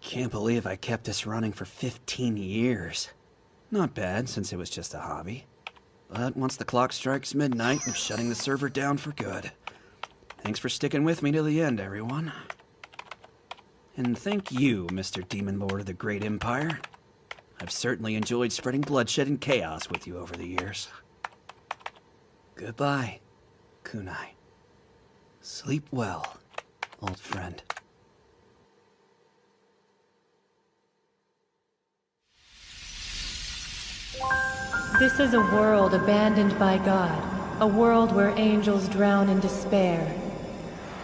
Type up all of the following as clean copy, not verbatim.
Can't believe I kept this running for 15 years. Not bad, since it was just a hobby. But once the clock strikes midnight, I'm shutting the server down for good. Thanks for sticking with me to the end, everyone. And thank you, Mr. Demon Lord of the Great Empire. I've certainly enjoyed spreading bloodshed and chaos with you over the years. Goodbye, Kunai. Sleep well, old friend. This is a world abandoned by God, a world where angels drown in despair.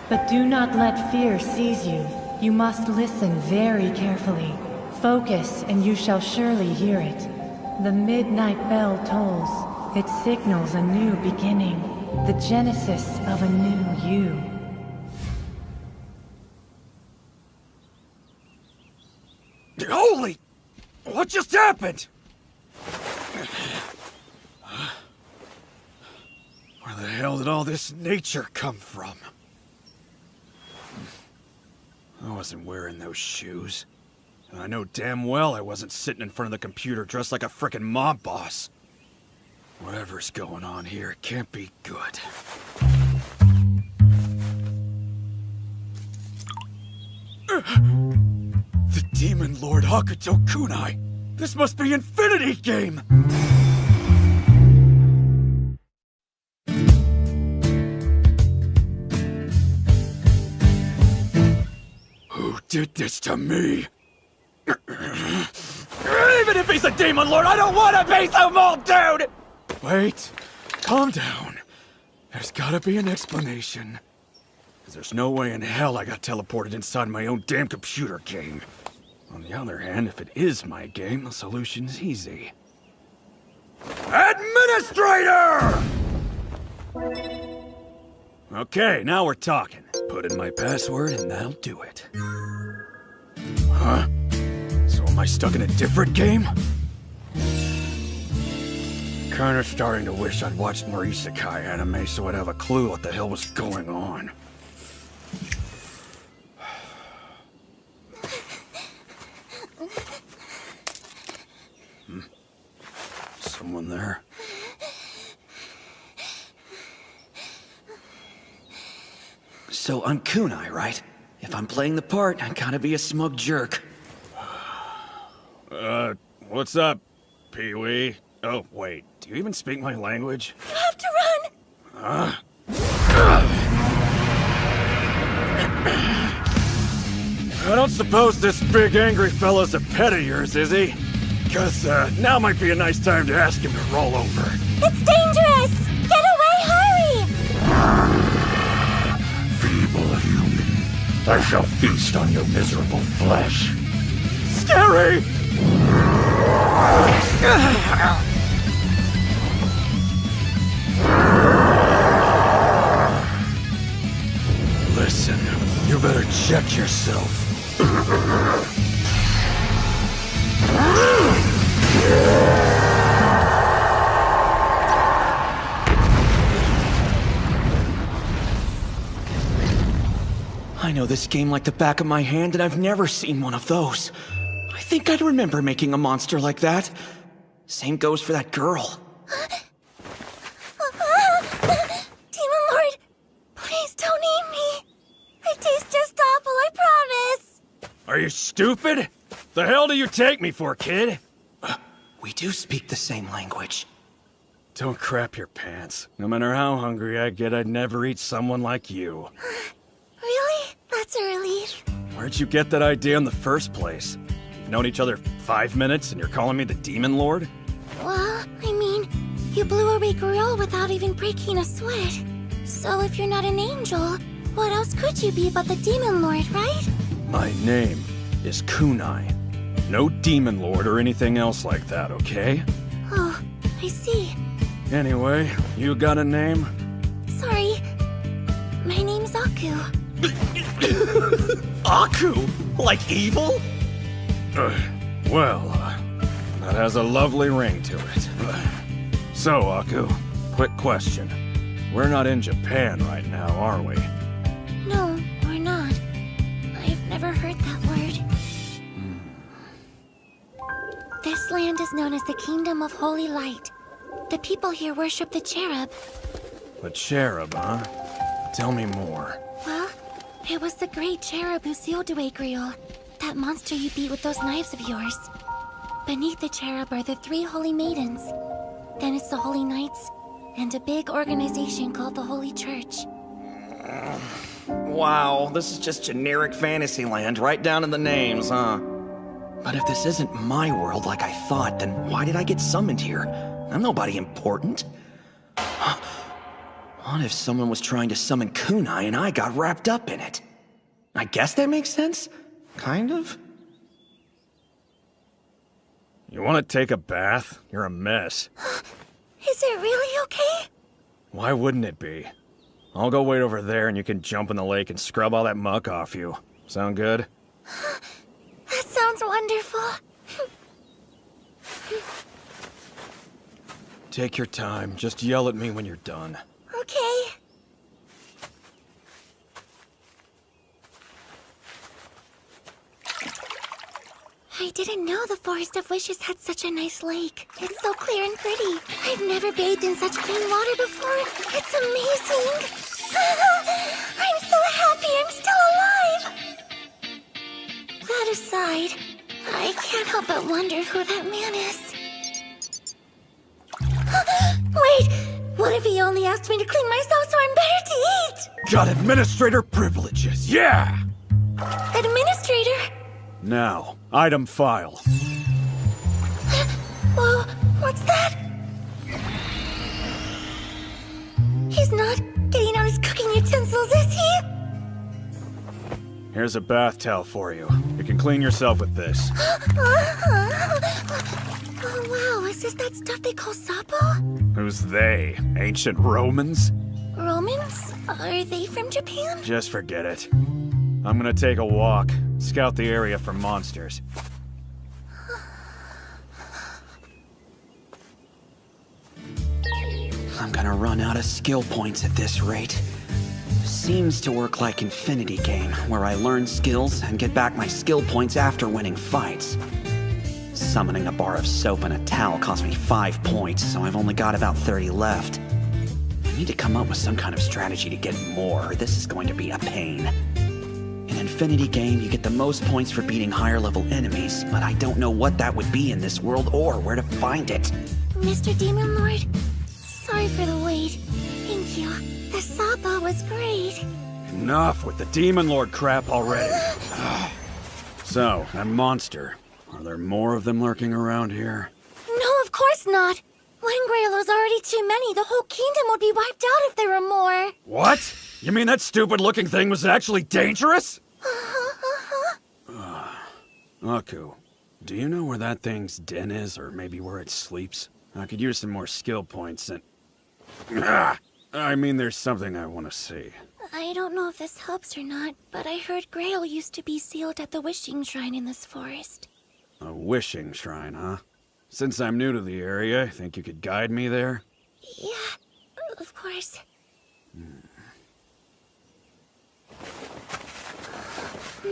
But do not let fear seize you. You must listen very carefully. Focus, and you shall surely hear it. The midnight bell tolls. It signals a new beginning, the genesis of a new you. Holy! What just happened? Where the hell did all this nature come from? I wasn't wearing those shoes. And I know damn well I wasn't sitting in front of the computer dressed like a frickin' mob boss. Whatever's going on here, it can't be good. The Demon Lord Hakuto Kunai! This must be Infinity Game! Who did this to me? Even if he's a Demon Lord, I don't want to be some old dude! Wait, calm down. There's gotta be an explanation. Because there's no way in hell I got teleported inside my own damn computer game. On the other hand, if it is my game, the solution's easy. Administrator! Okay, now we're talking. Put in my password and that'll do it. Huh? So am I stuck in a different game? Kinda starting to wish I'd watched more isekai anime so I'd have a clue what the hell was going on. Someone there? So I'm Kunai, right? If I'm playing the part, I gotta be a smug jerk. What's up, Pee-wee? Oh, wait, do you even speak my language? You have to run! I don't suppose this big angry fella's a pet of yours, is he? 'Cause, now might be a nice time to ask him to roll over. It's dangerous! Get away, hurry! Feeble human, I shall feast on your miserable flesh. Scary! Listen, you better check yourself. I know this game like the back of my hand, and I've never seen one of those. I think I'd remember making a monster like that. Same goes for that girl. Demon Lord, please don't eat me. It tastes just awful, I promise. Are you stupid? The hell do you take me for, kid? We do speak the same language. Don't crap your pants. No matter how hungry I get, I'd never eat someone like you. Really? That's a relief. Where'd you get that idea in the first place? We've known each other 5 minutes and you're calling me the Demon Lord? Well, I mean, you blew away Gorilla without even breaking a sweat. So if you're not an angel, what else could you be but the Demon Lord, right? My name is Kunai. No Demon Lord or anything else like that, okay? Oh, I see. Anyway, you got a name? Sorry. My name's Aku. Aku? Like evil? Well, that has a lovely ring to it. So, Aku, quick question. We're not in Japan right now, are we? No, we're not. I've never heard that word. This land is known as the Kingdom of Holy Light. The people here worship the cherub. The cherub, huh? Tell me more. Well, it was the great cherub who sealed away Griol, that monster you beat with those knives of yours. Beneath the cherub are the 3 holy maidens. Then it's the Holy Knights, and a big organization called the Holy Church. Wow, this is just generic fantasy land, right down in the names, huh? But if this isn't my world like I thought, then why did I get summoned here? I'm nobody important. What if someone was trying to summon Kunai and I got wrapped up in it? I guess that makes sense? Kind of? You want to take a bath? You're a mess. Is it really okay? Why wouldn't it be? I'll go wait over there and you can jump in the lake and scrub all that muck off you. Sound good? That sounds wonderful. Take your time. Just yell at me when you're done. Okay. I didn't know the Forest of Wishes had such a nice lake. It's so clear and pretty. I've never bathed in such clean water before. It's amazing. I'm so happy I'm still alive. That aside, I can't help but wonder who that man is. Wait, what if he only asked me to clean myself so I'm better to eat? Got administrator privileges, yeah! Administrator? Now, item file. Whoa, what's that? He's not getting out his cooking utensils, is he? Here's a bath towel for you. You can clean yourself with this. Oh, wow, is this that stuff they call Sapo? Who's they? Ancient Romans? Romans? Are they from Japan? Just forget it. I'm gonna take a walk, scout the area for monsters. I'm gonna run out of skill points at this rate. Seems to work like Infinity Game, where I learn skills and get back my skill points after winning fights. Summoning a bar of soap and a towel cost me 5 points, so I've only got about 30 left. I need to come up with some kind of strategy to get more. This is going to be a pain. In Infinity Game, you get the most points for beating higher level enemies, but I don't know what that would be in this world or where to find it. Mr. Demon Lord, sorry for the wait. Thank you. The Sapo was great. Enough with the Demon Lord crap already. So, that monster. Are there more of them lurking around here? No, of course not. One Grailo's already too many. The whole kingdom would be wiped out if there were more. What? You mean that stupid-looking thing was actually dangerous? Aku, do you know where that thing's den is, or maybe where it sleeps? I could use some more skill points and... I mean, there's something I want to see. I don't know if this helps or not, but I heard Grail used to be sealed at the wishing shrine in this forest. A wishing shrine, huh? Since I'm new to the area, I think you could guide me there? Yeah, of course.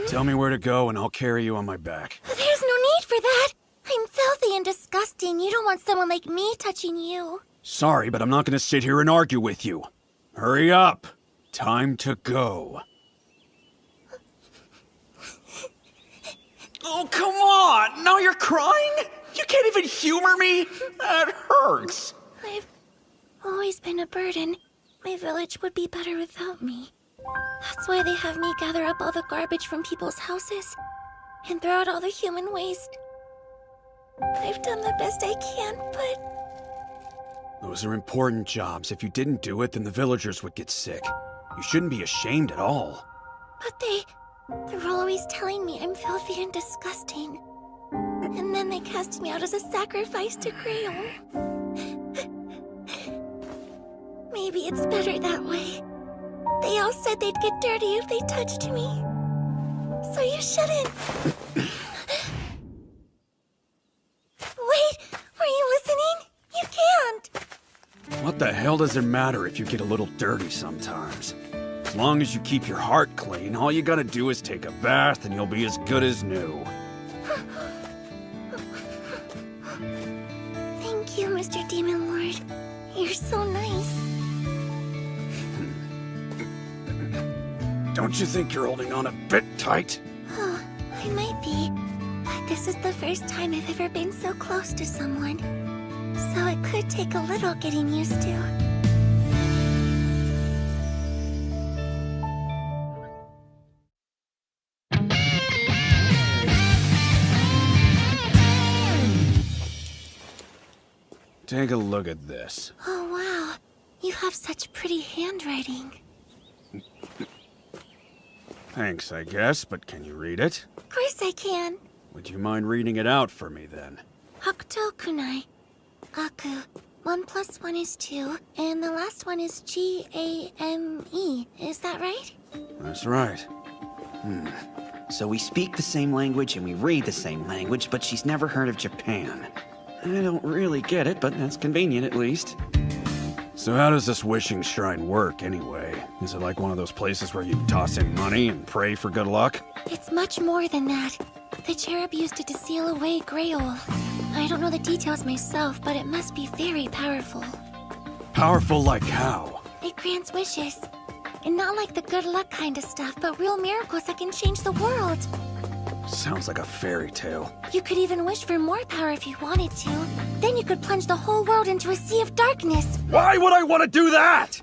Tell me where to go and I'll carry you on my back. There's no need for that. I'm filthy and disgusting. You don't want someone like me touching you. Sorry, but I'm not gonna sit here and argue with you. Hurry up. Time to go. Oh, come on! Now you're crying? You can't even humor me? That hurts. I've always been a burden. My village would be better without me. That's why they have me gather up all the garbage from people's houses and throw out all the human waste. I've done the best I can, but... Those are important jobs. If you didn't do it, then the villagers would get sick. You shouldn't be ashamed at all. But they're always telling me I'm filthy and disgusting. And then they cast me out as a sacrifice to Grail. Maybe it's better that way. They all said they'd get dirty if they touched me. So you shouldn't. Wait, were you listening? You can't. What the hell does it matter if you get a little dirty sometimes? As long as you keep your heart clean, all you gotta do is take a bath and you'll be as good as new. Don't you think you're holding on a bit tight? Oh, I might be. But this is the first time I've ever been so close to someone. So it could take a little getting used to. Take a look at this. Oh, wow. You have such pretty handwriting. Thanks, I guess, but can you read it? Of course I can. Would you mind reading it out for me, then? Hakuto kunai. Aku. 1 + 1 is 2, and the last one is G-A-M-E. Is that right? That's right. So we speak the same language and we read the same language, but she's never heard of Japan. I don't really get it, but that's convenient at least. So how does this wishing shrine work, anyway? Is it like one of those places where you toss in money and pray for good luck? It's much more than that. The cherub used it to seal away Grail. I don't know the details myself, but it must be very powerful. Powerful like how? It grants wishes. And not like the good luck kind of stuff, but real miracles that can change the world. Sounds like a fairy tale. You could even wish for more power if you wanted to. Then you could plunge the whole world into a sea of darkness. Why would I want to do that?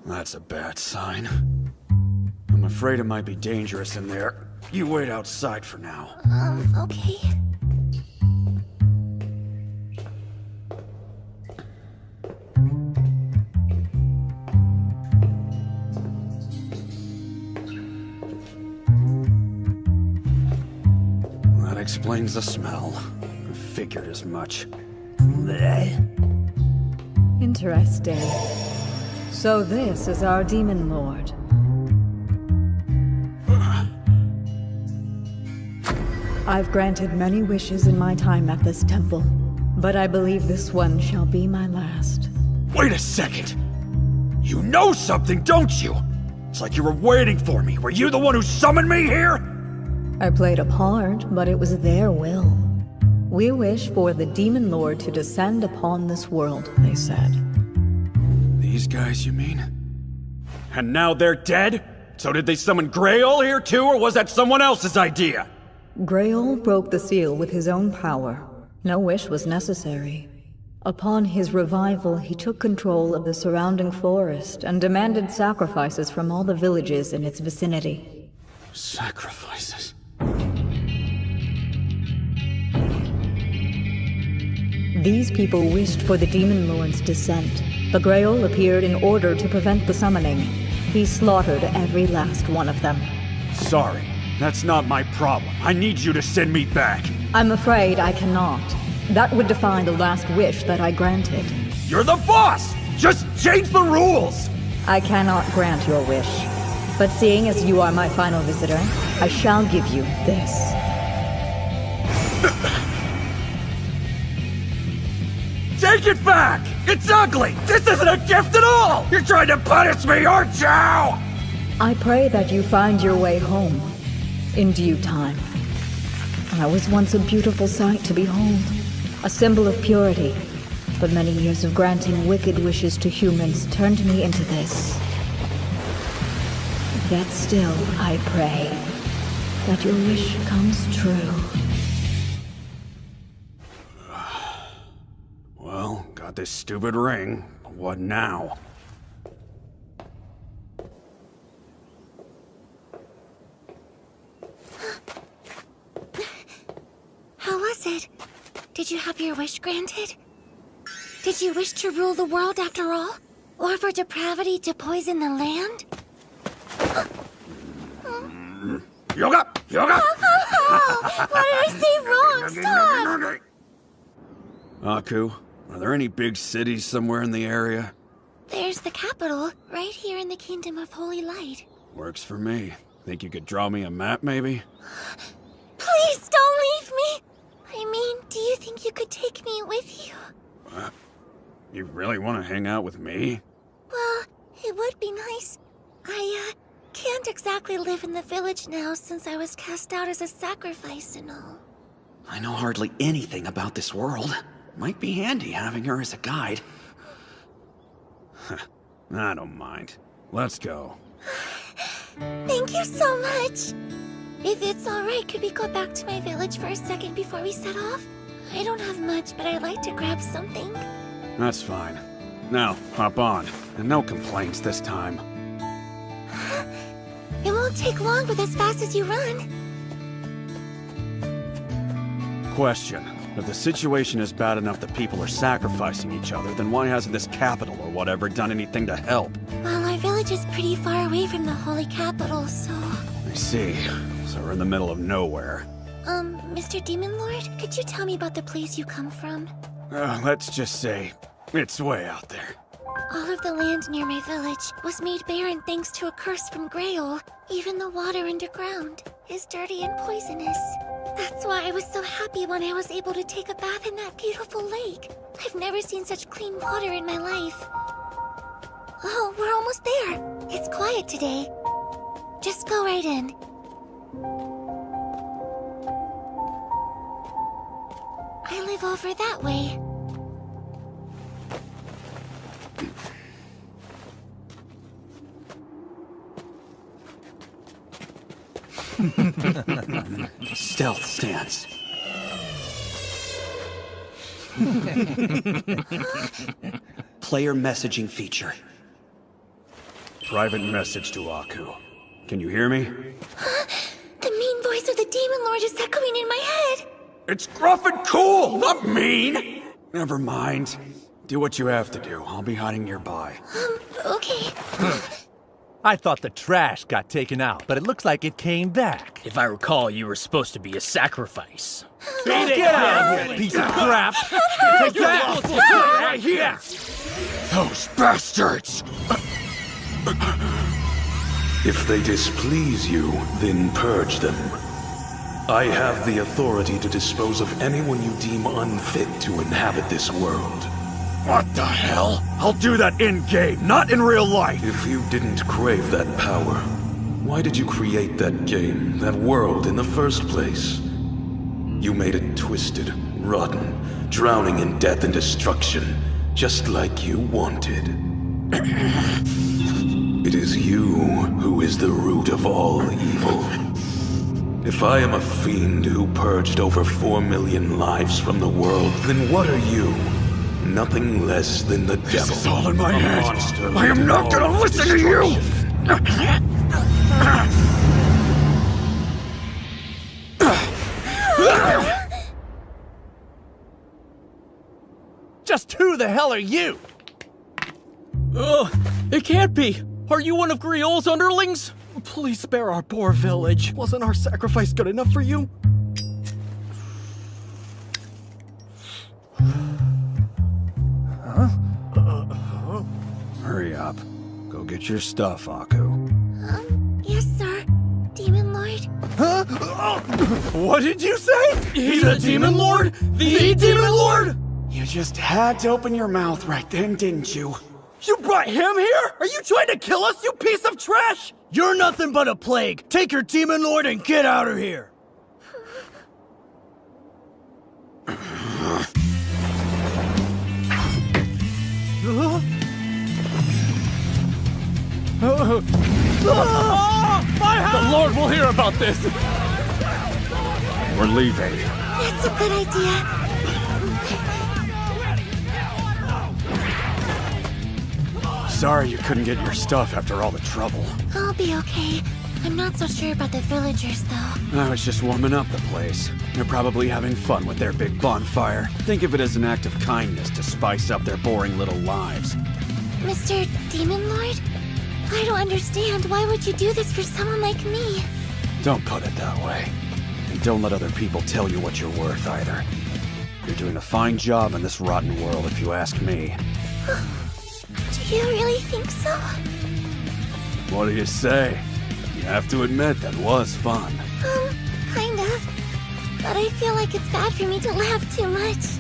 That's a bad sign. I'm afraid it might be dangerous in there. You wait outside for now. Okay. That explains the smell. I figured as much. Interesting. So this is our demon lord. I've granted many wishes in my time at this temple, but I believe this one shall be my last. Wait a second! You know something, don't you? It's like you were waiting for me. Were you the one who summoned me here? I played a part, but it was their will. We wish for the demon lord to descend upon this world, they said. These guys, you mean? And now they're dead? So did they summon Grail here too, or was that someone else's idea? Grail broke the seal with his own power. No wish was necessary. Upon his revival, he took control of the surrounding forest and demanded sacrifices from all the villages in its vicinity. Sacrifices? These people wished for the demon lord's descent, but Grail appeared in order to prevent the summoning. He slaughtered every last one of them. Sorry, that's not my problem. I need you to send me back. I'm afraid I cannot. That would defy the last wish that I granted. You're the boss! Just change the rules! I cannot grant your wish. But seeing as you are my final visitor, I shall give you this. Take it back! It's ugly! This isn't a gift at all! You're trying to punish me, aren't you? I pray that you find your way home in due time. I was once a beautiful sight to behold, a symbol of purity, but many years of granting wicked wishes to humans turned me into this. Yet still, I pray that your wish comes true. Well, got this stupid ring. What now? How was it? Did you have your wish granted? Did you wish to rule the world after all? Or for depravity to poison the land? Yoga! Yoga! Oh, what did I say wrong? Stop! Aku, are there any big cities somewhere in the area? There's the capital, right here in the Kingdom of Holy Light. Works for me. Think you could draw me a map, maybe? Please don't leave me! I mean, do you think you could take me with you? You really want to hang out with me? Well, it would be nice. I, can't exactly live in the village now since I was cast out as a sacrifice and all. I know hardly anything about this world. Might be handy having her as a guide. I don't mind. Let's go. Thank you so much. If it's alright, could we go back to my village for a second before we set off? I don't have much, but I'd like to grab something. That's fine. Now, hop on. And no complaints this time. It won't take long with as fast as you run. Question. If the situation is bad enough that people are sacrificing each other, then why hasn't this capital or whatever done anything to help? Well, our village is pretty far away from the holy capital, so... I see. So we're in the middle of nowhere. Mr. Demon Lord, could you tell me about the place you come from? Let's just say, it's way out there. All of the land near my village was made barren thanks to a curse from Grail. Even the water underground is dirty and poisonous. That's why I was so happy when I was able to take a bath in that beautiful lake. I've never seen such clean water in my life. Oh, we're almost there. It's quiet today. Just go right in. I live over that way. Stealth stance. Player messaging feature. Private message to Aku. Can you hear me? The mean voice of the Demon Lord is echoing in my head. It's gruff and cool, not mean! Never mind. Do what you have to do. I'll be hiding nearby. Okay. I thought the trash got taken out, but it looks like it came back. If I recall, you were supposed to be a sacrifice. Get out of here, piece of crap! Take that! Right here! Those bastards! If they displease you, then purge them. I have the authority to dispose of anyone you deem unfit to inhabit this world. What the hell? I'll do that in-game, not in real life! If you didn't crave that power, why did you create that game, that world in the first place? You made it twisted, rotten, drowning in death and destruction, just like you wanted. It is you who is the root of all evil. If I am a fiend who purged over 4 million lives from the world, then what are you? Nothing less than the devil. This is all in my head. Monster I am not gonna listen to you! Just who the hell are you? It can't be! Are you one of Griol's underlings? Please spare our poor village. Wasn't our sacrifice good enough for you? Hurry up. Go get your stuff, Aku. Yes, sir. Demon Lord? What did you say? He's a Demon Lord? The Demon Lord? You just had to open your mouth right then, didn't you? You brought him here? Are you trying to kill us, you piece of trash? You're nothing but a plague. Take your Demon Lord and get out of here. The Lord will hear about this! We're leaving. That's a good idea. Sorry you couldn't get your stuff after all the trouble. I'll be okay. I'm not so sure about the villagers, though. I was just warming up the place. They're probably having fun with their big bonfire. Think of it as an act of kindness to spice up their boring little lives. Mr. Demon Lord? I don't understand. Why would you do this for someone like me? Don't put it that way. And don't let other people tell you what you're worth either. You're doing a fine job in this rotten world, if you ask me. Do you really think so? What do you say? You have to admit that was fun. Kind of. But I feel like it's bad for me to laugh too much.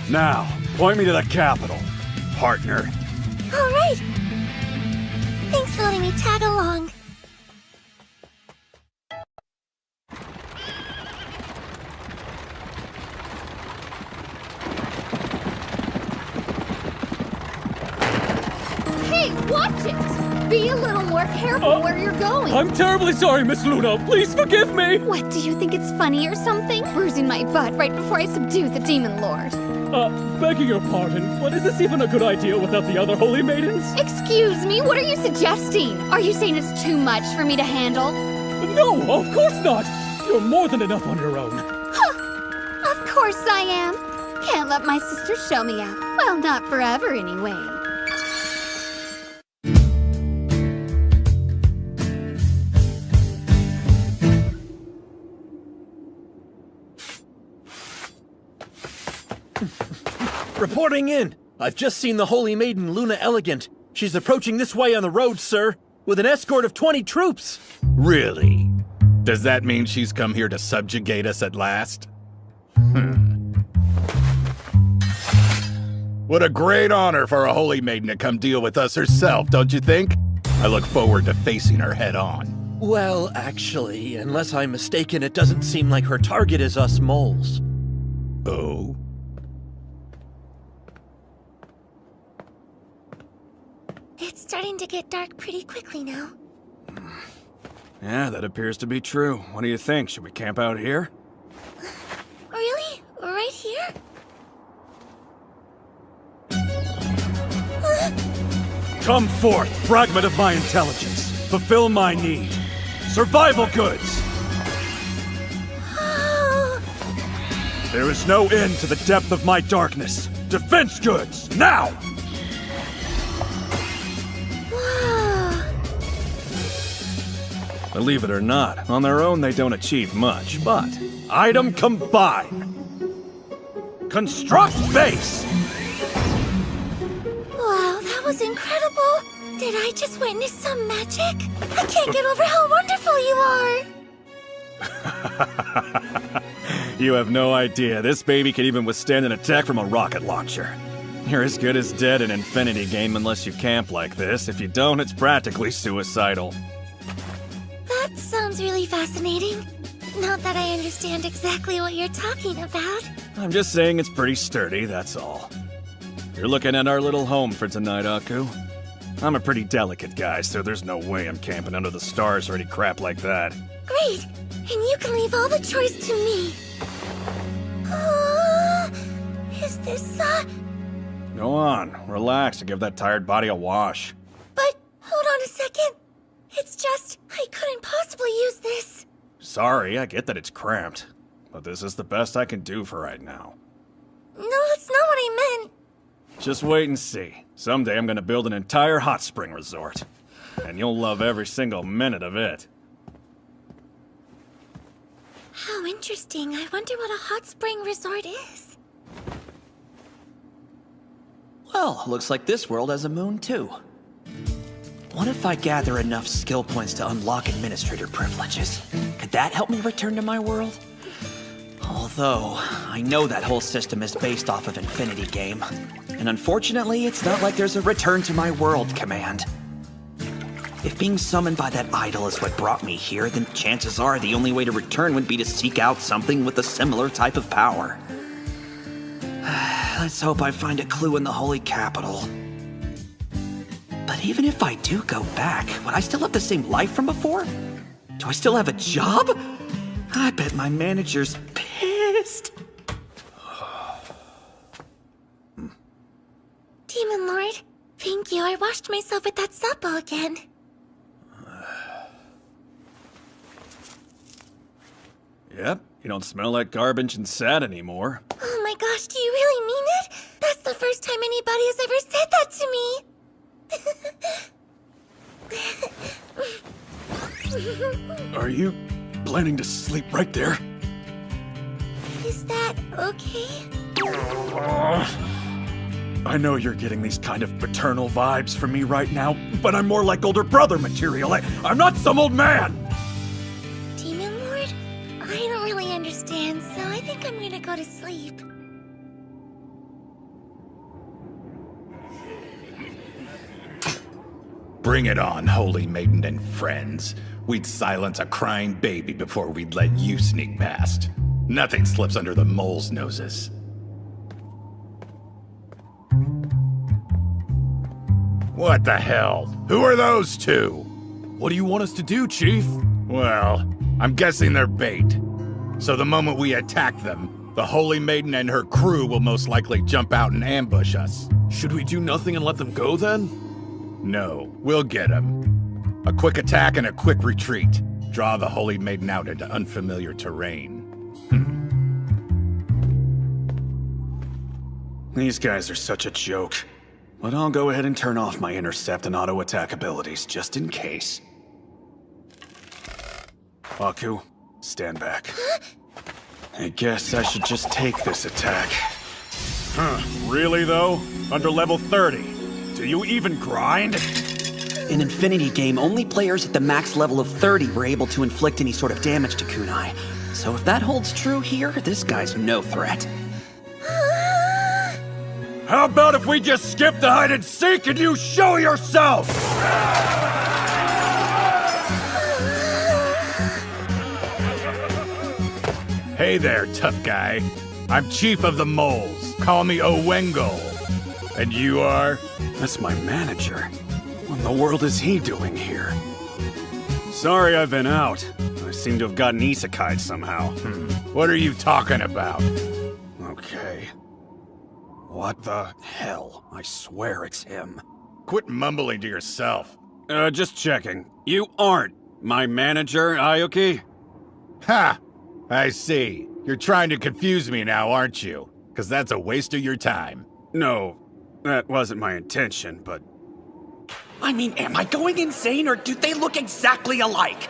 Now, point me to the capital, partner. All right. Thanks for letting me tag along. Hey, watch it! Be a little more careful where you're going. I'm terribly sorry, Miss Luna. Please forgive me. What, do you think it's funny or something? Bruising my butt right before I subdue the Demon Lord. Begging your pardon, but is this even a good idea without the other holy maidens? Excuse me, what are you suggesting? Are you saying it's too much for me to handle? No, of course not. You're more than enough on your own. Of course I am. Can't let my sister show me out. Well, not forever anyway. Reporting in. I've just seen the Holy Maiden Luna Elegant. She's approaching this way on the road, sir, with an escort of 20 troops. Really? Does that mean she's come here to subjugate us at last? What a great honor for a Holy Maiden to come deal with us herself, don't you think? I look forward to facing her head on. Well, actually, unless I'm mistaken, it doesn't seem like her target is us moles. Oh? It's starting to get dark pretty quickly now. Yeah, that appears to be true. What do you think? Should we camp out here? Really? Right here? Come forth, fragment of my intelligence. Fulfill my need. Survival goods! Oh. There is no end to the depth of my darkness. Defense goods, now! Whoa. Believe it or not, on their own they don't achieve much, but item combine! Construct base! Wow, that was incredible! Did I just witness some magic? I can't get over how wonderful you are! You have no idea. This baby can even withstand an attack from a rocket launcher. You're as good as dead in Infinity Game unless you camp like this. If you don't, it's practically suicidal. That sounds really fascinating. Not that I understand exactly what you're talking about. I'm just saying it's pretty sturdy, that's all. You're looking at our little home for tonight, Aku. I'm a pretty delicate guy, so there's no way I'm camping under the stars or any crap like that. Great! And you can leave all the chores to me. Is this, Go on, relax and give that tired body a wash. But, hold on a second. It's just, I couldn't possibly use this. Sorry, I get that it's cramped. But this is the best I can do for right now. No, that's not what I meant. Just wait and see. Someday I'm gonna build an entire hot spring resort. And you'll love every single minute of it. How interesting. I wonder what a hot spring resort is. Well, looks like this world has a moon too. What if I gather enough skill points to unlock administrator privileges? Could that help me return to my world? Although, I know that whole system is based off of Infinity Game. And unfortunately, it's not like there's a return to my world command. If being summoned by that idol is what brought me here, then chances are the only way to return would be to seek out something with a similar type of power. Let's hope I find a clue in the Holy Capital. But even if I do go back, would I still have the same life from before? Do I still have a job? I bet my manager's pissed. Demon Lord, thank you. I washed myself with that suppo again. Yep, you don't smell like garbage and sad anymore. Oh my gosh, do you really mean it? That's the first time anybody has ever said that to me. Are you planning to sleep right there? Is that okay? I know you're getting these kind of paternal vibes from me right now, but I'm more like older brother material. I'm not some old man! Demon Lord? I don't really understand, so I think I'm gonna go to sleep. Bring it on, Holy Maiden and friends. We'd silence a crying baby before we'd let you sneak past. Nothing slips under the moles' noses. What the hell? Who are those two? What do you want us to do, Chief? Well, I'm guessing they're bait. So the moment we attack them, the Holy Maiden and her crew will most likely jump out and ambush us. Should we do nothing and let them go then? No, we'll get them. A quick attack and a quick retreat. Draw the Holy Maiden out into unfamiliar terrain. These guys are such a joke. But I'll go ahead and turn off my intercept and auto attack abilities just in case. Aku, stand back. I guess I should just take this attack. Really, though? Under level 30. Do you even grind? In Infinity Game, only players at the max level of 30 were able to inflict any sort of damage to Kunai. So if that holds true here, this guy's no threat. How about if we just skip the hide and seek and you show yourself? Hey there, tough guy. I'm Chief of the Moles. Call me Owengo. And you are? That's my manager. What in the world is he doing here? Sorry I've been out. I seem to have gotten isekai'd somehow. What are you talking about? Okay. What the hell? I swear it's him. Quit mumbling to yourself. Just checking. You aren't my manager, Ayuki? Ha! I see. You're trying to confuse me now, aren't you? Because that's a waste of your time. No, that wasn't my intention, but... I mean, am I going insane or do they look exactly alike?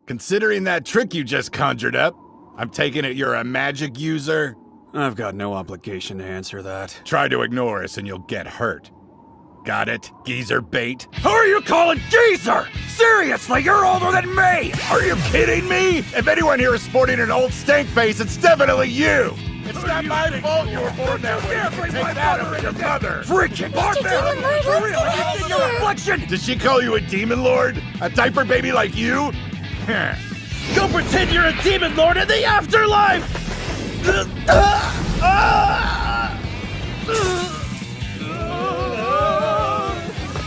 Considering that trick you just conjured up, I'm taking it you're a magic user? I've got no obligation to answer that. Try to ignore us and you'll get hurt. Got it, geezer bait? Who are you calling geezer? Seriously, you're older than me! Are you kidding me? If anyone here is sporting an old stank face, it's definitely you! It's not my fault you were born that way. You can take that up with your mother. Freaking Demon Lord, for real, let's have you get seen your out of here. reflection? Did she call you a demon lord? A diaper baby like you? Go pretend you're a demon lord in the afterlife!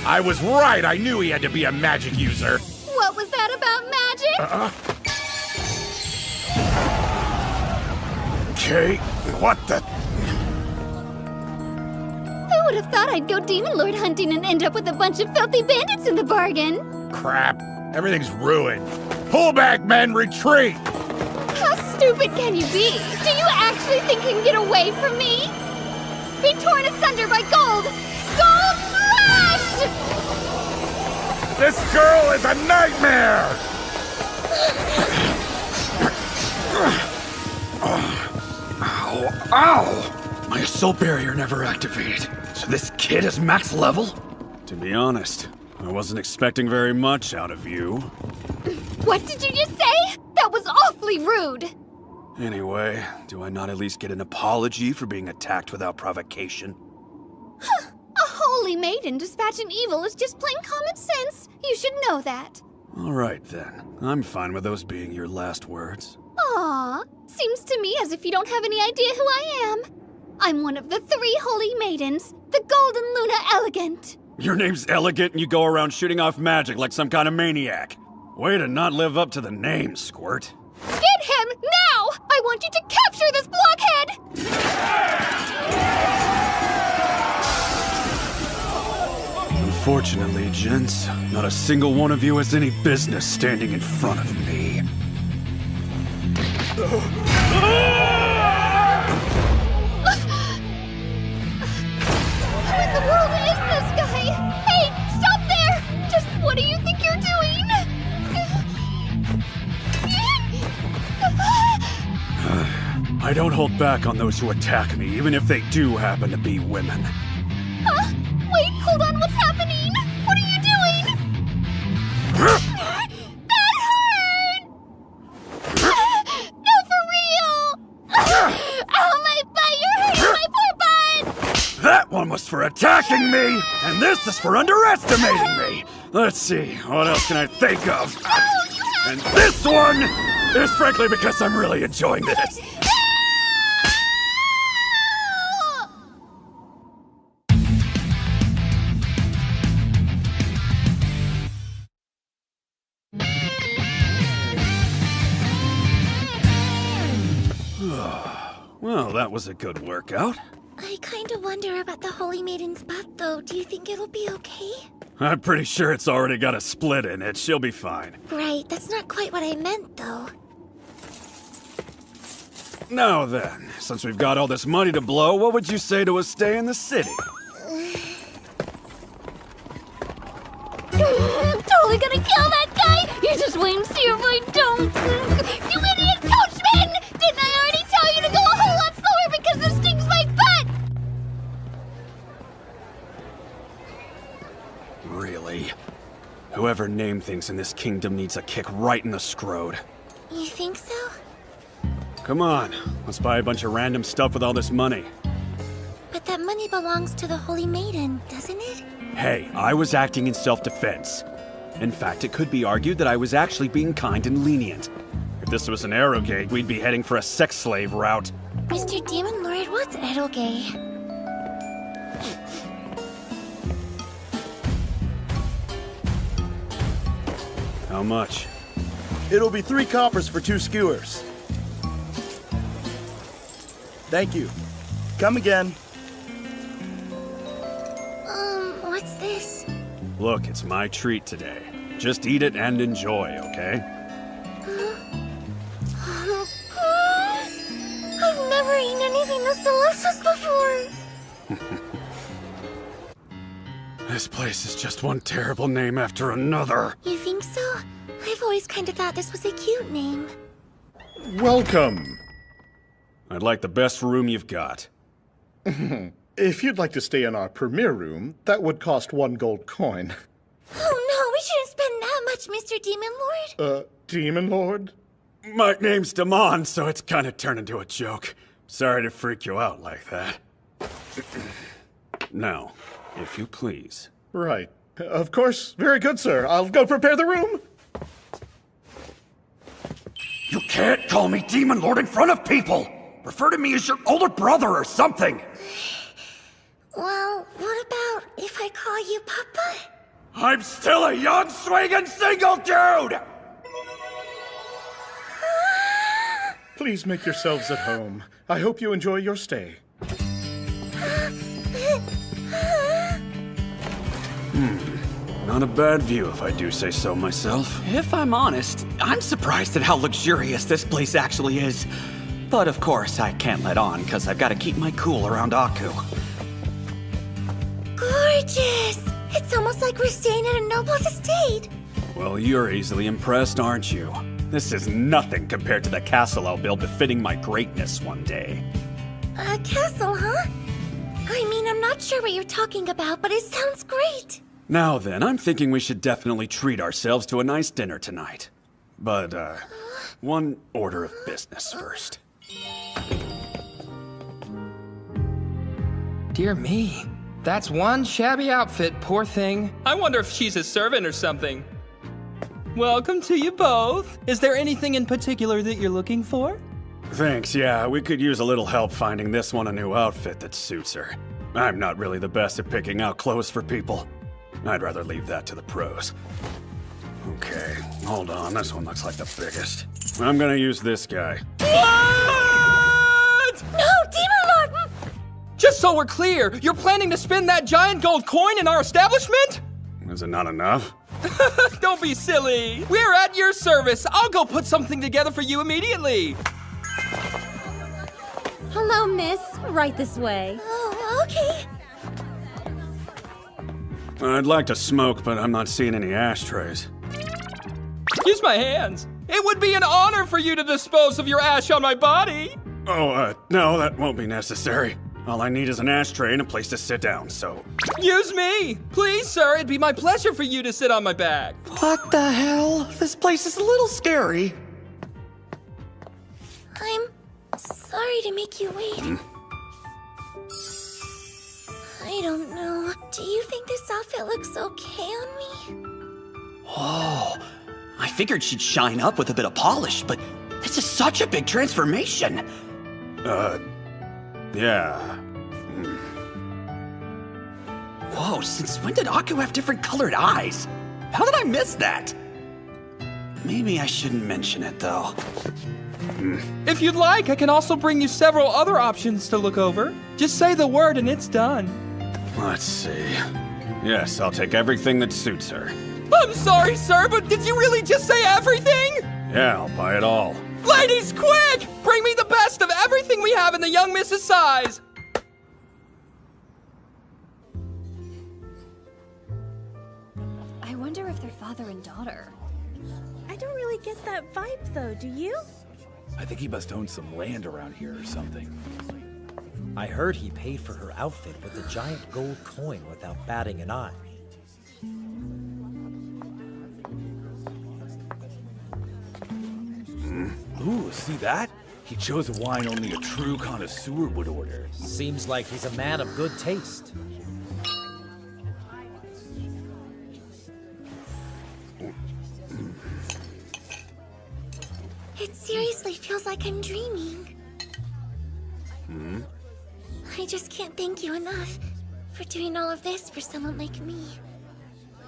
I was right. I knew he had to be a magic user. What was that about magic? Okay, what the... Who would have thought I'd go demon lord hunting and end up with a bunch of filthy bandits in the bargain? Crap. Everything's ruined. Pull back, men. Retreat. How stupid can you be? Do you actually think you can get away from me? Be torn asunder by gold! Gold flash! This girl is a nightmare! Ow! My assault barrier never activated. So this kid is max level? To be honest, I wasn't expecting very much out of you. What did you just say? That was awfully rude! Anyway, do I not at least get an apology for being attacked without provocation? A holy maiden dispatching evil is just plain common sense. You should know that. All right then. I'm fine with those being your last words. Aw, seems to me as if you don't have any idea who I am. I'm one of the 3 holy maidens, the Golden Luna Elegant. Your name's Elegant and you go around shooting off magic like some kind of maniac. Way to not live up to the name, Squirt. Get him, now! I want you to capture this blockhead! Unfortunately, gents, not a single one of you has any business standing in front of me. Who in the world is this guy? Hey, stop there! Just what do you think you're doing? I don't hold back on those who attack me, even if they do happen to be women. Huh? Wait, hold on, what's happening? What are you doing? That hurt! No, for real! Ow, my butt, you're hurting my poor butt! That one was for attacking me, and this is for underestimating me. Let's see, what else can I think of? And this one is frankly because I'm really enjoying this. Well, that was a good workout. I kinda wonder about the Holy Maiden's butt, though. Do you think it'll be okay? I'm pretty sure it's already got a split in it. She'll be fine. Right, that's not quite what I meant, though. Now then, since we've got all this money to blow, what would you say to us stay in the city? Totally gonna kill that guy! You just wait and see if I don't! You idiot coachman! Didn't I already tell you to go a whole lot slower because this stings my butt? Really? Whoever named things in this kingdom needs a kick right in the scrode. You think so? Come on, let's buy a bunch of random stuff with all this money. But that money belongs to the Holy Maiden, doesn't it? Hey, I was acting in self-defense. In fact, it could be argued that I was actually being kind and lenient. If this was an Arrowgate, we'd be heading for a sex slave route. Mr. Demon Lord, what's Arrowgate? How much? It'll be 3 coppers for 2 skewers. Thank you. Come again. What's this? Look, it's my treat today. Just eat it and enjoy, okay? I've never eaten anything this delicious before. This place is just one terrible name after another. You think so? I've always kind of thought this was a cute name. Welcome. I'd like the best room you've got. If you'd like to stay in our premier room, that would cost 1 gold coin. Oh no, we shouldn't spend that much, Mr. Demon Lord. Demon Lord? My name's Damon, so it's kind of turned into a joke. Sorry to freak you out like that. Now, if you please. Right. Of course. Very good, sir. I'll go prepare the room. You can't call me Demon Lord in front of people! Refer to me as your older brother or something! Well, what about if I call you Papa? I'm still a young, swinging, single dude! Please make yourselves at home. I hope you enjoy your stay. Not a bad view, if I do say so myself. If I'm honest, I'm surprised at how luxurious this place actually is. But of course, I can't let on, because I've got to keep my cool around Aku. Gorgeous! It's almost like we're staying at a noble's estate. Well, you're easily impressed, aren't you? This is nothing compared to the castle I'll build befitting my greatness one day. A castle, huh? I mean, I'm not sure what you're talking about, but it sounds great. Now then, I'm thinking we should definitely treat ourselves to a nice dinner tonight. But, one order of business first. Dear me. That's one shabby outfit, poor thing. I wonder if she's a servant or something. Welcome to you both. Is there anything in particular that you're looking for? Thanks, yeah, we could use a little help finding this one a new outfit that suits her. I'm not really the best at picking out clothes for people. I'd rather leave that to the pros. Okay, hold on, this one looks like the biggest. I'm gonna use this guy. What? No, Demon Lord! Just so we're clear, you're planning to spend that giant gold coin in our establishment? Is it not enough? Don't be silly. We're at your service. I'll go put something together for you immediately. Hello, miss. Right this way. Oh, okay. I'd like to smoke, but I'm not seeing any ashtrays. Use my hands. It would be an honor for you to dispose of your ash on my body. Oh, no, that won't be necessary. All I need is an ashtray and a place to sit down, so... Use me! Please, sir, it'd be my pleasure for you to sit on my back. What the hell? This place is a little scary. I'm sorry to make you wait. I don't know. Do you think this outfit looks okay on me? Oh, I figured she'd shine up with a bit of polish, but this is such a big transformation. Yeah. Whoa, since when did Aku have different colored eyes? How did I miss that? Maybe I shouldn't mention it, though. If you'd like, I can also bring you several other options to look over. Just say the word and it's done. Let's see. Yes, I'll take everything that suits her. I'm sorry, sir, but did you really just say everything? Yeah, I'll buy it all. Ladies, quick! Bring me the best of everything we have in the young Mrs. size. I wonder if they're father and daughter. I don't really get that vibe, though, do you? I think he must own some land around here or something. I heard he paid for her outfit with a giant gold coin without batting an eye. Ooh, see that? He chose a wine only a true connoisseur would order. Seems like he's a man of good taste. It seriously feels like I'm dreaming. I just can't thank you enough for doing all of this for someone like me.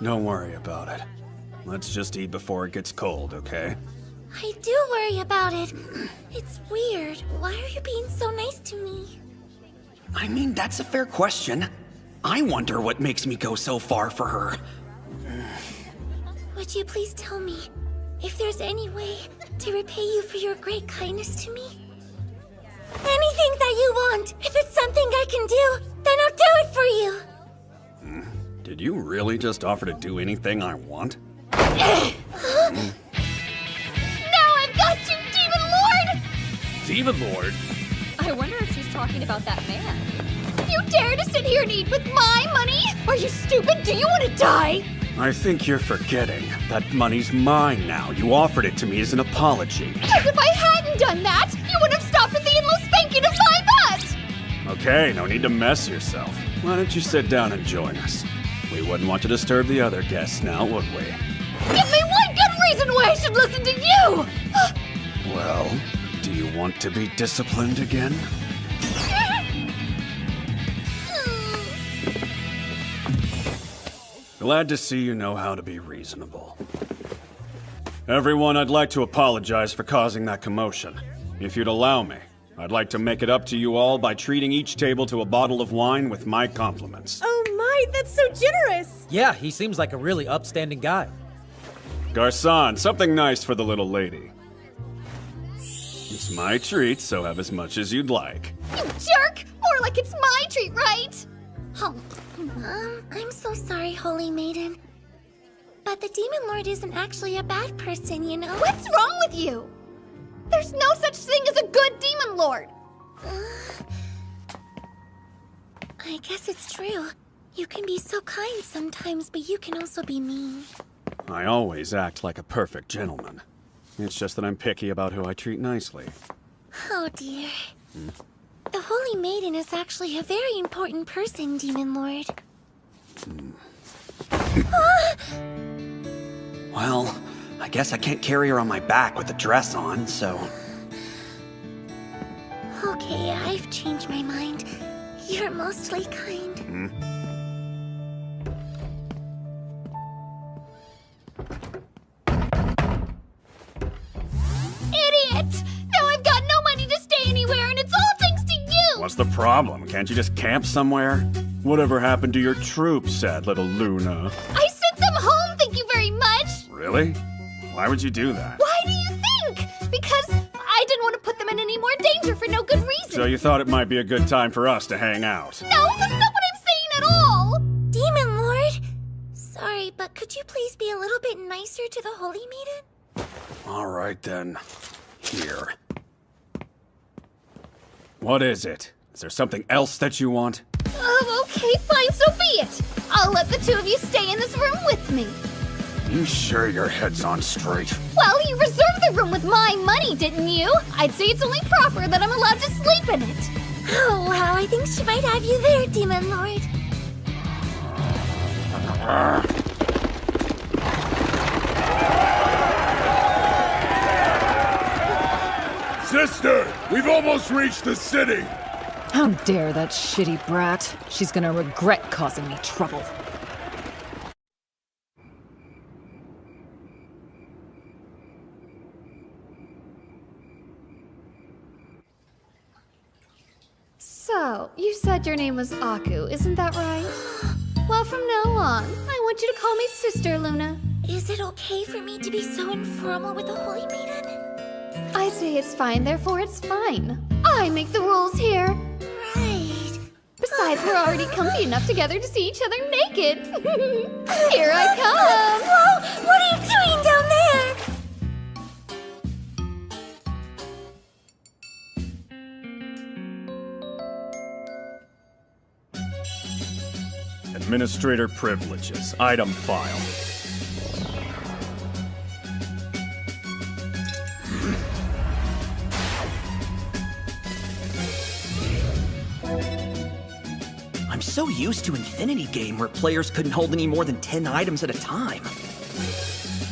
Don't worry about it. Let's just eat before it gets cold, okay? I do worry about it. It's weird. Why are you being so nice to me? I mean, that's a fair question. I wonder what makes me go so far for her. Would you please tell me if there's any way to repay you for your great kindness to me? Anything that you want. If it's something I can do, then I'll do it for you. Did you really just offer to do anything I want? Now I've got you, Demon Lord! Demon Lord? I wonder if she's talking about that man. You dare to sit here and eat with my money? Are you stupid? Do you want to die? I think you're forgetting. That money's mine now. You offered it to me as an apology. Because if I hadn't done that, you would have stopped at the endless spanking of my butt! Okay, no need to mess yourself. Why don't you sit down and join us? We wouldn't want to disturb the other guests now, would we? Give me one good reason why I should listen to you! Well, do you want to be disciplined again? Glad to see you know how to be reasonable. Everyone, I'd like to apologize for causing that commotion. If you'd allow me, I'd like to make it up to you all by treating each table to a bottle of wine with my compliments. Oh my, that's so generous! Yeah, he seems like a really upstanding guy. Garçon, something nice for the little lady. It's my treat, so have as much as you'd like. You jerk! More like it's my treat, right? Oh, I'm so sorry, Holy Maiden. But the Demon Lord isn't actually a bad person, you know? What's wrong with you? There's no such thing as a good Demon Lord! I guess it's true. You can be so kind sometimes, but you can also be mean. I always act like a perfect gentleman. It's just that I'm picky about who I treat nicely. Oh dear. The Holy Maiden is actually a very important person, Demon Lord. Well, I guess I can't carry her on my back with a dress on, so... Okay, I've changed my mind. You're mostly kind. Idiot! Now I've got no money to stay anywhere, and it's all thanks to you! What's the problem? Can't you just camp somewhere? Whatever happened to your troops, sad little Luna? I sent them home, thank you very much! Really? Why would you do that? Why do you think? Because I didn't want to put them in any more danger for no good reason. So you thought it might be a good time for us to hang out? No, that's not what I'm saying at all! Demon Lord! Sorry, but could you please be a little bit nicer to the Holy Maiden? All right then. Here. What is it? Is there something else that you want? Okay, fine, so be it. I'll let the two of you stay in this room with me. You sure your head's on straight? Well, you reserved the room with my money, didn't you? I'd say it's only proper that I'm allowed to sleep in it. Oh, wow, I think she might have you there, Demon Lord. Sister, we've almost reached the city. How dare that shitty brat? She's gonna regret causing me trouble. So, you said your name was Aku, isn't that right? Well, from now on, I want you to call me Sister Luna. Is it okay for me to be so informal with the Holy Maiden? I say it's fine, therefore it's fine. I make the rules here. Right. Besides, we're already comfy enough together to see each other naked. Here I come! Whoa! What are you doing down there? Administrator privileges. Item file. I'm so used to Infinity Game where players couldn't hold any more than 10 items at a time.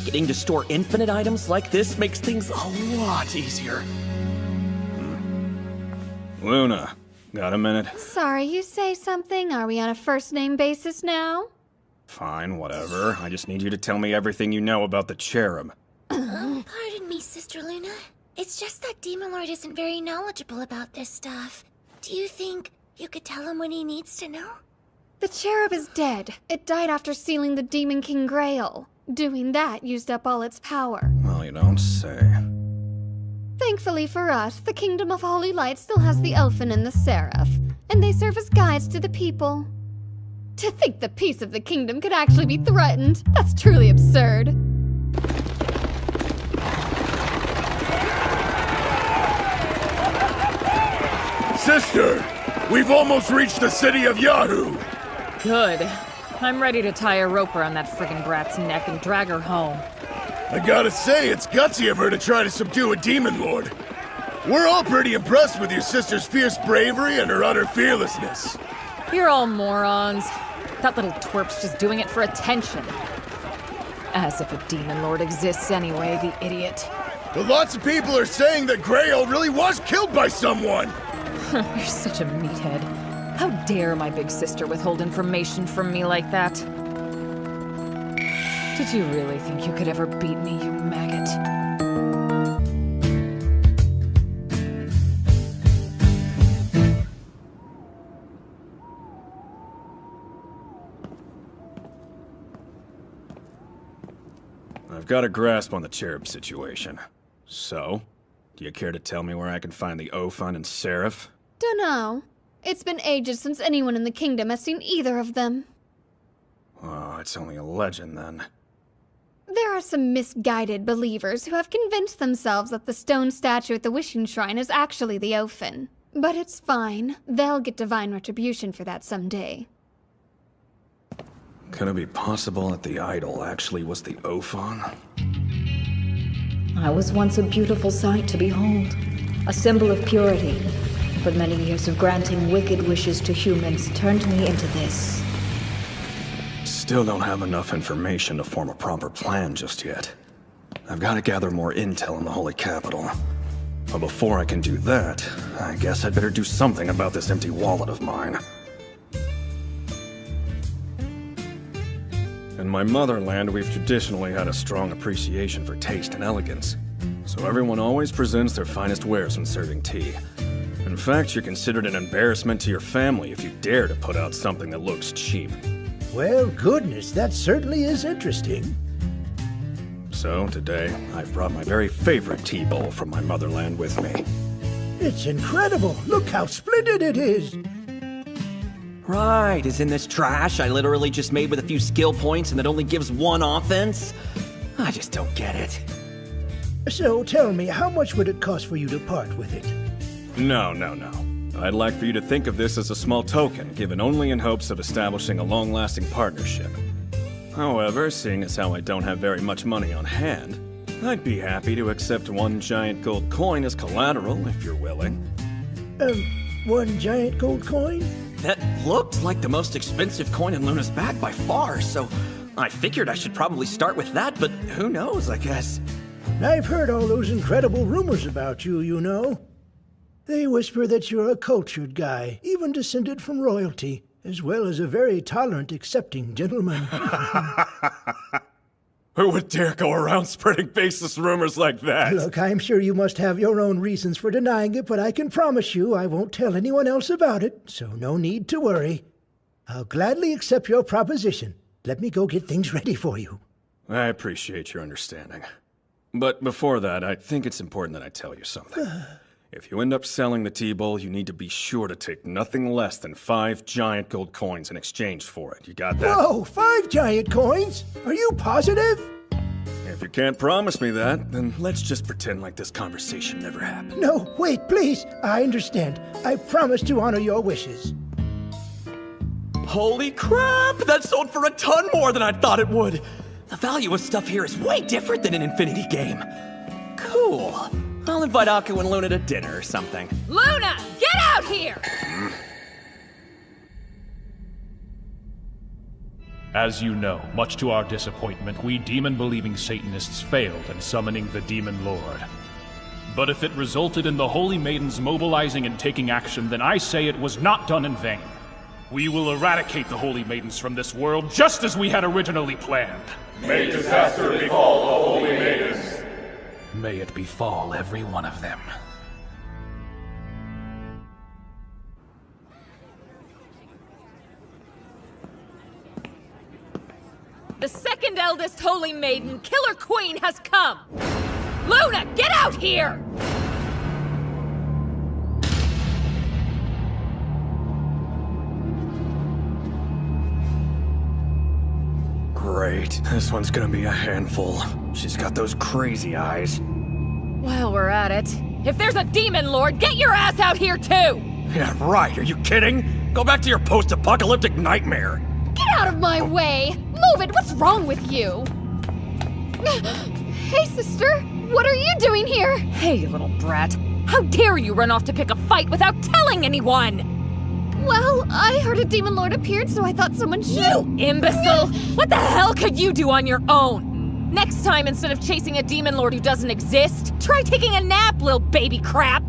Getting to store infinite items like this makes things a lot easier. Luna, got a minute? Sorry, you say something? Are we on a first-name basis now? Fine, whatever. I just need you to tell me everything you know about the cherub. Pardon me, Sister Luna. It's just that Demon Lord isn't very knowledgeable about this stuff. Do you think you could tell him what he needs to know? The cherub is dead. It died after sealing the Demon King Grail. Doing that used up all its power. Well, you don't say. Thankfully for us, the Kingdom of Holy Light still has the Ophon and the Seraph, and they serve as guides to the people. To think the peace of the kingdom could actually be threatened, that's truly absurd. Sister, we've almost reached the city of Yahoo! Good. I'm ready to tie a rope around that friggin' brat's neck and drag her home. I gotta say, it's gutsy of her to try to subdue a demon lord. We're all pretty impressed with your sister's fierce bravery and her utter fearlessness. You're all morons. That little twerp's just doing it for attention. As if a demon lord exists anyway, the idiot. But lots of people are saying that Grail really was killed by someone! You're such a meathead. How dare my big sister withhold information from me like that? Did you really think you could ever beat me, you maggot? I've got a grasp on the cherub situation. So, do you care to tell me where I can find the Ophon and Seraph? Dunno. It's been ages since anyone in the kingdom has seen either of them. Oh, it's only a legend then. There are some misguided believers who have convinced themselves that the stone statue at the Wishing Shrine is actually the Ophon. But it's fine. They'll get divine retribution for that someday. Could it be possible that the idol actually was the Ophon? I was once a beautiful sight to behold, a symbol of purity. But many years of granting wicked wishes to humans turned me into this. Still don't have enough information to form a proper plan just yet. I've got to gather more intel in the Holy Capital. But before I can do that, I guess I'd better do something about this empty wallet of mine. In my motherland, we've traditionally had a strong appreciation for taste and elegance. So everyone always presents their finest wares when serving tea. In fact, you're considered an embarrassment to your family if you dare to put out something that looks cheap. Well, goodness, that certainly is interesting. So, today, I've brought my very favorite tea bowl from my motherland with me. It's incredible! Look how splendid it is! Right, isn't this trash I literally just made with a few skill points and that only gives one offense? I just don't get it. So, tell me, how much would it cost for you to part with it? No. I'd like for you to think of this as a small token, given only in hopes of establishing a long-lasting partnership. However, seeing as how I don't have very much money on hand, I'd be happy to accept one giant gold coin as collateral, if you're willing. One giant gold coin? That looked like the most expensive coin in Luna's bag by far, so I figured I should probably start with that, but who knows, I guess. I've heard all those incredible rumors about you, you know. They whisper that you're a cultured guy, even descended from royalty, as well as a very tolerant, accepting gentleman. Who would dare go around spreading baseless rumors like that? Look, I'm sure you must have your own reasons for denying it, but I can promise you I won't tell anyone else about it, so no need to worry. I'll gladly accept your proposition. Let me go get things ready for you. I appreciate your understanding. But before that, I think it's important that I tell you something. If you end up selling the T-Bowl, you need to be sure to take nothing less than 5 giant gold coins in exchange for it. You got that? Whoa, 5 giant coins? Are you positive? If you can't promise me that, then let's just pretend like this conversation never happened. No, wait, please. I understand. I promise to honor your wishes. Holy crap! That sold for a ton more than I thought it would! The value of stuff here is way different than an Infinity game. Cool. I'll invite Aku and Luna to dinner or something. Luna, get out here! As you know, much to our disappointment, we demon-believing Satanists failed in summoning the Demon Lord. But if it resulted in the Holy Maidens mobilizing and taking action, then I say it was not done in vain. We will eradicate the Holy Maidens from this world just as we had originally planned. May disaster befall the Holy Maidens. May it befall every one of them. The second eldest Holy Maiden, Killer Queen, has come! Luna, get out here! Great. This one's gonna be a handful. She's got those crazy eyes. While we're at it, if there's a Demon Lord, get your ass out here too! Yeah, right. Are you kidding? Go back to your post-apocalyptic nightmare. Get out of my way! Move it! What's wrong with you? Hey, sister! What are you doing here? Hey, you little brat. How dare you run off to pick a fight without telling anyone? Well, I heard a Demon Lord appeared, so I thought someone should— You imbecile! What the hell could you do on your own? Next time, instead of chasing a Demon Lord who doesn't exist, try taking a nap, little baby crap!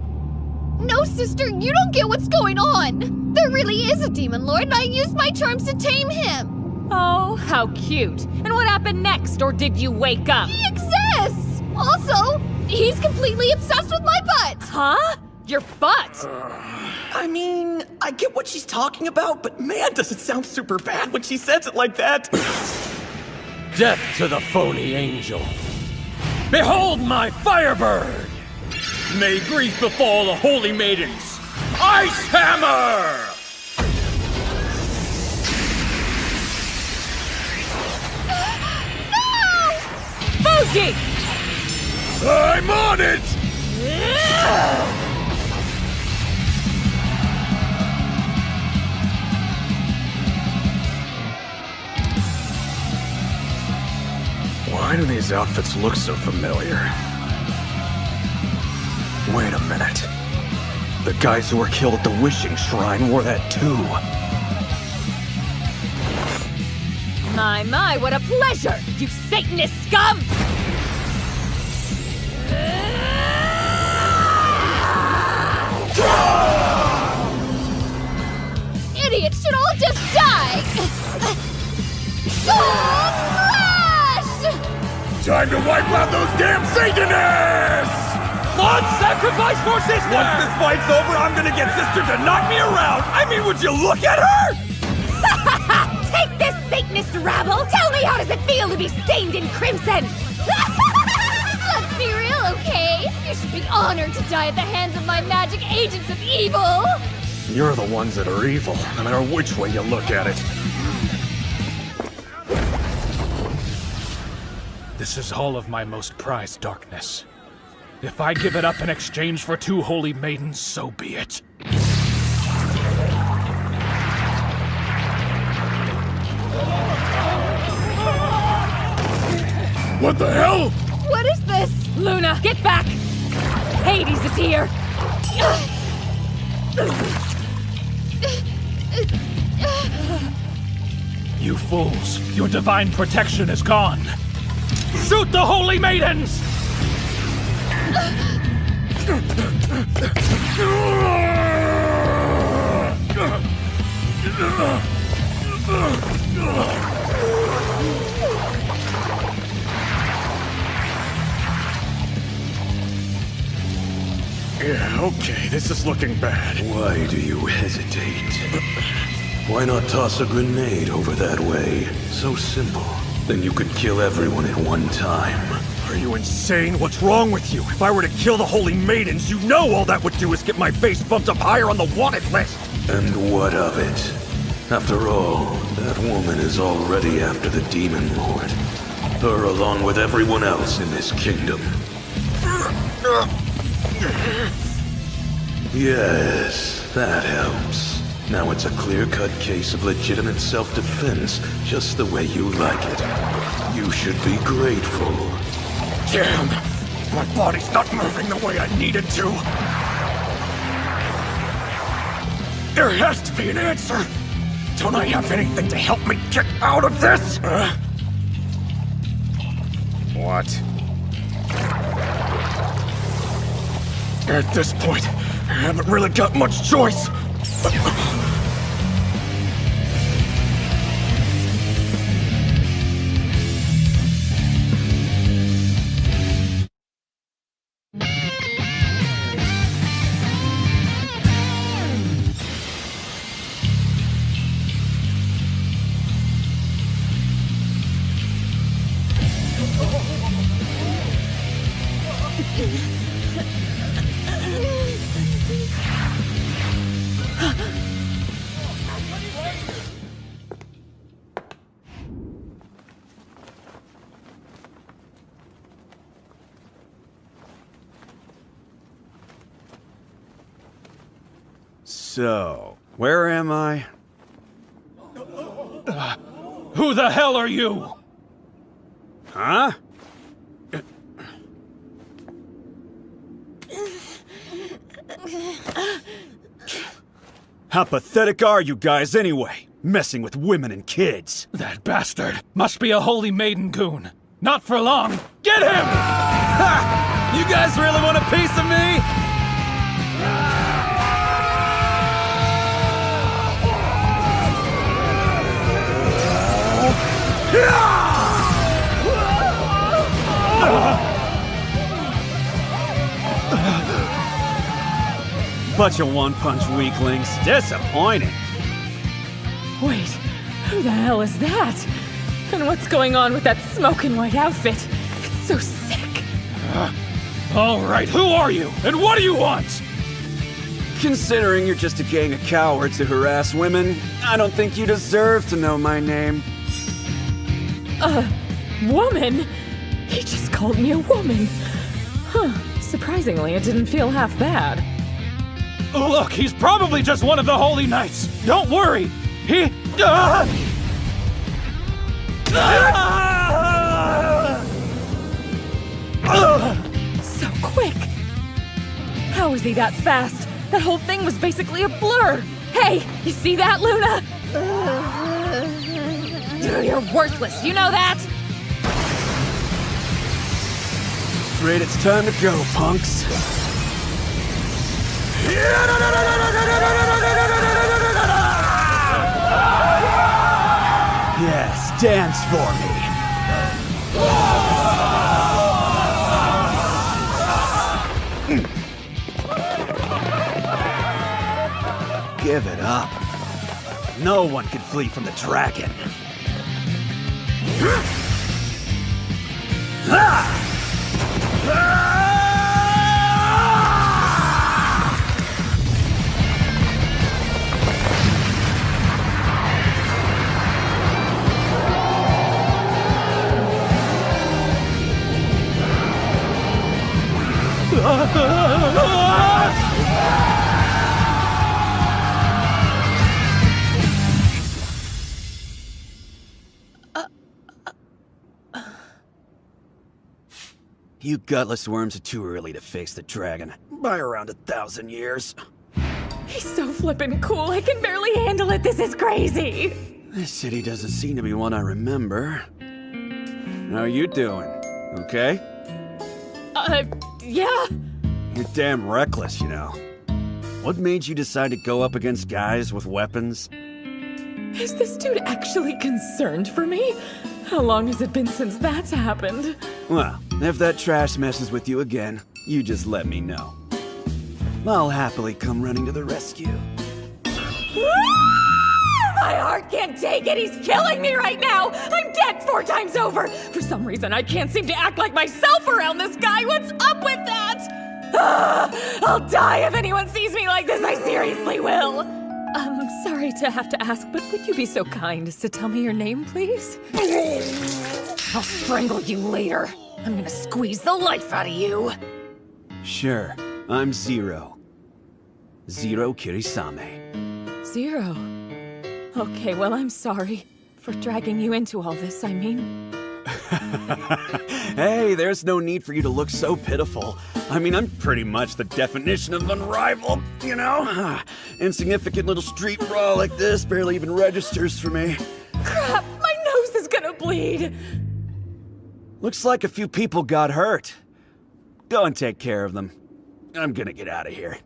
No, sister, you don't get what's going on! There really is a Demon Lord, and I used my charms to tame him! Oh, how cute. And what happened next, or did you wake up? He exists! Also, he's completely obsessed with my butt! Huh? Your butt? I mean, I get what she's talking about, but man, does it sound super bad when she says it like that. Death to the phony angel. Behold my Firebird! May grief befall the Holy Maidens. Ice Hammer! No! Fuji! I'm on it! Why do these outfits look so familiar? Wait a minute. The guys who were killed at the Wishing Shrine wore that too. My, what a pleasure, you Satanist scum! Idiots should all just die! Time to wipe out those damn Satanists! Blood sacrifice for sister! Once this fight's over, I'm gonna get sister to knock me around! I mean, would you look at her? Take this, Satanist rabble! Tell me, how does it feel to be stained in crimson? Let's be real, okay? You should be honored to die at the hands of my magic agents of evil! You're the ones that are evil, no matter which way you look at it. This is all of my most prized darkness. If I give it up in exchange for 2 holy maidens, so be it. What the hell? What is this? Luna, get back! Hades is here! You fools, your divine protection is gone. Shoot the holy maidens! Okay, this is looking bad. Why do you hesitate? Why not toss a grenade over that way? So simple. Then you could kill everyone at one time. Are you insane? What's wrong with you? If I were to kill the Holy Maidens, you know all that would do is get my face bumped up higher on the wanted list! And what of it? After all, that woman is already after the Demon Lord. Her along with everyone else in this kingdom. Yes, that helps. Now it's a clear-cut case of legitimate self-defense, just the way you like it. You should be grateful. Damn! My body's not moving the way I need it to! There has to be an answer! Don't I have anything to help me get out of this? What? At this point, I haven't really got much choice. So, where am I? Who the hell are you? Huh? How pathetic are you guys anyway? Messing with women and kids. That bastard must be a Holy Maiden goon. Not for long. Get him! Ha! You guys really want a piece of me? Bunch of one-punch weaklings. Disappointing. Wait, who the hell is that? And what's going on with that smoking white outfit? It's so sick. All right, who are you? And what do you want? Considering you're just a gang of cowards who harass women, I don't think you deserve to know my name. Woman? He just called me a woman. Huh, surprisingly, it didn't feel half bad. Look, he's probably just one of the Holy Knights. Don't worry. He... So quick. How is he that fast? That whole thing was basically a blur. Hey, you see that, Luna? You're worthless, you know that? Afraid it's time to go, punks. Yes, dance for me. Give it up. No one can flee from the dragon. You gutless worms are too early to face the dragon. By around 1,000 years. He's so flippin' cool, I can barely handle it. This is crazy. This city doesn't seem to be one I remember. How you doing? Okay? Yeah. You're damn reckless, you know. What made you decide to go up against guys with weapons? Is this dude actually concerned for me? How long has it been since that's happened? Well, if that trash messes with you again, you just let me know. I'll happily come running to the rescue. My heart can't take it. He's killing me right now. I'm dead 4 times over. For some reason, I can't seem to act like myself around this guy. What's up with that? I'll die if anyone sees me like this. I seriously will. I'm sorry to have to ask, but would you be so kind as to tell me your name, please? I'll strangle you later. I'm gonna squeeze the life out of you. Sure, I'm Zero. Zero Kirisame. Zero. Okay, well, I'm sorry for dragging you into all this, I mean. Hey, there's no need for you to look so pitiful. I mean, I'm pretty much the definition of unrivaled, you know? Insignificant little street brawl like this barely even registers for me. Crap, my nose is gonna bleed. Looks like a few people got hurt. Go and take care of them. I'm gonna get out of here.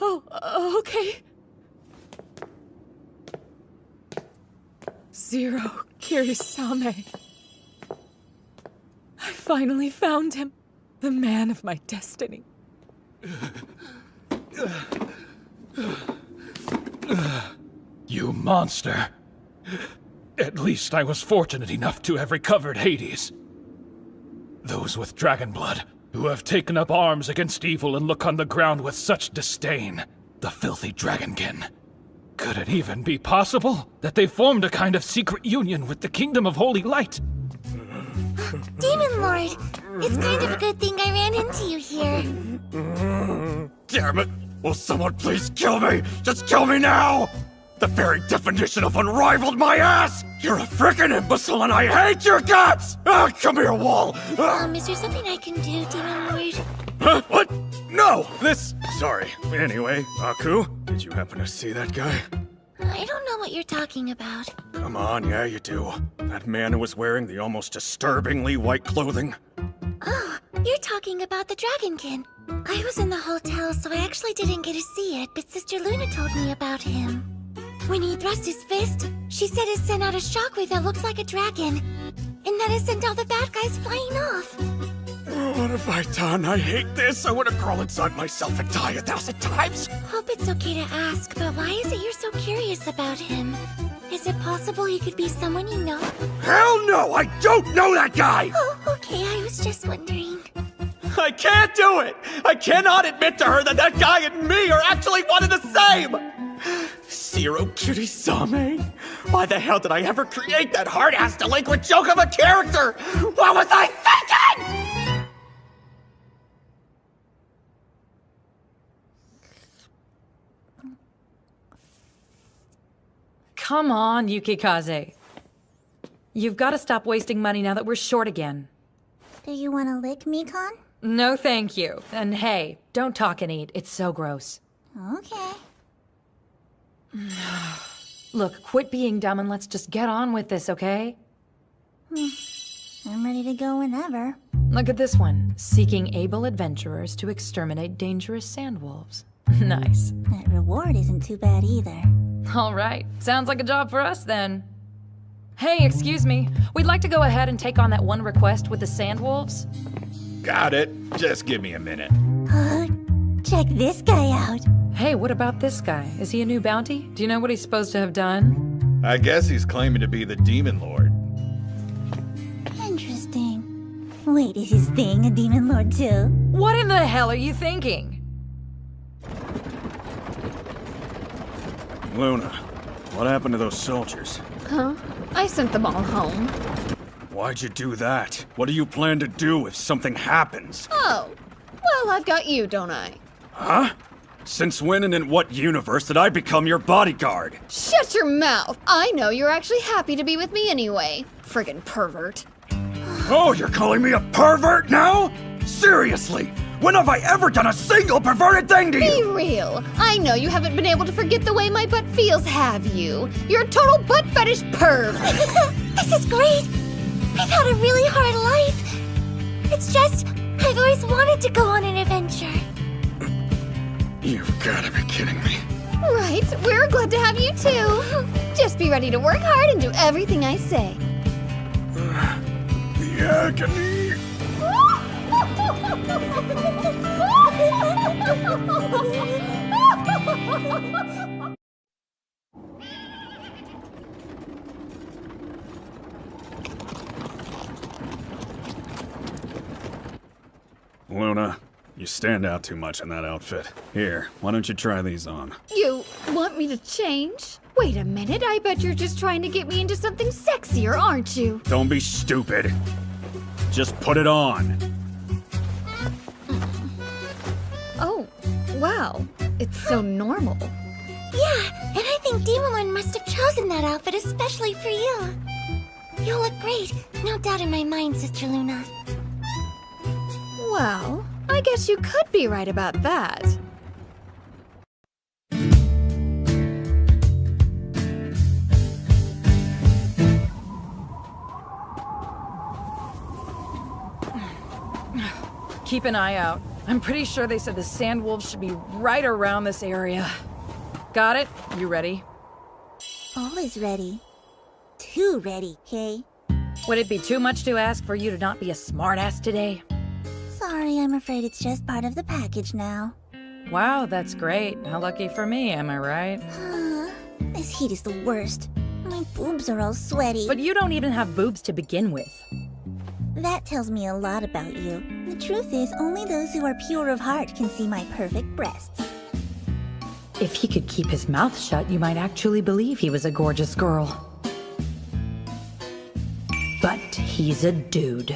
Oh, okay. Zero Kirisame. I finally found him. The man of my destiny. You monster. At least I was fortunate enough to have recovered Hades. Those with dragon blood, who have taken up arms against evil and look on the ground with such disdain. The filthy dragonkin. Could it even be possible that they formed a kind of secret union with the Kingdom of Holy Light? Demon Lord, it's kind of a good thing I ran into you here. Damn it! Will someone please kill me? Just kill me now! The very definition of unrivaled, my ass! You're a frickin' imbecile and I hate your guts! Ah, come here, Wall! Is there something I can do, Demon Lord? Huh? What? No! Sorry. Anyway, Aku, did you happen to see that guy? I don't know what you're talking about. Come on, yeah, you do. That man who was wearing the almost disturbingly white clothing. Oh, you're talking about the Dragonkin. I was in the hotel, so I actually didn't get to see it, but Sister Luna told me about him. When he thrust his fist, she said it sent out a shockwave that looks like a dragon, and then it sent all the bad guys flying off. What have I done? I hate this. I want to crawl inside myself and die 1,000 times. Hope it's okay to ask, but why is it you're so curious about him? Is it possible he could be someone you know? Hell no! I don't know that guy! Oh, okay, I was just wondering. I can't do it! I cannot admit to her that that guy and me are actually one and the same! Zero Kirisame? Why the hell did I ever create that hard-ass delinquent joke of a character? What was I thinking? Come on, Yukikaze. You've got to stop wasting money now that we're short again. Do you want to lick me, Con? No, thank you. And hey, don't talk and eat. It's so gross. Okay. Look, quit being dumb and let's just get on with this, okay? I'm ready to go whenever. Look at this one. Seeking able adventurers to exterminate dangerous sandwolves. Nice. That reward isn't too bad either. All right. Sounds like a job for us, then. Hey, excuse me. We'd like to go ahead and take on that one request with the sandwolves. Got it. Just give me a minute. Check this guy out. Hey, what about this guy? Is he a new bounty? Do you know what he's supposed to have done? I guess he's claiming to be the Demon Lord. Interesting. Wait, is his thing a Demon Lord too? What in the hell are you thinking? Luna, what happened to those soldiers? Huh? I sent them all home. Why'd you do that? What do you plan to do if something happens? Oh, well, I've got you, don't I? Huh? Since when and in what universe did I become your bodyguard? Shut your mouth! I know you're actually happy to be with me anyway. Friggin' pervert. Oh, you're calling me a pervert now? Seriously? When have I ever done a single perverted thing to you? Be real. I know you haven't been able to forget the way my butt feels, have you? You're a total butt fetish perv. This is great. I've had a really hard life. It's just, I've always wanted to go on an adventure. You've gotta be kidding me. Right, we're glad to have you too. Just be ready to work hard and do everything I say. The agony. Luna, you stand out too much in that outfit. Here, why don't you try these on? You want me to change? Wait a minute, I bet you're just trying to get me into something sexier, aren't you? Don't be stupid. Just put it on. Oh, wow. It's so normal. Yeah, and I think Demon Lord must have chosen that outfit especially for you. You look great. No doubt in my mind, Sister Luna. Well, I guess you could be right about that. Keep an eye out. I'm pretty sure they said the sand wolves should be right around this area. Got it? You ready? Always ready. Too ready, Kay. Would it be too much to ask for you to not be a smartass today? Sorry, I'm afraid it's just part of the package now. Wow, that's great. How lucky for me, am I right? This heat is the worst. My boobs are all sweaty. But you don't even have boobs to begin with. That tells me a lot about you. The truth is, only those who are pure of heart can see my perfect breasts. If he could keep his mouth shut, you might actually believe he was a gorgeous girl. But he's a dude.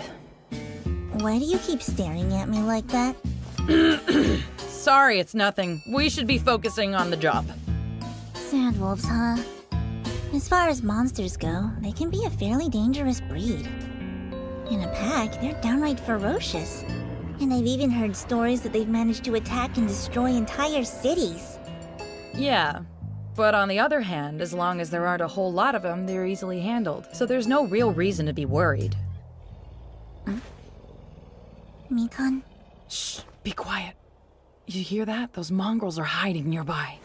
Why do you keep staring at me like that? Sorry, it's nothing. We should be focusing on the job. Sandwolves, huh? As far as monsters go, they can be a fairly dangerous breed. In a pack, they're downright ferocious. And I've even heard stories that they've managed to attack and destroy entire cities. Yeah, but on the other hand, as long as there aren't a whole lot of them, they're easily handled. So there's no real reason to be worried. Mikon? Shh, be quiet. You hear that? Those mongrels are hiding nearby.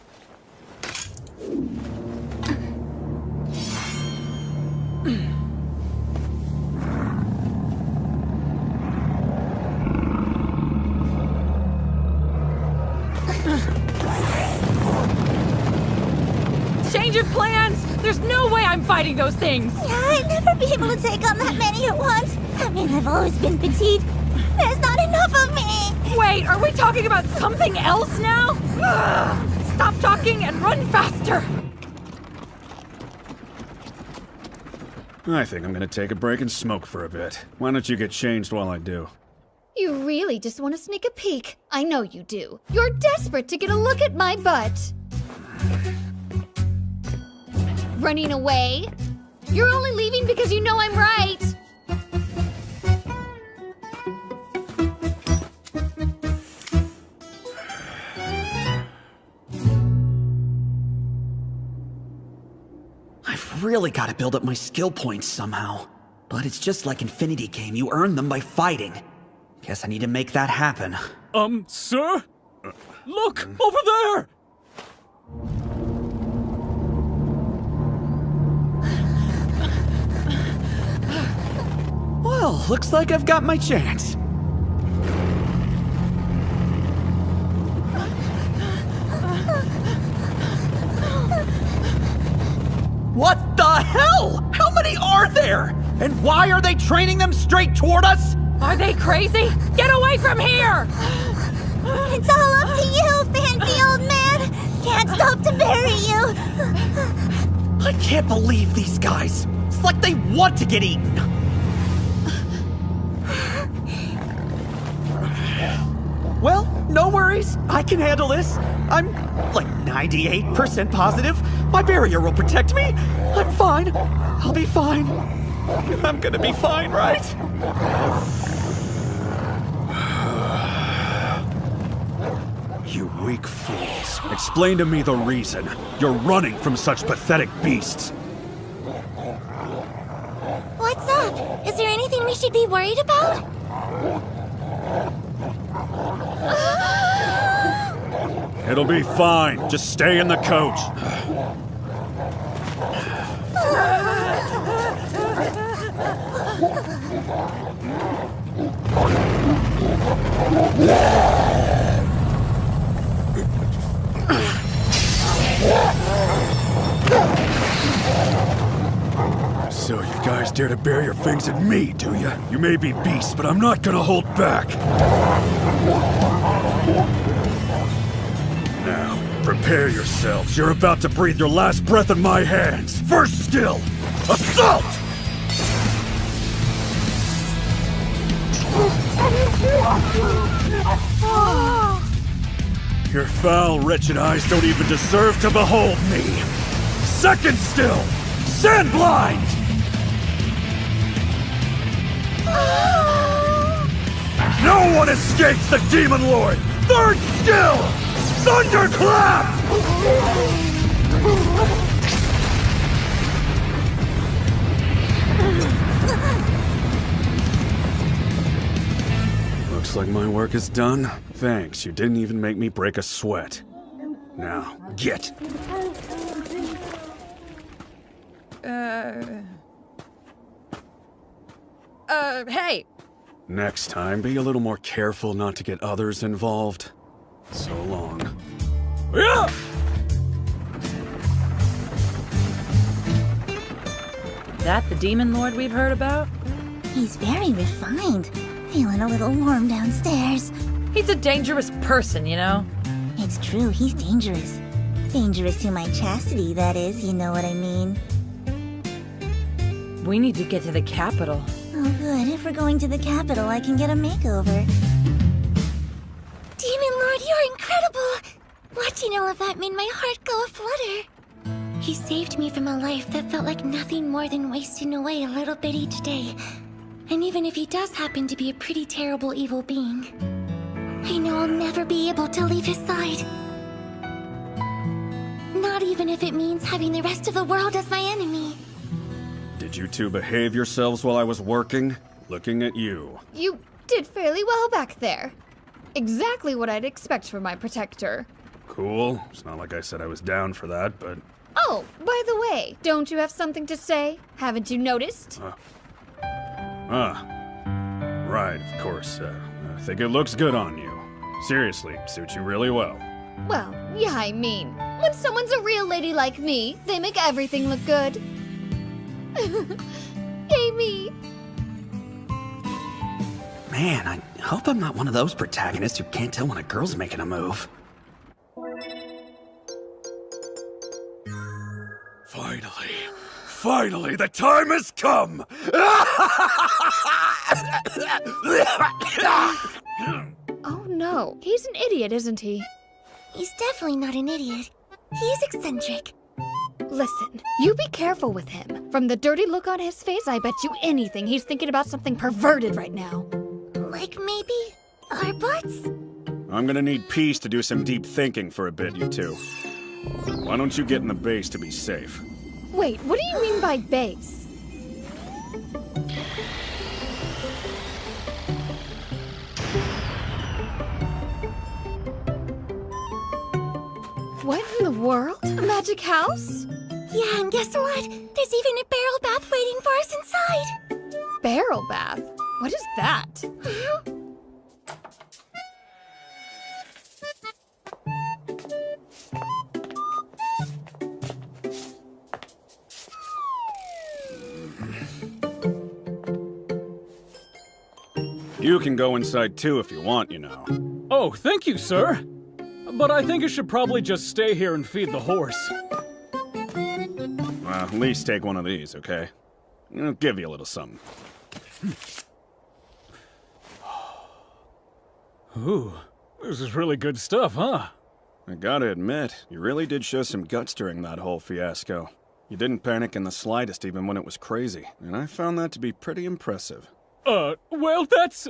Change of plans! There's no way I'm fighting those things! Yeah, I'd never be able to take on that many at once. I mean, I've always been petite. There's not enough of me! Wait, are we talking about something else now? Ugh, stop talking and run faster! I think I'm gonna take a break and smoke for a bit. Why don't you get changed while I do? You really just want to sneak a peek. I know you do. You're desperate to get a look at my butt. Running away? You're only leaving because you know I'm right. I've really got to build up my skill points somehow. But it's just like Infinity Game, you earn them by fighting. Guess I need to make that happen. Sir? Look, over there! Well, looks like I've got my chance. What the hell? How many are there? And why are they training them straight toward us? Are they crazy? Get away from here! It's all up to you, fancy old man! Can't stop to bury you! I can't believe these guys. It's like they want to get eaten. Well, no worries. I can handle this. I'm like 98% positive. My barrier will protect me. I'm fine. I'll be fine. I'm gonna be fine, right? You weak fools. Explain to me the reason. You're running from such pathetic beasts. What's up? Is there anything we should be worried about? It'll be fine. Just stay in the coach. So you guys dare to bare your fangs at me, do ya? You may be beasts, but I'm not gonna hold back. Now, prepare yourselves. You're about to breathe your last breath in my hands. First skill, assault! Your foul, wretched eyes don't even deserve to behold me. Second skill, sand blind! No one escapes the Demon Lord! Third skill! Thunderclap! Looks like my work is done. Thanks, you didn't even make me break a sweat. Now, get! Hey! Next time, be a little more careful not to get others involved. So long. Yeah! That the Demon Lord we've heard about? He's very refined. Feeling a little warm downstairs. He's a dangerous person, you know? It's true, he's dangerous. Dangerous to my chastity, that is, you know what I mean. We need to get to the capital. Oh good, if we're going to the capital, I can get a makeover. Demon Lord, you're incredible! Watching all of that made my heart go aflutter. He saved me from a life that felt like nothing more than wasting away a little bit each day. And even if he does happen to be a pretty terrible evil being, I know I'll never be able to leave his side. Not even if it means having the rest of the world as my enemy. Did you two behave yourselves while I was working? Looking at you. You did fairly well back there. Exactly what I'd expect from my protector. Cool. It's not like I said I was down for that, but... Oh, by the way, don't you have something to say? Haven't you noticed? Right, of course. I think it looks good on you. Seriously, suits you really well. Well, yeah, I mean, when someone's a real lady like me, they make everything look good. Hey, me. Man, I hope I'm not one of those protagonists who can't tell when a girl's making a move. Finally, the time has come! Oh no, he's an idiot, isn't he? He's definitely not an idiot. He's eccentric. Listen, you be careful with him. From the dirty look on his face, I bet you anything he's thinking about something perverted right now. Like maybe our butts? I'm gonna need peace to do some deep thinking for a bit, you two. Why don't you get in the base to be safe? Wait, what do you mean by base? What in the world? A magic house? Yeah, and guess what? There's even a barrel bath waiting for us inside. Barrel bath? What is that? You can go inside too if you want, you know. Oh, thank you, sir. But I think I should probably just stay here and feed the horse. Well, at least take one of these, okay? I'll give you a little something. Ooh, this is really good stuff, huh? I gotta admit, you really did show some guts during that whole fiasco. You didn't panic in the slightest even when it was crazy, and I found that to be pretty impressive. Well, that's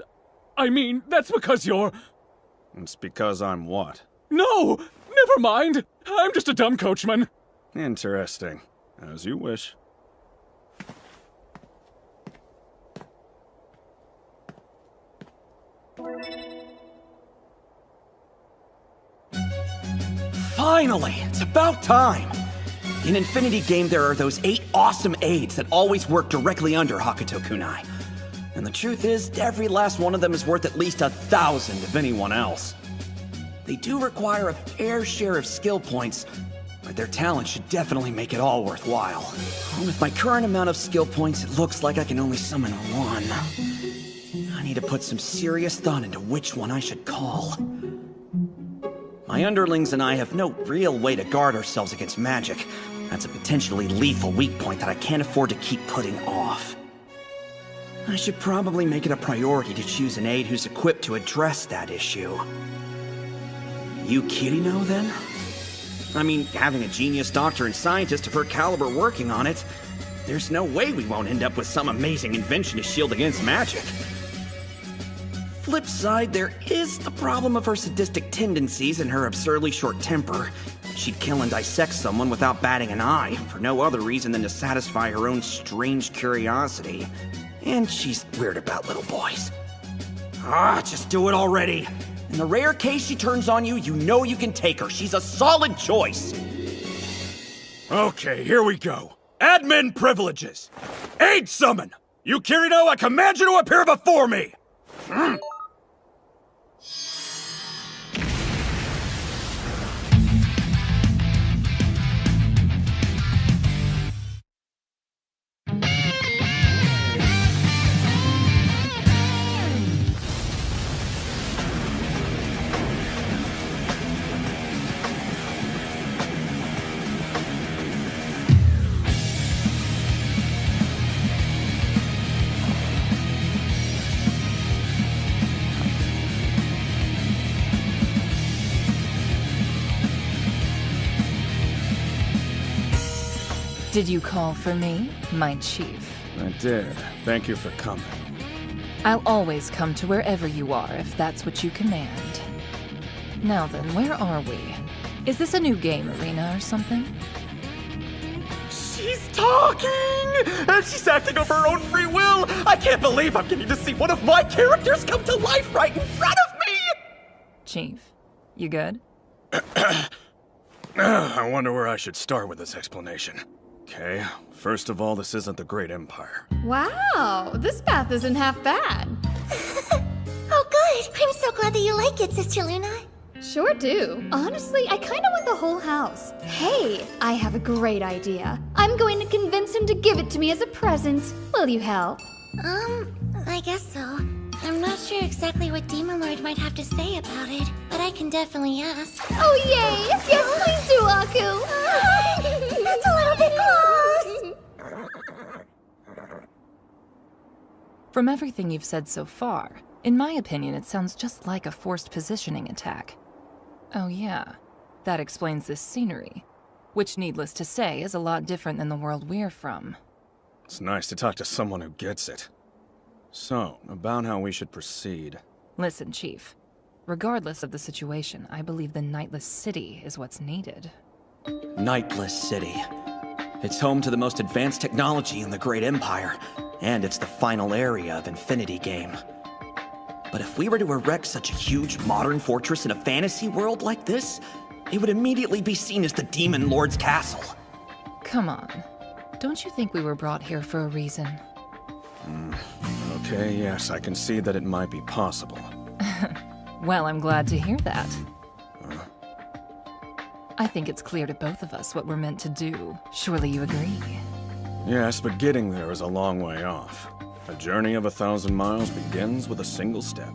because you're... It's because I'm what? No! Never mind! I'm just a dumb coachman. Interesting. As you wish. Finally! It's about time! In Infinity Game, there are those 8 awesome aids that always work directly under Hakuto Kunai. And the truth is, every last one of them is worth at least 1,000 of anyone else. They do require a fair share of skill points, but their talent should definitely make it all worthwhile. With my current amount of skill points, it looks like I can only summon one. I need to put some serious thought into which one I should call. My underlings and I have no real way to guard ourselves against magic. That's a potentially lethal weak point that I can't afford to keep putting off. I should probably make it a priority to choose an aide who's equipped to address that issue. You Kirino, then? I mean, having a genius doctor and scientist of her caliber working on it, there's no way we won't end up with some amazing invention to shield against magic. Flip side, there is the problem of her sadistic tendencies and her absurdly short temper. She'd kill and dissect someone without batting an eye, for no other reason than to satisfy her own strange curiosity. And she's weird about little boys. Just do it already. In the rare case she turns on you, you know you can take her. She's a solid choice. Okay, here we go. Admin privileges. Aid summon! You Kirino, I command you to appear before me! Did you call for me, my chief? I did. Thank you for coming. I'll always come to wherever you are if that's what you command. Now then, where are we? Is this a new game arena or something? She's talking! And she's acting of her own free will! I can't believe I'm getting to see one of my characters come to life right in front of me! Chief, you good? I wonder where I should start with this explanation. Okay, first of all, this isn't the Great Empire. Wow, this path isn't half bad. Oh, good. I'm so glad that you like it, Sister Luna. Sure do. Honestly, I kind of want the whole house. Hey, I have a great idea. I'm going to convince him to give it to me as a present. Will you help? I guess so. I'm not sure exactly what Demon Lord might have to say about it, but I can definitely ask. Oh, yay! Yes, please do, Aku! That's a little bit close! From everything you've said so far, in my opinion, it sounds just like a forced positioning attack. Oh yeah, that explains this scenery, which, needless to say, is a lot different than the world we're from. It's nice to talk to someone who gets it. So, about how we should proceed. Listen, Chief. Regardless of the situation, I believe the Nightless City is what's needed. Nightless City. It's home to the most advanced technology in the Great Empire, and it's the final area of Infinity Game. But if we were to erect such a huge modern fortress in a fantasy world like this, it would immediately be seen as the Demon Lord's castle. Come on. Don't you think we were brought here for a reason? Okay, yes, I can see that it might be possible. Well, I'm glad to hear that. I think it's clear to both of us what we're meant to do. Surely you agree? Yes, but getting there is a long way off. A journey of 1,000 miles begins with a single step.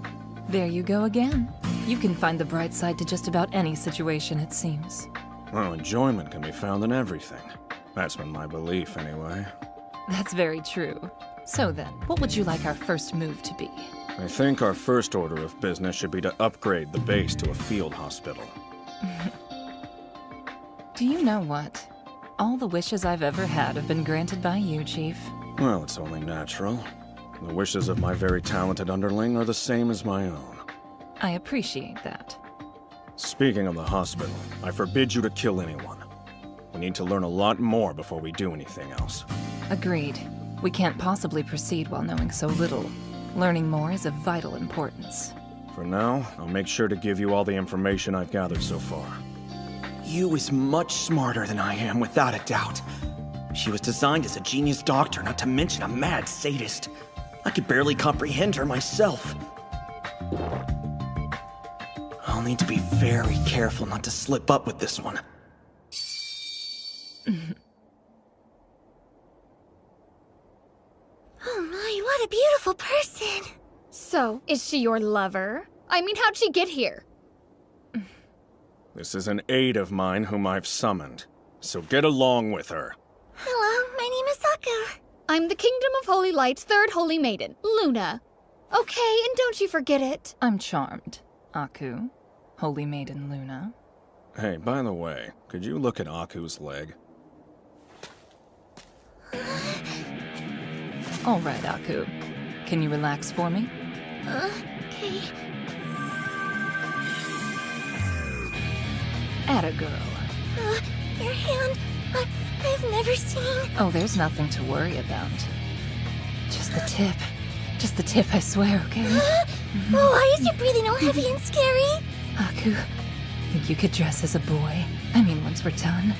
There you go again. You can find the bright side to just about any situation, it seems. Well, enjoyment can be found in everything. That's been my belief, anyway. That's very true. So then, what would you like our first move to be? I think our first order of business should be to upgrade the base to a field hospital. Do you know what? All the wishes I've ever had have been granted by you, Chief. Well, it's only natural. The wishes of my very talented underling are the same as my own. I appreciate that. Speaking of the hospital, I forbid you to kill anyone. We need to learn a lot more before we do anything else. Agreed. We can't possibly proceed while knowing so little. Learning more is of vital importance. For now, I'll make sure to give you all the information I've gathered so far. Yu is much smarter than I am, without a doubt. She was designed as a genius doctor, not to mention a mad sadist. I could barely comprehend her myself. I'll I'll need to be very careful not to slip up with this one. Oh my, what a beautiful person! So, is she your lover? I mean, how'd she get here? This is an aide of mine whom I've summoned, so get along with her. Hello, my name is Aku. I'm the Kingdom of Holy Light's third holy maiden, Luna. Okay, and don't you forget it. I'm charmed. Aku, Holy Maiden Luna. Hey, by the way, could you look at Aku's leg? All right, Aku. Can you relax for me? Okay. Atta girl. Your hand, I've never seen... Oh, there's nothing to worry about. Just the tip. Just the tip, I swear, okay? Why is your breathing all heavy and scary? Aku, think you could dress as a boy? I mean, once we're done.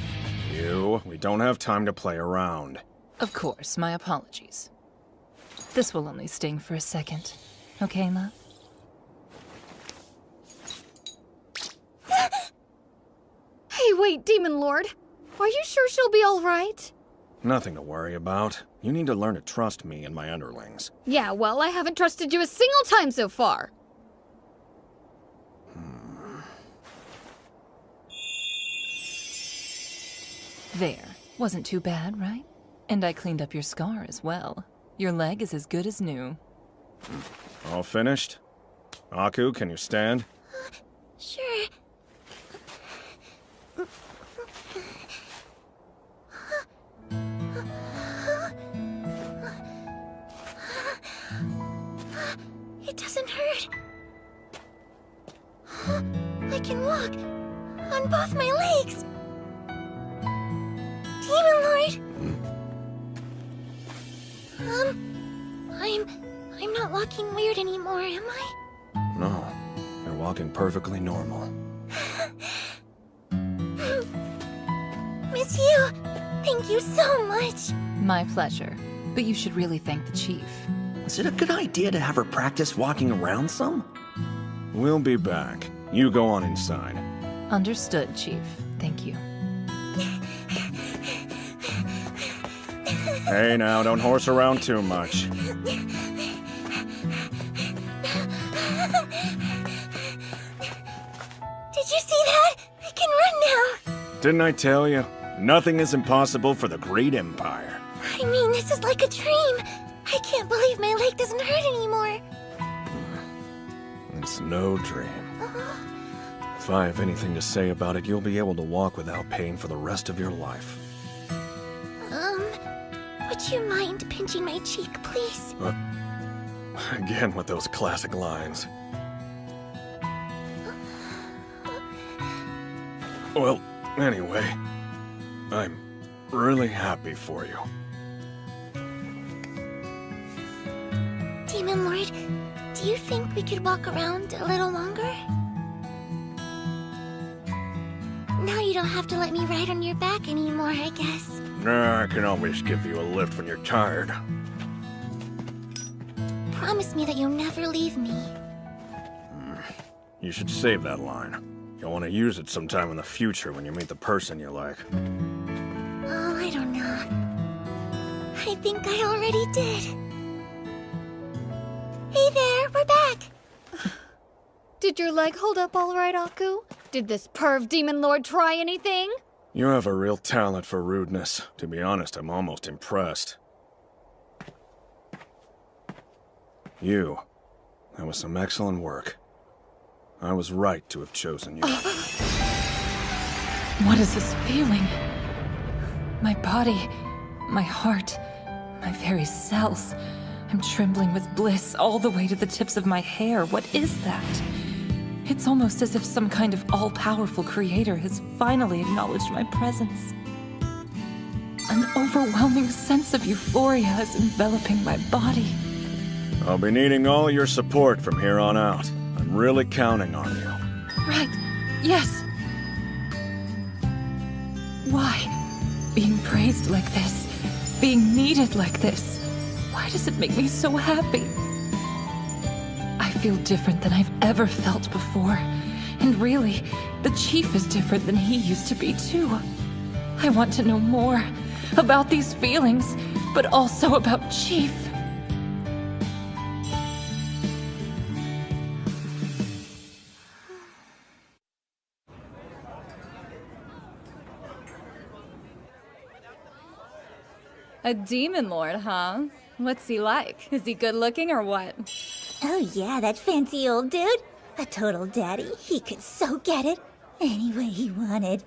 We don't have time to play around. Of course, my apologies. This will only sting for a second. Okay, love? Hey, wait, Demon Lord. Are you sure she'll be all right? Nothing to worry about. You need to learn to trust me and my underlings. Yeah, well, I haven't trusted you a single time so far. There. Wasn't too bad, right? And I cleaned up your scar as well. Your leg is as good as new. All finished? Aku, can you stand? Sure. It doesn't hurt. I can walk on both my legs. Demon Lord! I'm not walking weird anymore, am I? No. You're walking perfectly normal. Miss you! Thank you so much! My pleasure. But you should really thank the chief. Is it a good idea to have her practice walking around some? We'll be back. You go on inside. Understood, Chief. Thank you. Hey now, don't horse around too much. Did you see that? I can run now! Didn't I tell you? Nothing is impossible for the great empire. I mean, this is like a dream. I can't believe my leg doesn't hurt anymore. It's no dream. If I have anything to say about it, you'll be able to walk without pain for the rest of your life. Would you mind pinching my cheek, please? Again with those classic lines. Well, anyway, I'm really happy for you. Demon Lord, do you think we could walk around a little longer? Now you don't have to let me ride on your back anymore, I guess. I can always give you a lift when you're tired. Promise me that you'll never leave me. You should save that line. You'll want to use it sometime in the future when you meet the person you like. Oh, I don't know. I think I already did. Hey there, we're back! Did your leg hold up all right, Aku? Did this perv Demon Lord try anything? You have a real talent for rudeness. To be honest, I'm almost impressed. That was some excellent work. I was right to have chosen you. What is this feeling? My body, my heart, my very cells. I'm trembling with bliss all the way to the tips of my hair. What is that? It's almost as if some kind of all-powerful creator has finally acknowledged my presence. An overwhelming sense of euphoria is enveloping my body. I'll be needing all your support from here on out. I'm really counting on you. Right. Yes. Why? Being praised like this, being needed like this, why does it make me so happy? I feel different than I've ever felt before, And really, the Chief is different than he used to be, too. I want to know more about these feelings, but also about Chief. A demon lord, huh? What's he like? Is he good looking or what? Oh yeah, that fancy old dude. A total daddy. He could so get it any way he wanted.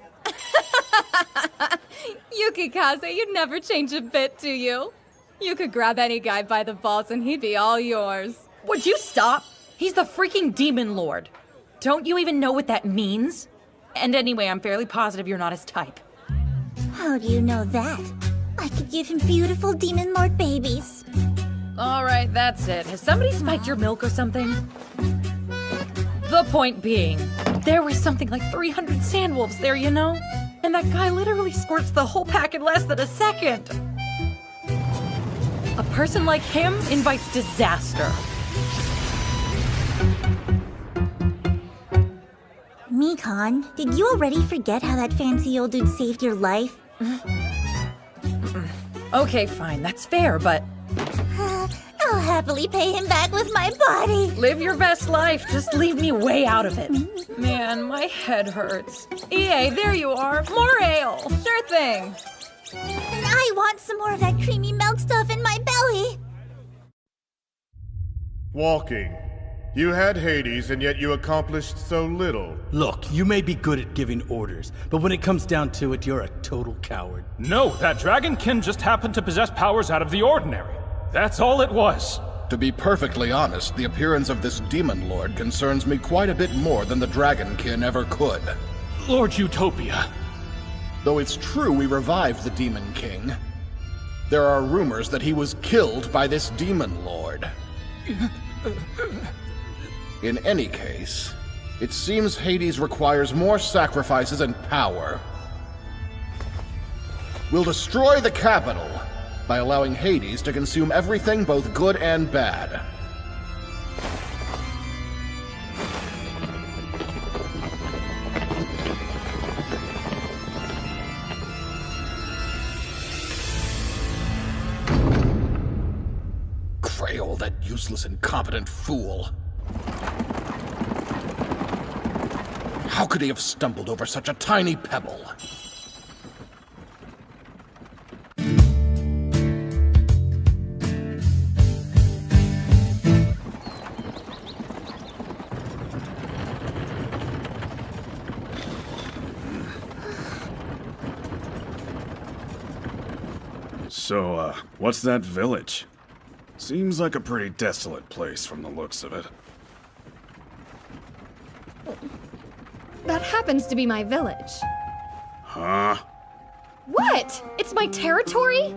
Yukikaze, you'd never change a bit, do you? You could grab any guy by the balls and he'd be all yours. Would you stop? He's the freaking demon lord. Don't you even know what that means? And anyway, I'm fairly positive you're not his type. How do you know that? I could give him beautiful demon lord babies. All right, that's it. Has somebody spiked your milk or something? The point being, there was something like 300 sandwolves there, you know? And that guy literally squirts the whole pack in less than a second. A person like him invites disaster. Mikon, did you already forget how that fancy old dude saved your life? Okay, fine, that's fair, but... I'll happily pay him back with my body. Live your best life, just leave me way out of it. Man, my head hurts. EA, there you are, more ale. Sure thing. I want some more of that creamy milk stuff in my belly. Walking. You had Hades, and yet you accomplished so little. Look, you may be good at giving orders, but when it comes down to it, you're a total coward. No, that dragonkin just happened to possess powers out of the ordinary. That's all it was. To be perfectly honest, the appearance of this demon lord concerns me quite a bit more than the dragonkin ever could. Lord Utopia. Though it's true we revived the Demon King, there are rumors that he was killed by this demon lord. In any case, it seems Hades requires more sacrifices and power. We'll destroy the capital by allowing Hades to consume everything both good and bad. Krail, that useless, incompetent fool. How could he have stumbled over such a tiny pebble? So, what's that village? Seems like a pretty desolate place from the looks of it. That happens to be my village. Huh? What? It's my territory?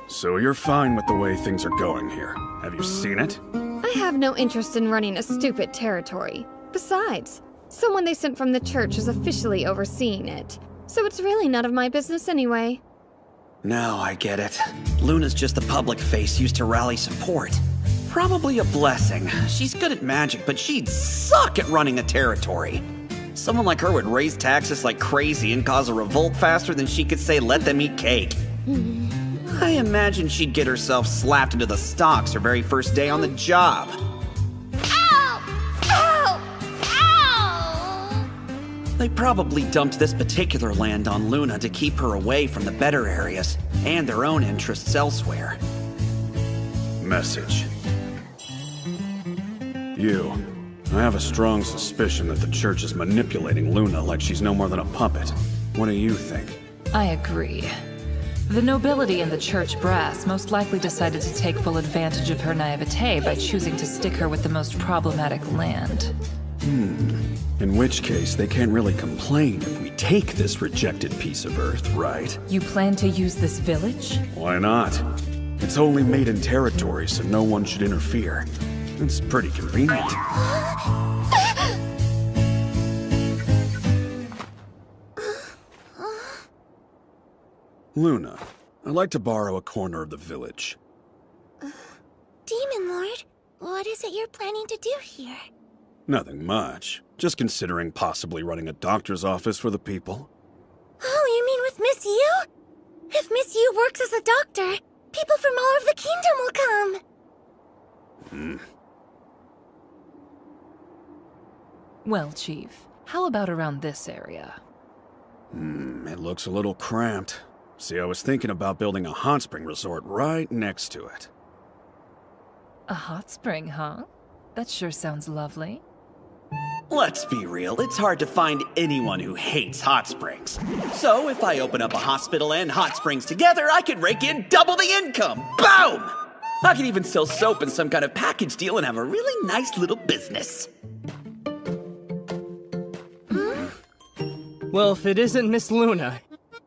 So you're fine with the way things are going here. Have you seen it? I have no interest in running a stupid territory. Besides, someone they sent from the church is officially overseeing it. So it's really none of my business anyway. Now I get it. Luna's just the public face used to rally support. Probably a blessing. She's good at magic, but she'd suck at running a territory. Someone like her would raise taxes like crazy and cause a revolt faster than she could say let them eat cake. I imagine she'd get herself slapped into the stocks her very first day on the job. They probably dumped this particular land on Luna to keep her away from the better areas and their own interests elsewhere. Message. You. I have a strong suspicion that the church is manipulating Luna like she's no more than a puppet. What do you think? I agree. The nobility and the church brass most likely decided to take full advantage of her naivete by choosing to stick her with the most problematic land. In which case, they can't really complain if we take this rejected piece of Earth, right? You plan to use this village? Why not? It's only maiden territory, so no one should interfere. It's pretty convenient. Luna, I'd like to borrow a corner of the village. Demon Lord, what is it you're planning to do here? Nothing much. Just considering possibly running a doctor's office for the people. Oh, you mean with Miss Yu? If Miss Yu works as a doctor, people from all over the kingdom will come. Well, Chief, how about around this area? It looks a little cramped. See, I was thinking about building a hot spring resort right next to it. A hot spring, huh? That sure sounds lovely. Let's be real, it's hard to find anyone who hates hot springs. So if I open up a hospital and hot springs together, I could rake in double the income. Boom! I could even sell soap in some kind of package deal and have a really nice little business. Well, if it isn't Miss Luna,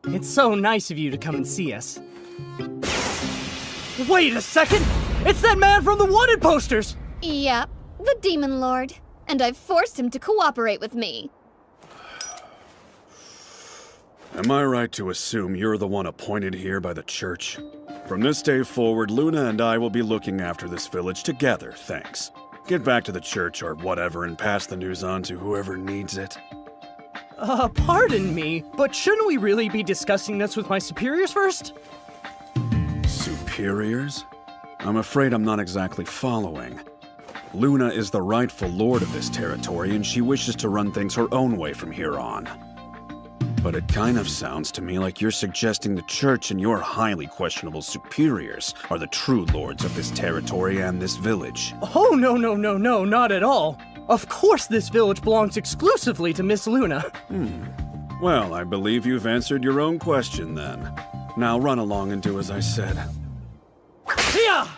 it's so nice of you to come and see us. Wait a second! It's that man from the wanted posters! Yep, the Demon Lord. And I've forced him to cooperate with me. Am I right to assume you're the one appointed here by the church? From this day forward, Luna and I will be looking after this village together, thanks. Get back to the church or whatever and pass the news on to whoever needs it. Pardon me, but shouldn't we really be discussing this with my superiors first? Superiors? I'm afraid I'm not exactly following. Luna is the rightful lord of this territory, and she wishes to run things her own way from here on. But it kind of sounds to me like you're suggesting the church and your highly questionable superiors are the true lords of this territory and this village. Oh, no, not at all. Of course this village belongs exclusively to Miss Luna. Well, I believe you've answered your own question then. Now run along and do as I said. Yeah!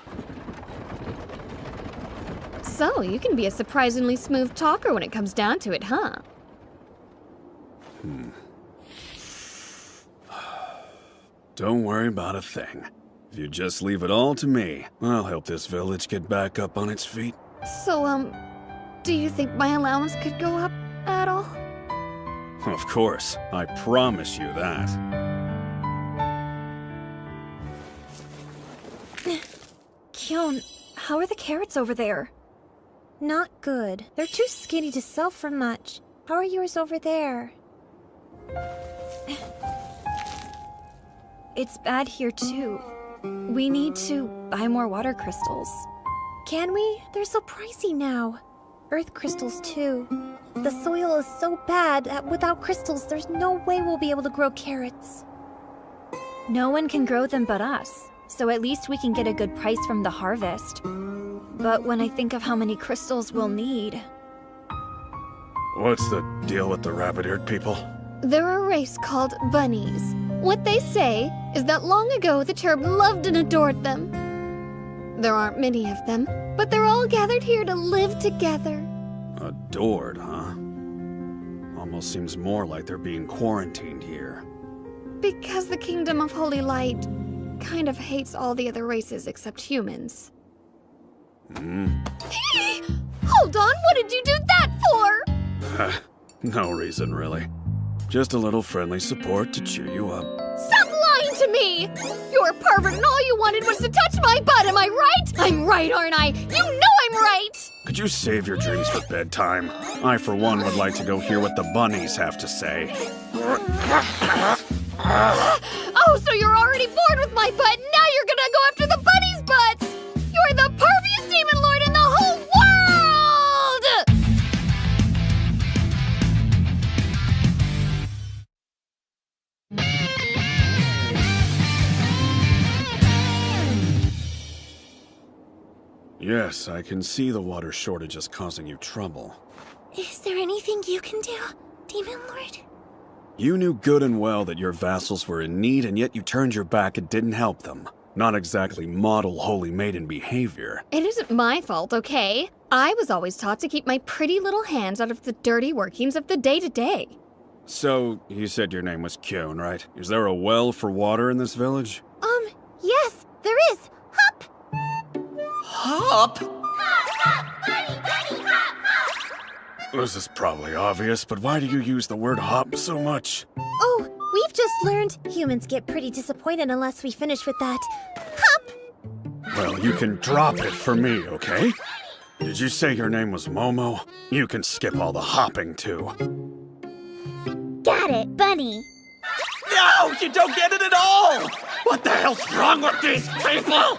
So, you can be a surprisingly smooth talker when it comes down to it, huh? Don't worry about a thing. If you just leave it all to me, I'll help this village get back up on its feet. So, do you think my allowance could go up at all? Of course, I promise you that. Kyon, how are the carrots over there? Not good. They're too skinny to sell for much. How are yours over there? It's bad here too. We need to buy more water crystals. Can we? They're so pricey now. Earth crystals too. The soil is so bad that without crystals, there's no way we'll be able to grow carrots. No one can grow them but us, so at least we can get a good price from the harvest. But when I think of how many crystals we'll need... What's the deal with the rabbit-eared people? They're a race called bunnies. What they say is that long ago the cherub loved and adored them. There aren't many of them, but they're all gathered here to live together. Adored, huh? Almost seems more like they're being quarantined here. Because the Kingdom of Holy Light kind of hates all the other races except humans. Hold on, what did you do that for? No reason, really. Just a little friendly support to cheer you up. Stop lying to me! You're a pervert and all you wanted was to touch my butt, am I right? I'm right, aren't I? You know I'm right! Could you save your dreams for bedtime? I, for one, would like to go hear what the bunnies have to say. Oh, so you're already bored with my butt, now you're gonna go after the bunnies' butts! You're the perviest demon lord in the whole world! Yes, I can see the water shortage is causing you trouble. Is there anything you can do, Demon Lord? You knew good and well that your vassals were in need, and yet you turned your back and didn't help them. Not exactly model Holy Maiden behavior. It isn't my fault, okay? I was always taught to keep my pretty little hands out of the dirty workings of the day-to-day. So, you said your name was Kyon, right? Is there a well for water in this village? Yes, there is. Hop! Hop? This is probably obvious, but why do you use the word hop so much? Oh, we We've just learned humans get pretty disappointed unless we finish with that. Hop! Well, you can drop it for me, okay? Did you say your name was Momo? You can skip all the hopping, too. Got it, Bunny. No, you don't get it at all! What the hell's wrong with these people?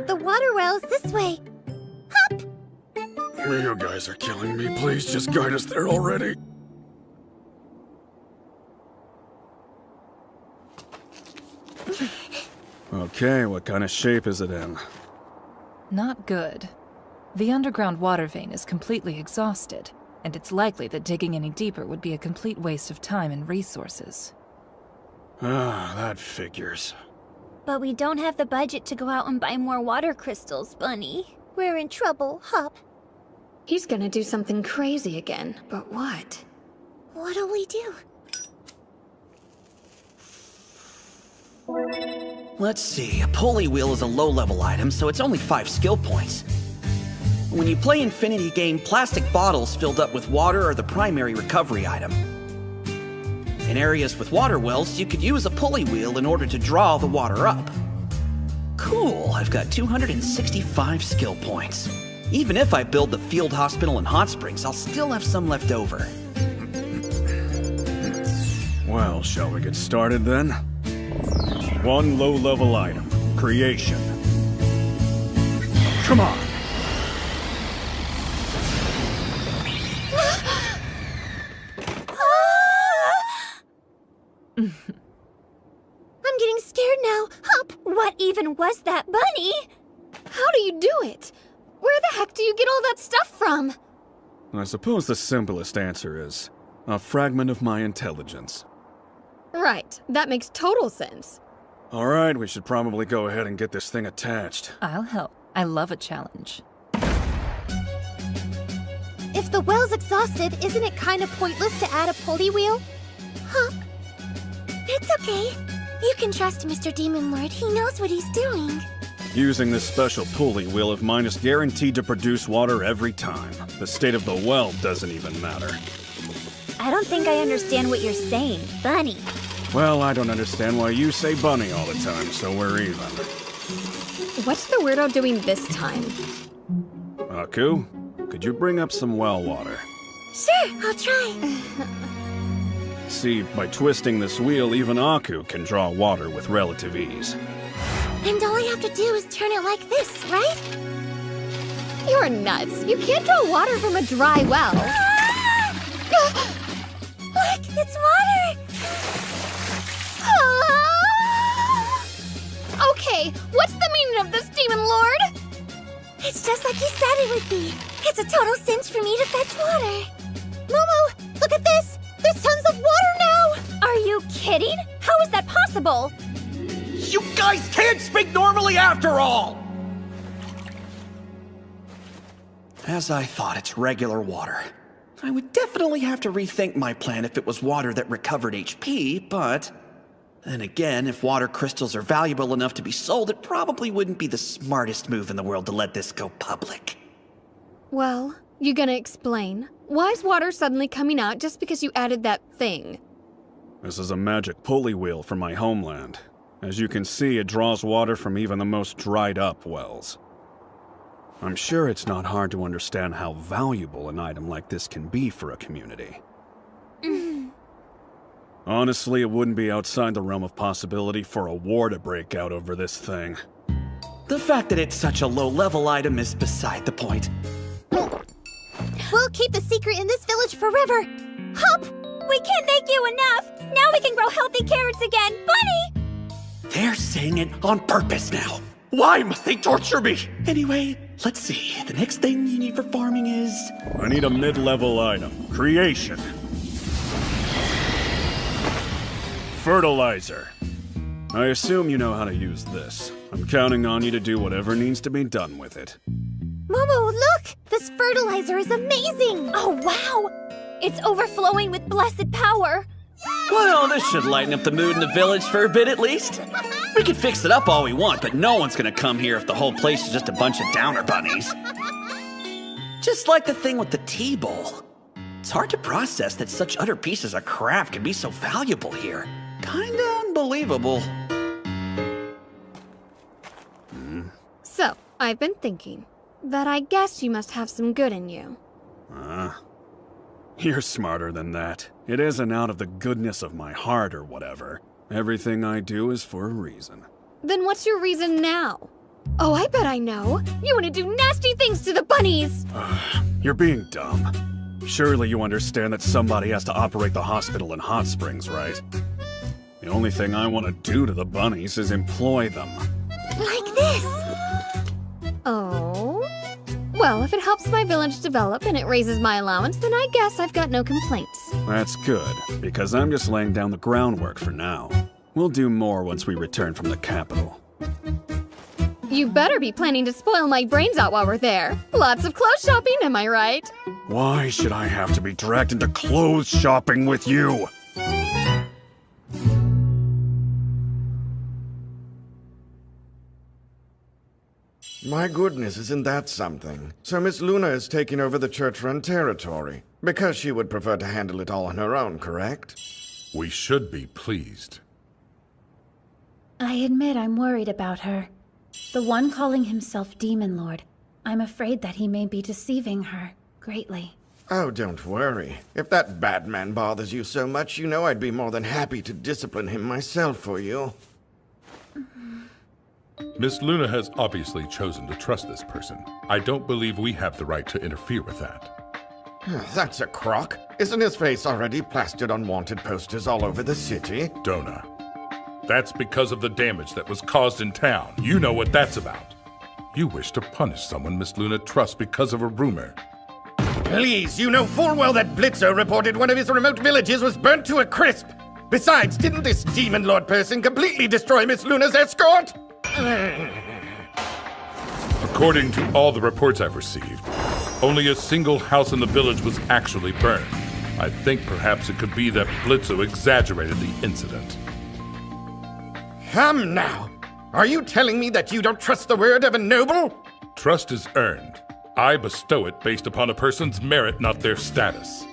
The water well's this way. Hop! You guys are killing me. Please just guide us there already. Okay, what kind of shape is it in? Not good. The underground water vein is completely exhausted, and it's likely that digging any deeper would be a complete waste of time and resources. Ah, that figures. But we don't have the budget to go out and buy more water crystals, Bunny. We're in trouble, Hop. He's gonna do something crazy again, but what? What'll we do? Let's see, a pulley wheel is a low-level item, so it's only 5 skill points. When you play Infinity Game, plastic bottles filled up with water are the primary recovery item. In areas with water wells, you could use a pulley wheel in order to draw the water up. Cool, I've got 265 skill points. Even if I build the field hospital in Hot Springs, I'll still have some left over. Well, shall we get started then? One low-level item, creation. Come on! I'm getting scared now. Hop! What even was that, Bunny? How do you do it? Where the heck do you get all that stuff from? I suppose the simplest answer is a fragment of my intelligence. Right, that makes total sense. All right, we should probably go ahead and get this thing attached. I'll help. I love a challenge. If the well's exhausted, isn't it kind of pointless to add a pulley wheel? Hop! It's okay. You can trust Mr. Demon Lord. He knows what he's doing. Using this special pulley wheel of mine is guaranteed to produce water every time. The state of the well doesn't even matter. I don't think I understand what you're saying, Bunny. Well, I don't understand why you say bunny all the time, so we're even. What's the weirdo doing this time? Aku, could you bring up some well water? Sure, I'll try. See, by twisting this wheel, even Aku can draw water with relative ease. And all I have to do is turn it like this, right? You're nuts. You can't draw water from a dry well. Look, it's water! Okay, what's the meaning of this, Demon Lord? It's just like you said it would be. It's a total cinch for me to fetch water. Momo, look at this! There's tons of water now! Are you kidding? How is that possible? You guys can't speak normally after all! As I thought, it's regular water. I would definitely have to rethink my plan if it was water that recovered HP, but... Then again, if water crystals are valuable enough to be sold, it probably wouldn't be the smartest move in the world to let this go public. Well, you gonna explain? Why is water suddenly coming out just because you added that thing? This is a magic pulley wheel from my homeland. As you can see, it draws water from even the most dried-up wells. I'm sure it's not hard to understand how valuable an item like this can be for a community. Honestly, it wouldn't be outside the realm of possibility for a war to break out over this thing. The fact that it's such a low-level item is beside the point. We'll keep the secret in this village forever. Hop! We can't thank you enough! Now we can grow healthy carrots again! Bunny! They're saying it on purpose now. Why must they torture me? Anyway, let's see. The next thing you need for farming is... I need a mid-level item. Creation. Fertilizer. I assume you know how to use this. I'm counting on you to do whatever needs to be done with it. Momo, look! This fertilizer is amazing! Oh, wow! It's overflowing with blessed power! Well, this should lighten up the mood in the village for a bit at least. We can fix it up all we want, but no one's gonna come here if the whole place is just a bunch of downer bunnies. Just like the thing with the tea bowl. It's hard to process that such utter pieces of crap can be so valuable here. kinda unbelievable. So, I've been thinking that I guess you must have some good in you. You're smarter than that. It isn't out of the goodness of my heart or whatever. Everything I do is for a reason. Then what's your reason now? Oh, I bet I know. You want to do nasty things to the bunnies! You're being dumb. Surely you understand that somebody has to operate the hospital in Hot Springs, right? The only thing I want to do to the bunnies is employ them. Like this! Oh? Well, if it helps my village develop and it raises my allowance, then I guess I've got no complaints. That's good, because I'm just laying down the groundwork for now. We'll do more once we return from the capital. You better be planning to spoil my brains out while we're there. Lots of clothes shopping, am I right? Why should I have to be dragged into clothes shopping with you? My goodness, isn't that something? So Miss Luna is taking over the church-run territory, because she would prefer to handle it all on her own, correct? We should be pleased. I admit I'm worried about her. The one calling himself Demon Lord. I'm afraid that he may be deceiving her greatly. Oh, don't worry. If that bad man bothers you so much, you know I'd be more than happy to discipline him myself for you. Miss Luna has obviously chosen to trust this person. I don't believe we have the right to interfere with that. That's a crock. Isn't his face already plastered on wanted posters all over the city? Dona. That's because of the damage that was caused in town. You know what that's about. You wish to punish someone Miss Luna trusts because of a rumor. Please, you know full well that Blitzo reported one of his remote villages was burnt to a crisp. Besides, didn't this Demon Lord person completely destroy Miss Luna's escort? According to all the reports I've received, only a single house in the village was actually burned. I think perhaps it could be that Blitzo exaggerated the incident. Come now! Are you telling me that you don't trust the word of a noble? Trust is earned. I bestow it based upon a person's merit, not their status.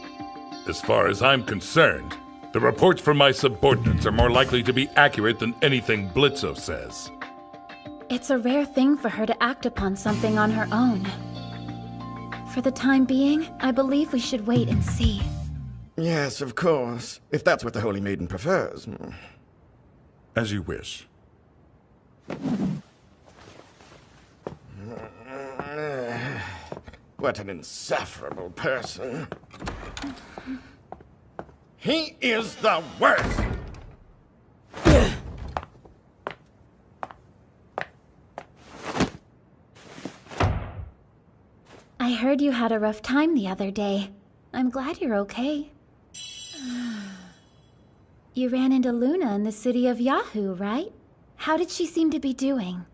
As far as I'm concerned, the reports from my subordinates are more likely to be accurate than anything Blitzo says. It's a rare thing for her to act upon something on her own. For the time being, I believe we should wait and see. Yes, of course. If that's what the Holy Maiden prefers. As you wish. What an insufferable person. He is the worst! I heard you had a rough time the other day. I'm glad you're okay. You ran into Luna in the city of Yahoo, right? How did she seem to be doing?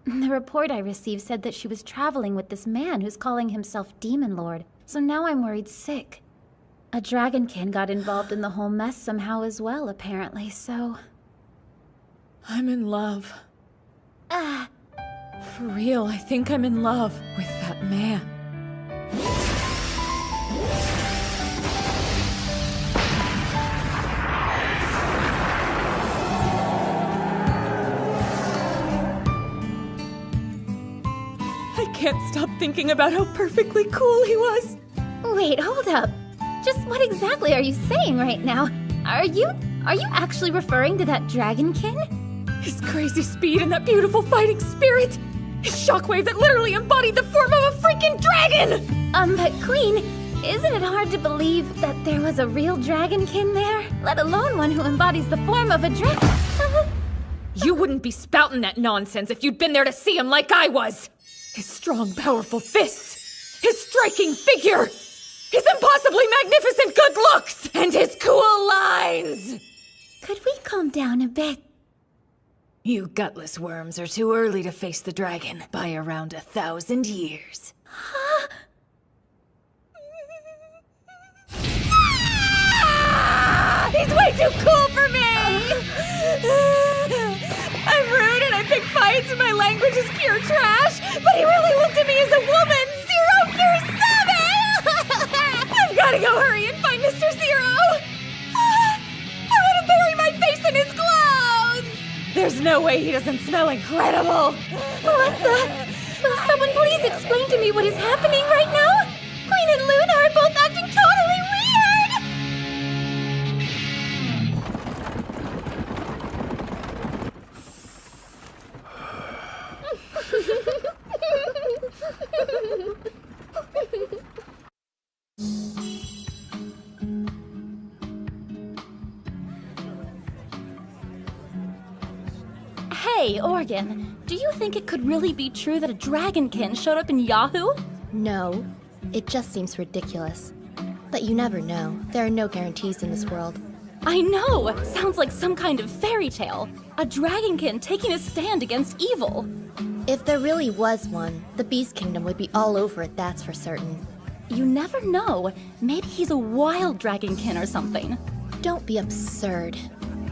The report I received said that she was traveling with this man who's calling himself Demon Lord, so now I'm worried sick. A dragonkin got involved in the whole mess somehow as well, apparently, so... I'm in love. For real, I think I'm in love with that man. I can't stop thinking about how perfectly cool he was. Wait, hold up. Just what exactly are you saying right now? Are you actually referring to that dragonkin? His crazy speed and that beautiful fighting spirit! His shockwave that literally embodied the form of a freaking dragon! But Queen, isn't it hard to believe that there was a real dragonkin there? Let alone one who embodies the form of a dragon. You wouldn't be spouting that nonsense if you'd been there to see him like I was! His strong, powerful fists! His striking figure! His impossibly magnificent good looks! And his cool lines! Could we calm down a bit? You gutless worms are too early to face the dragon by around 1,000 years. He's way too cool for me! I'm rude and I pick fights and my language is pure trash, but he really looked at me as a woman! Zero pure savage! I've gotta go hurry and find Mr. Zero! I want to bury my face There's no way he doesn't smell incredible! What the? Will someone please explain to me what is happening right now? Queen and Luna are both acting totally Hey, Organ, do you think it could really be true that a dragonkin showed up in Yahoo? No, it just seems ridiculous. But you never know. There are no guarantees in this world. I know! Sounds like some kind of fairy tale. A dragonkin taking a stand against evil. If there really was one, the Beast Kingdom would be all over it, that's for certain. You never know. Maybe he's a wild dragonkin or something. Don't be absurd.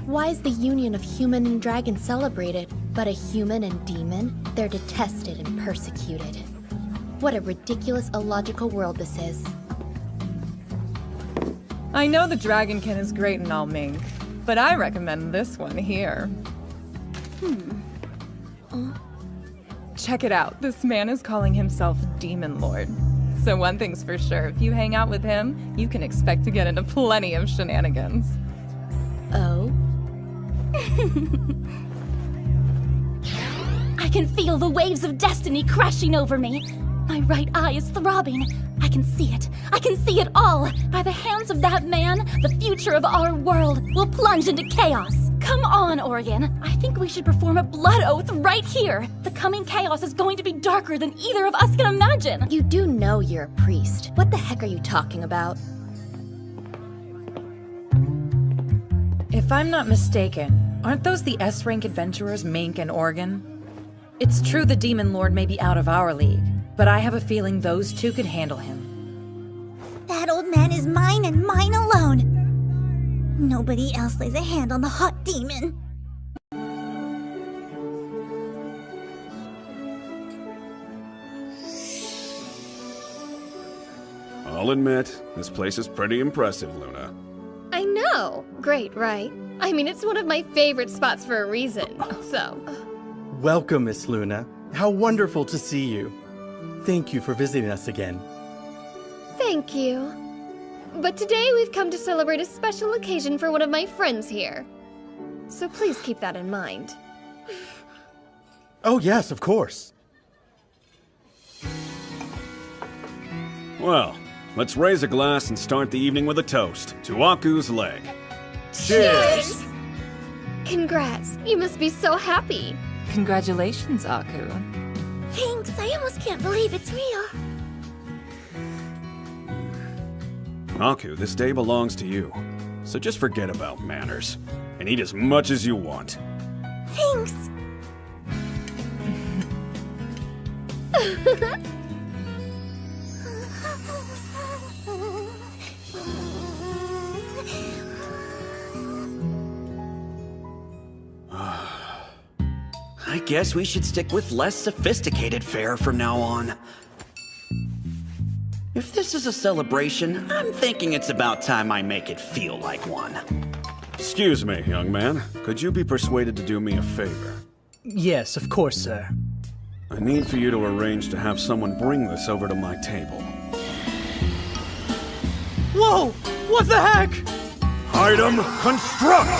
Why is the union of human and dragon celebrated, but a human and demon, they're detested and persecuted? What a ridiculous, illogical world this is. I know the dragonkin is great and all, Mink, but I recommend this one here. Check it out. This man is calling himself Demon Lord. So one thing's for sure, if you hang out with him, you can expect to get into plenty of shenanigans. Oh? I can feel the waves of destiny crashing over me. My right eye is throbbing. I can see it. I can see it all. By the hands of that man, the future of our world will plunge into chaos. Come on, Oregon. I think we should perform a blood oath right here. The coming chaos is going to be darker than either of us can imagine. You do know you're a priest. What the heck are you talking about? If I'm not mistaken, aren't those the S-rank adventurers Mink and Organ? It's true the Demon Lord may be out of our league, but I have a feeling those two could handle him. That old man is mine and mine alone. Nobody else lays a hand on the hot demon. I'll admit, this place is pretty impressive, Luna. I know. Great, right? I mean, it's one of my favorite spots for a reason, so... Welcome, Miss Luna. How wonderful to see you. Thank you for visiting us again. Thank you. But today we've come to celebrate a special occasion for one of my friends here. So please keep that in mind. Oh yes, of course. Well, let's raise a glass and start the evening with a toast to Aku's leg. Cheers! Congrats. You must be so happy. Congratulations, Aku. Thanks, I almost can't believe it's real. Aku, this day belongs to you. So just forget about manners and eat as much as you want. Thanks. I guess we should stick with less sophisticated fare from now on. If this is a celebration, I'm thinking it's about time I make it feel like one. Excuse me, young man. Could you be persuaded to do me a favor? Yes, of course, sir. I need for you to arrange to have someone bring this over to my table. Whoa! What the heck? Item construct!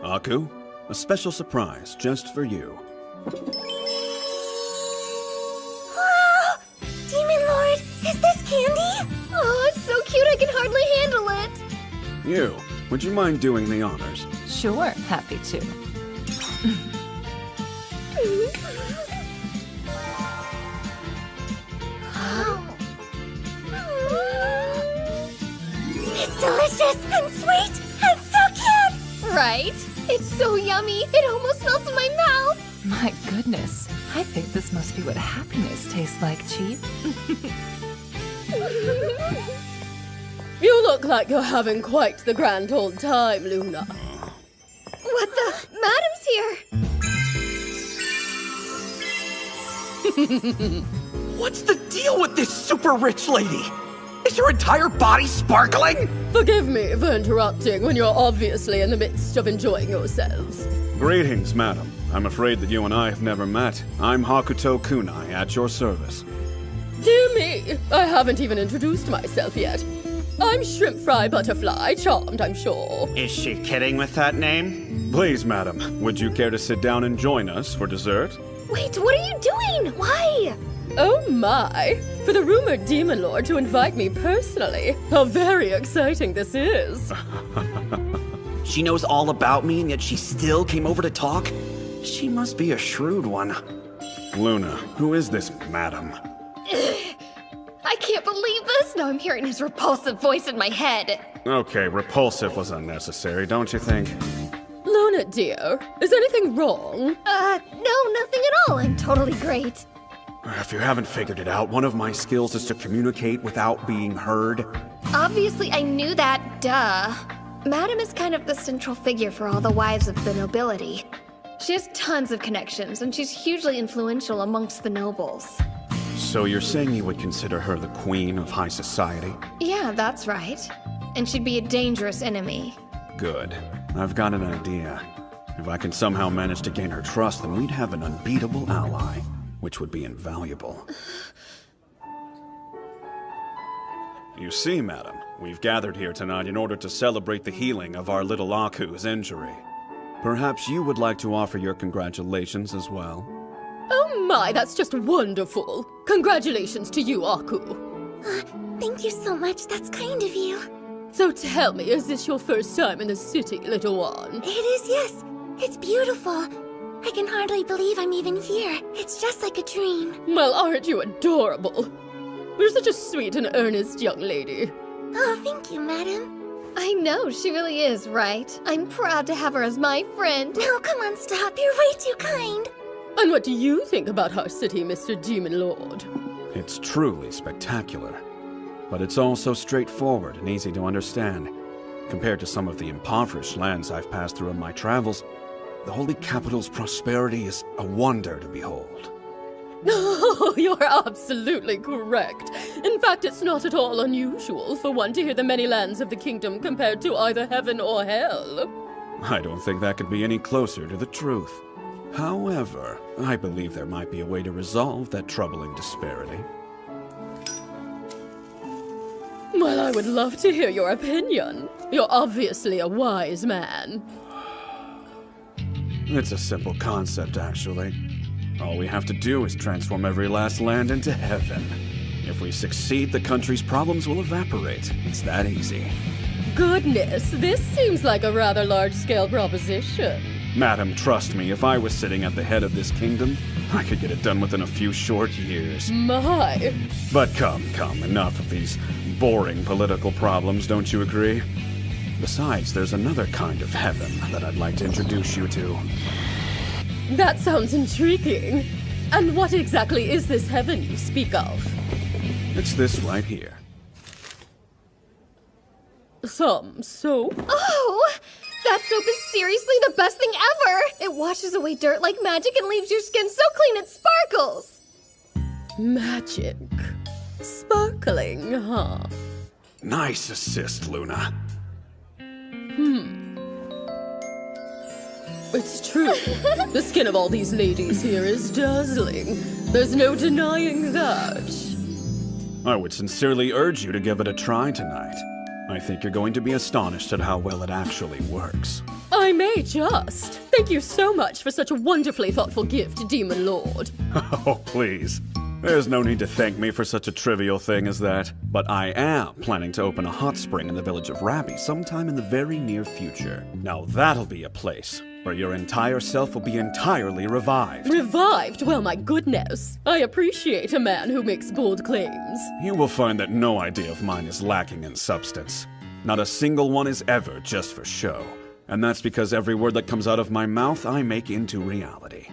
Aku, a special surprise just for you. Wow! Demon Lord, is this candy? Oh, it's so cute I can hardly handle it. You, would you mind doing the honors? Sure, happy to. It's delicious and sweet and so cute! Right? It's so yummy, it almost melts in my mouth. My goodness, I think this must be what happiness tastes like, Chief. You look like you're having quite the grand old time, Luna. What the? Madam's here! What's the deal with this super rich lady? Is her entire body sparkling? Forgive me for interrupting when you're obviously in the midst of enjoying yourselves. Greetings, madam. I'm afraid that you and I have never met. I'm Hakuto Kunai, at your service. Dear me, I haven't even introduced myself yet. I'm Shrimp Fry Butterfly, charmed, I'm sure. Is she kidding with that name? Please, madam, would you care to sit down and join us for dessert? Wait, what are you doing? Why? Oh my! For the rumored Demon Lord to invite me personally. How very exciting this is. She knows all about me, and yet she still came over to talk? She must be a shrewd one. Luna, who is this madam? I can't believe this! Now I'm hearing his repulsive voice in my head. Okay, repulsive was unnecessary, don't you think? Luna, dear, is anything wrong? No, nothing at all. I'm totally great. If you haven't figured it out, one of my skills is to communicate without being heard. Obviously, I knew that, duh. Madam is kind of the central figure for all the wives of the nobility. She has tons of connections, and she's hugely influential amongst the nobles. So you're saying you would consider her the queen of high society? Yeah, that's right. And she'd be a dangerous enemy. Good. I've got an idea. If I can somehow manage to gain her trust, then we'd have an unbeatable ally, which would be invaluable. You see, madam, we've gathered here tonight in order to celebrate the healing of our little Aku's injury. Perhaps you would like to offer your congratulations as well? Oh my, that's just wonderful. Congratulations to you, Aku. Thank you so much. That's kind of you. So tell me, is this your first time in the city, little one? It is, yes. It's beautiful. I can hardly believe I'm even here. It's just like a dream. Well, aren't you adorable? You're such a sweet and earnest young lady. Oh, thank you, madam. I know, she really is, right? I'm proud to have her as my friend. No, come on, stop. You're way too kind. And what do you think about our city, Mr. Demon Lord? It's truly spectacular. But it's also straightforward and easy to understand. Compared to some of the impoverished lands I've passed through in my travels, the Holy Capital's prosperity is a wonder to behold. Oh, you're absolutely correct. In fact, it's not at all unusual for one to hear the many lands of the kingdom compared to either heaven or hell. I don't think that could be any closer to the truth. However, I believe there might be a way to resolve that troubling disparity. Well, I would love to hear your opinion. You're obviously a wise man. It's a simple concept, actually. All we have to do is transform every last land into heaven. If we succeed, the country's problems will evaporate. It's that easy. Goodness, this seems like a rather large-scale proposition. Madam, trust me, if I was sitting at the head of this kingdom, I could get it done within a few short years. My. But come, enough of these boring political problems, don't you agree? Besides, there's another kind of heaven that I'd like to introduce you to. That sounds intriguing. And what exactly is this heaven you speak of? It's this right here. Some soap? Oh! That soap is seriously the best thing ever! It washes away dirt like magic and leaves your skin so clean it sparkles! Magic. Sparkling, huh? Nice assist, Luna. It's true. The skin of all these ladies here is dazzling. There's no denying that. I would sincerely urge you to give it a try tonight. I think you're going to be astonished at how well it actually works. I may just. Thank you so much for such a wonderfully thoughtful gift, Demon Lord. Oh, please. There's no need to thank me for such a trivial thing as that. But I am planning to open a hot spring in the village of Rabby sometime in the very near future. Now that'll be a place where your entire self will be entirely revived. Revived? Well, my goodness. I appreciate a man who makes bold claims. You will find that no idea of mine is lacking in substance. Not a single one is ever just for show. And that's because every word that comes out of my mouth I make into reality.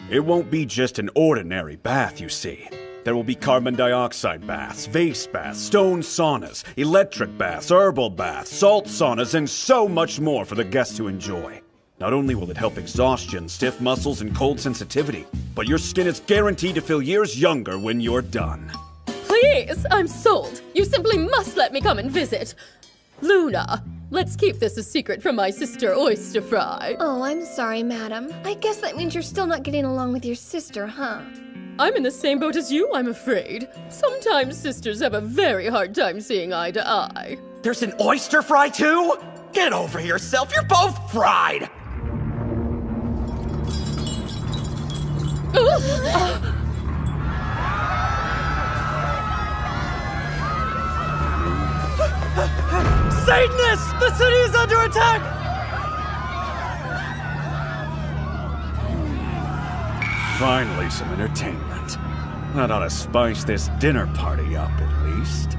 It won't be just an ordinary bath, you see. There will be carbon dioxide baths, vase baths, stone saunas, electric baths, herbal baths, salt saunas, and so much more for the guests to enjoy. Not only will it help exhaustion, stiff muscles, and cold sensitivity, but your skin is guaranteed to feel years younger when you're done. Please, I'm sold. You simply must let me come and visit. Luna, let's keep this a secret from my sister Oyster Fry. Oh, I'm sorry, madam. I guess that means you're still not getting along with your sister, huh? I'm in the same boat as you, I'm afraid. Sometimes sisters have a very hard time seeing eye to eye. There's an oyster fry too? Get over yourself, you're both fried! Satanists! The city is under attack! Finally, some entertainment. That ought to spice this dinner party up, at least.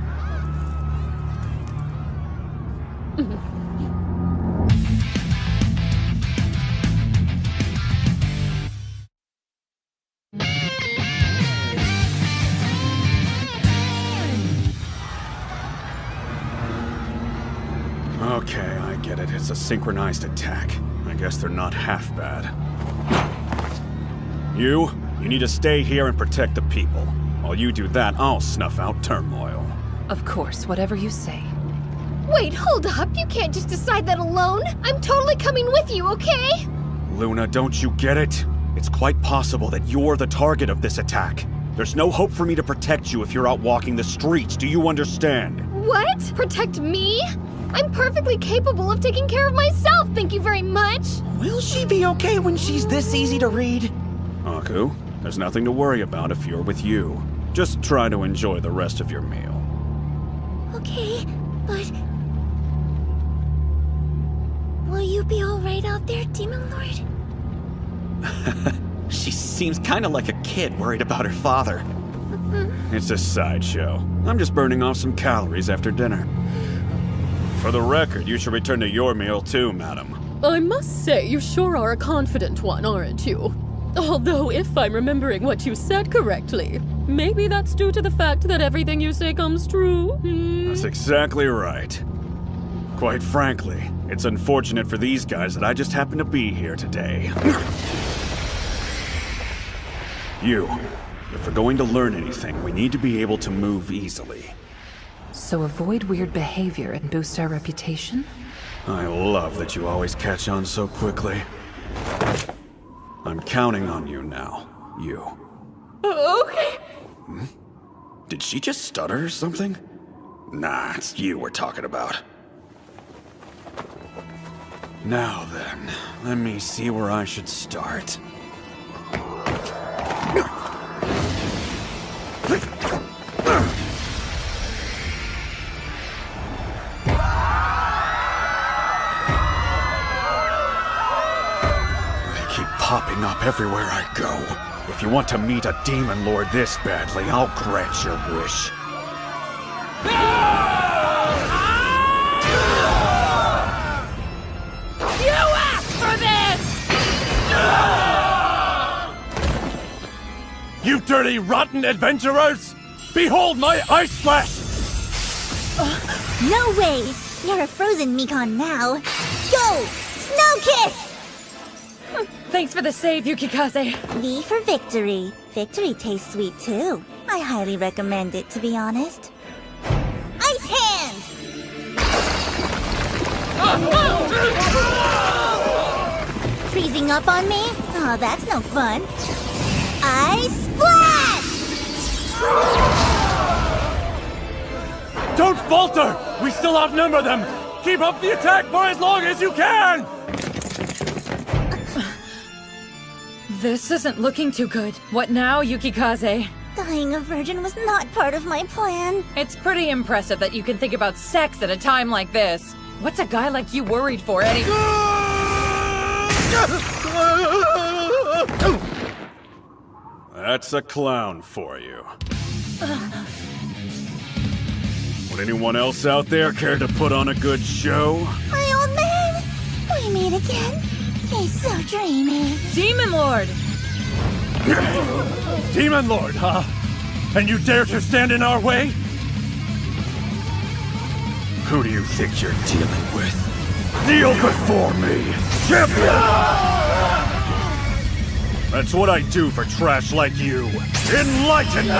Okay, I get it. It's a synchronized attack. I guess they're not half bad. You need to stay here and protect the people. While you do that, I'll snuff out turmoil. Of course, whatever you say. Wait, hold up. You can't just decide that alone. I'm totally coming with you, okay? Luna, don't you get it? It's quite possible that you're the target of this attack. There's no hope for me to protect you if you're out walking the streets. Do you understand? What? Protect me? I'm perfectly capable of taking care of myself, thank you very much. Will she be okay when she's this easy to read? Aku, there's nothing to worry about if you're with you. Just try to enjoy the rest of your meal. Okay, but... will you be alright out there, Demon Lord? She seems kinda like a kid worried about her father. It's a sideshow. I'm just burning off some calories after dinner. For the record, you should return to your meal too, madam. I must say, you sure are a confident one, aren't you? Although, if I'm remembering what you said correctly, maybe that's due to the fact that everything you say comes true. That's exactly right. Quite frankly, it's unfortunate for these guys that I just happen to be here today. If we're going to learn anything, we need to be able to move easily. So avoid weird behavior and boost our reputation? I love that you always catch on so quickly. I'm counting on you now, you. Okay. Did she just stutter or something? Nah, it's you we're talking about. Now then, let me see where I should start. Popping up everywhere I go. If you want to meet a demon lord this badly, I'll grant your wish. You asked for this! You dirty, rotten adventurers! Behold my ice slash! No way! You're a frozen Mekon now. Go! Snow Kiss! Thanks for the save, Yukikaze. V for victory. Victory tastes sweet too. I highly recommend it, to be honest. Ice Hand! Freezing up on me? Oh, that's no fun. Ice Splash! Don't falter! We still outnumber them! Keep up the attack for as long as you can! This isn't looking too good. What now, Yukikaze? Dying a virgin was not part of my plan. It's pretty impressive that you can think about sex at a time like this. What's a guy like you worried for, Eddie? That's a clown for you. Would anyone else out there care to put on a good show? My old man! We meet again. He's so dreamy. Demon Lord! Demon Lord, huh? And you dare to stand in our way? Who do you think you're dealing with? Kneel before me, champion! That's what I do for trash like you. Enlightenment!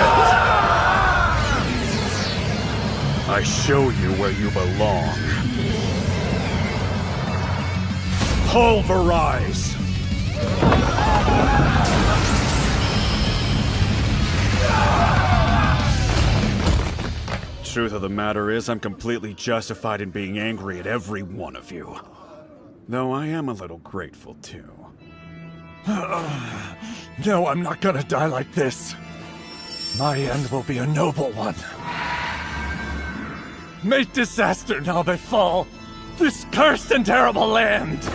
I show you where you belong. Pulverize! Truth of the matter is, I'm completely justified in being angry at every one of you. Though I am a little grateful, too. No, I'm not gonna die like this. My end will be a noble one. May disaster now befall this cursed and terrible land! So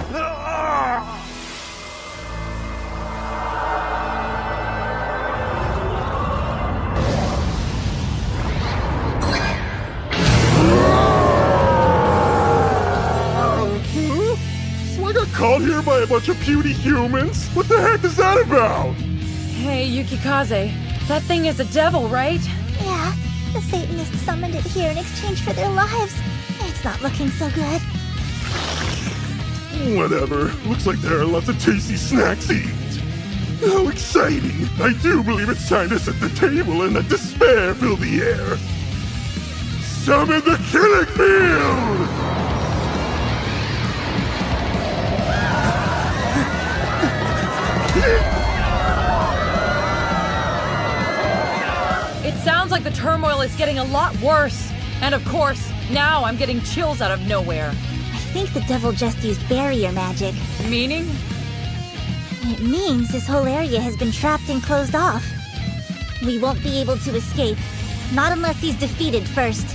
I got called here by a bunch of puny humans? What the heck is that about? Hey, Yukikaze, that thing is a devil, right? Yeah, the Satanists summoned it here in exchange for their lives. It's not looking so good. Whatever. Looks like there are lots of tasty snacks to eat. How exciting! I do believe it's time to set the table and let despair fill the air. Summon the killing field! It sounds like the turmoil is getting a lot worse. And of course, now I'm getting chills out of nowhere. I think the devil just used barrier magic. Meaning? It means this whole area has been trapped and closed off. We won't be able to escape. Not unless he's defeated first.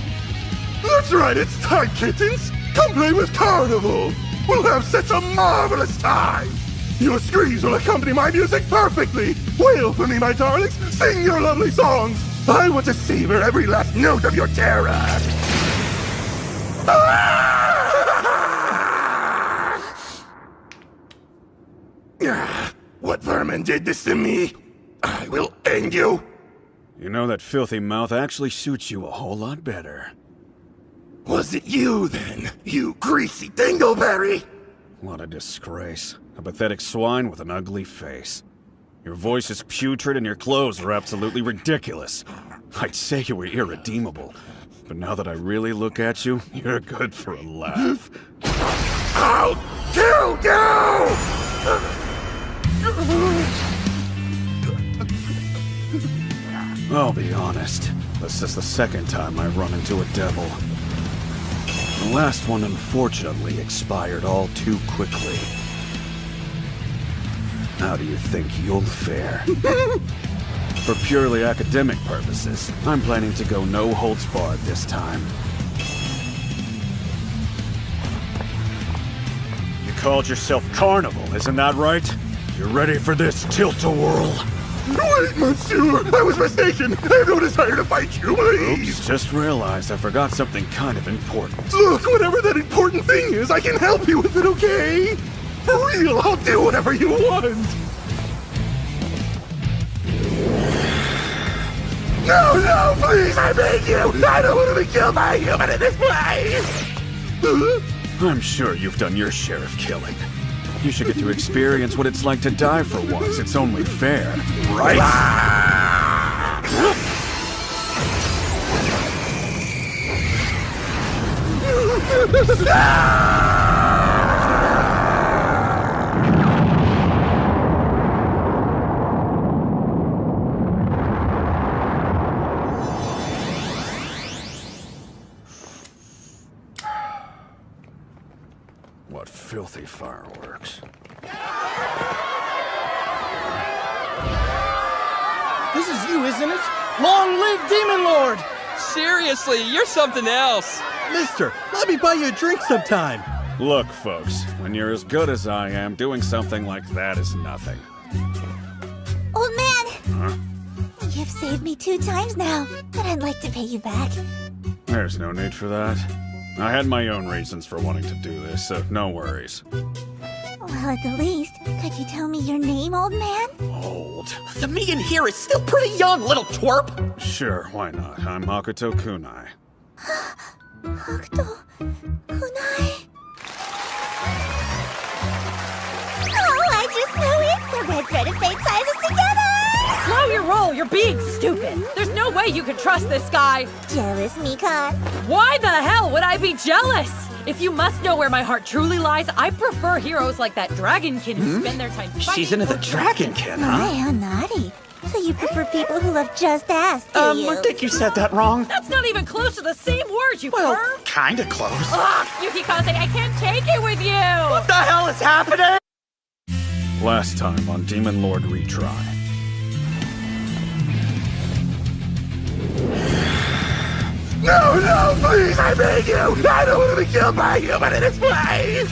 That's right, it's time, kittens! Come play with Carnival! We'll have such a marvelous time! Your screams will accompany my music perfectly! Wail for me, my darlings! Sing your lovely songs! I want to savor every last note of your terror! What vermin did this to me? I will end you! You know, that filthy mouth actually suits you a whole lot better. Was it you, then? You greasy dingleberry! What a disgrace. A pathetic swine with an ugly face. Your voice is putrid and your clothes are absolutely ridiculous. I'd say you were irredeemable. But now that I really look at you, you're good for a laugh. I'll kill you! I'll be honest. This is the second time I've run into a devil. The last one unfortunately expired all too quickly. How do you think you'll fare? For purely academic purposes, I'm planning to go no holds barred this time. You called yourself Carnival, isn't that right? You ready for this tilt-a-whirl? Wait, monsieur! I was mistaken! I have no desire to fight you, please! Oops, just realized I forgot something kind of important. Look, whatever that important thing is, I can help you with it, okay? For real, I'll do whatever you want! No, please, I beg you! I don't want to be killed by a human in this place! I'm sure you've done your share of killing. You should get to experience what it's like to die for once. It's only fair, right? What filthy fireworks. This is you, isn't it? Long live Demon Lord! Seriously, you're something else. Mister, let me buy you a drink sometime. Look, folks, when you're as good as I am, doing something like that is nothing. Old man! Huh? You've saved me 2 times now, and I'd like to pay you back. There's no need for that. I had my own reasons for wanting to do this, so no worries. Well, at the least, could you tell me your name, old man? Old. The me in here is still pretty young, little twerp. Sure, why not? I'm Hakuto Kunai. Hakuto Kunai. fate ties us together! Slow your roll, you're being stupid. There's no way you can trust this guy. Jealous, Mika? Why the hell would I be jealous? If you must know where my heart truly lies, I prefer heroes like that Dragonkin who spend their time fighting. She's into the Dragonkin, huh? My, how naughty. So you prefer people who love just ass, do you? I think you said that wrong. That's not even close to the same word, you Well, perv. kinda close. Ugh, Yukikaze, I can't take it with you! What the hell is happening? Last time on Demon Lord Retry. No, please, I beg you! I don't want to be killed by a human in this place!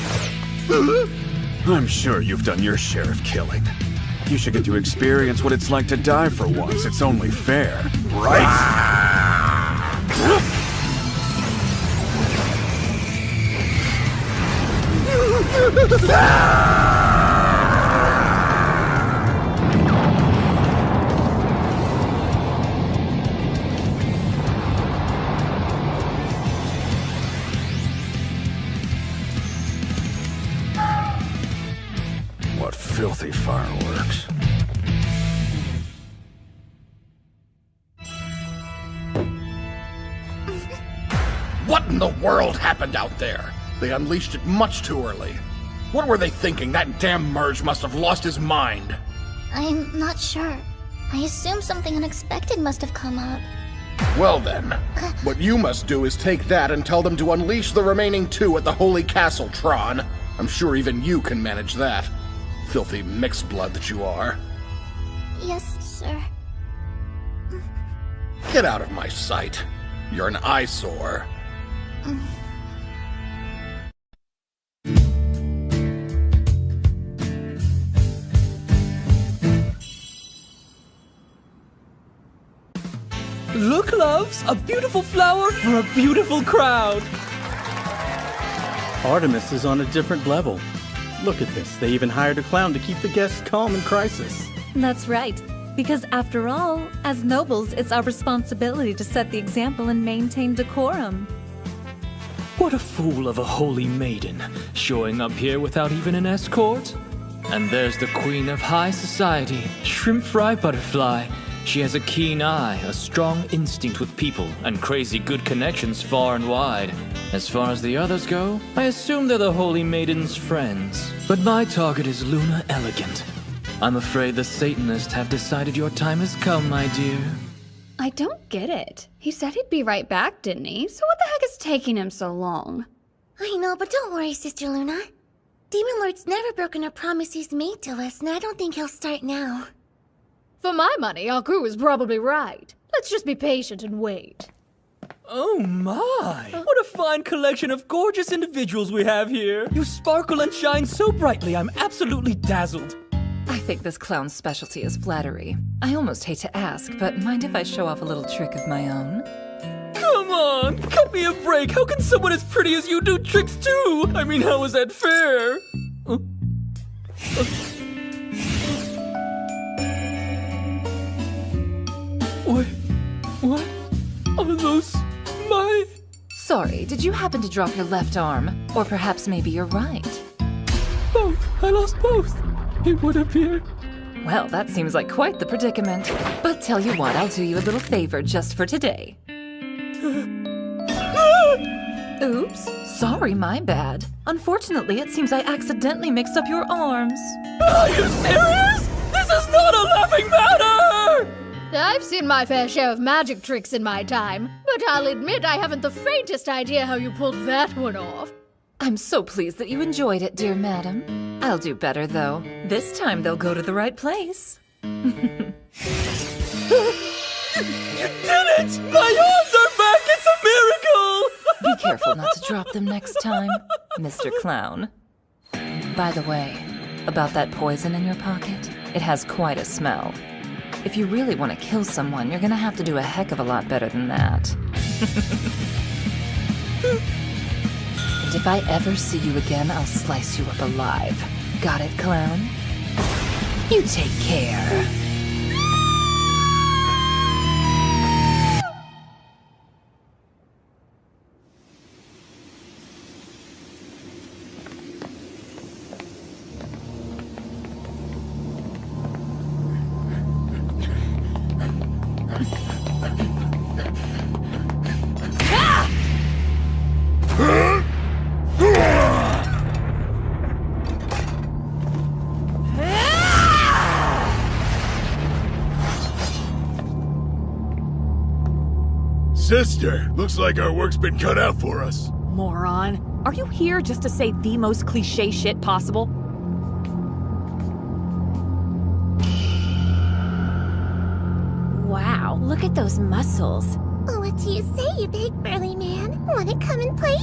I'm sure you've done your share of killing. You should get to experience what it's like to die for once. It's only fair, right? What filthy fireworks. What in the world happened out there? They unleashed it much too early. What were they thinking? That damn Merge must have lost his mind. I'm not sure. I assume something unexpected must have come up. Well then, what you must do is take that and tell them to unleash the remaining 2 at the Holy Castle, Tron. I'm sure even you can manage that. Filthy mixed blood that you are. Yes, sir. Get out of my sight. You're an eyesore. Look, loves, a beautiful flower for a beautiful crowd. Artemis is on a different level. Look at this. They even hired a clown to keep the guests calm in crisis. That's right. Because after all, as nobles, it's our responsibility to set the example and maintain decorum. What a fool of a holy maiden, showing up here without even an escort. And there's the queen of high society, Shrimp Fry Butterfly. She has a keen eye, a strong instinct with people, and crazy good connections far and wide. As far as the others go, I assume they're the holy maiden's friends. But my target is Luna Elegant. I'm afraid the Satanists have decided your time has come, my dear. I don't get it. He said he'd be right back, didn't he? So what the heck is taking him so long? I know, but don't worry, Sister Luna. Demon Lord's never broken a promise he's made to us, and I don't think he'll start now. For my money, our crew is probably right. Let's just be patient and wait. Oh my! What a fine collection of gorgeous individuals we have here. You sparkle and shine so brightly, I'm absolutely dazzled. I think this clown's specialty is flattery. I almost hate to ask, but mind if I show off a little trick of my own? Come on, cut me a break. How can someone as pretty as you do tricks too? I mean, how is that fair? Wait, what? Are those my... Sorry, did you happen to drop your left arm? Or perhaps maybe your right? Both. I lost both. It would appear. Well, that seems like quite the predicament. But tell you what, I'll do you a little favor just for today. Oops, sorry, my bad. Unfortunately, it seems I accidentally mixed up your arms. Are you serious? This is not a laughing matter! I've seen my fair share of magic tricks in my time, but I'll admit I haven't the faintest idea how you pulled that one off. I'm so pleased that you enjoyed it, dear madam. I'll do better, though. This time they'll go to the right place. You did it! My arms are back! It's a miracle! Be careful not to drop them next time, Mr. Clown. By the way, about that poison in your pocket, it has quite a smell. If you really want to kill someone, you're gonna have to do a heck of a lot better than that. And if I ever see you again, I'll slice you up alive. Got it, clown? You take care. Sister, looks like our work's been cut out for us. Moron. Are you here just to say the most cliche shit possible? Wow, look at those muscles. What do you say, you big burly man? Wanna come and play?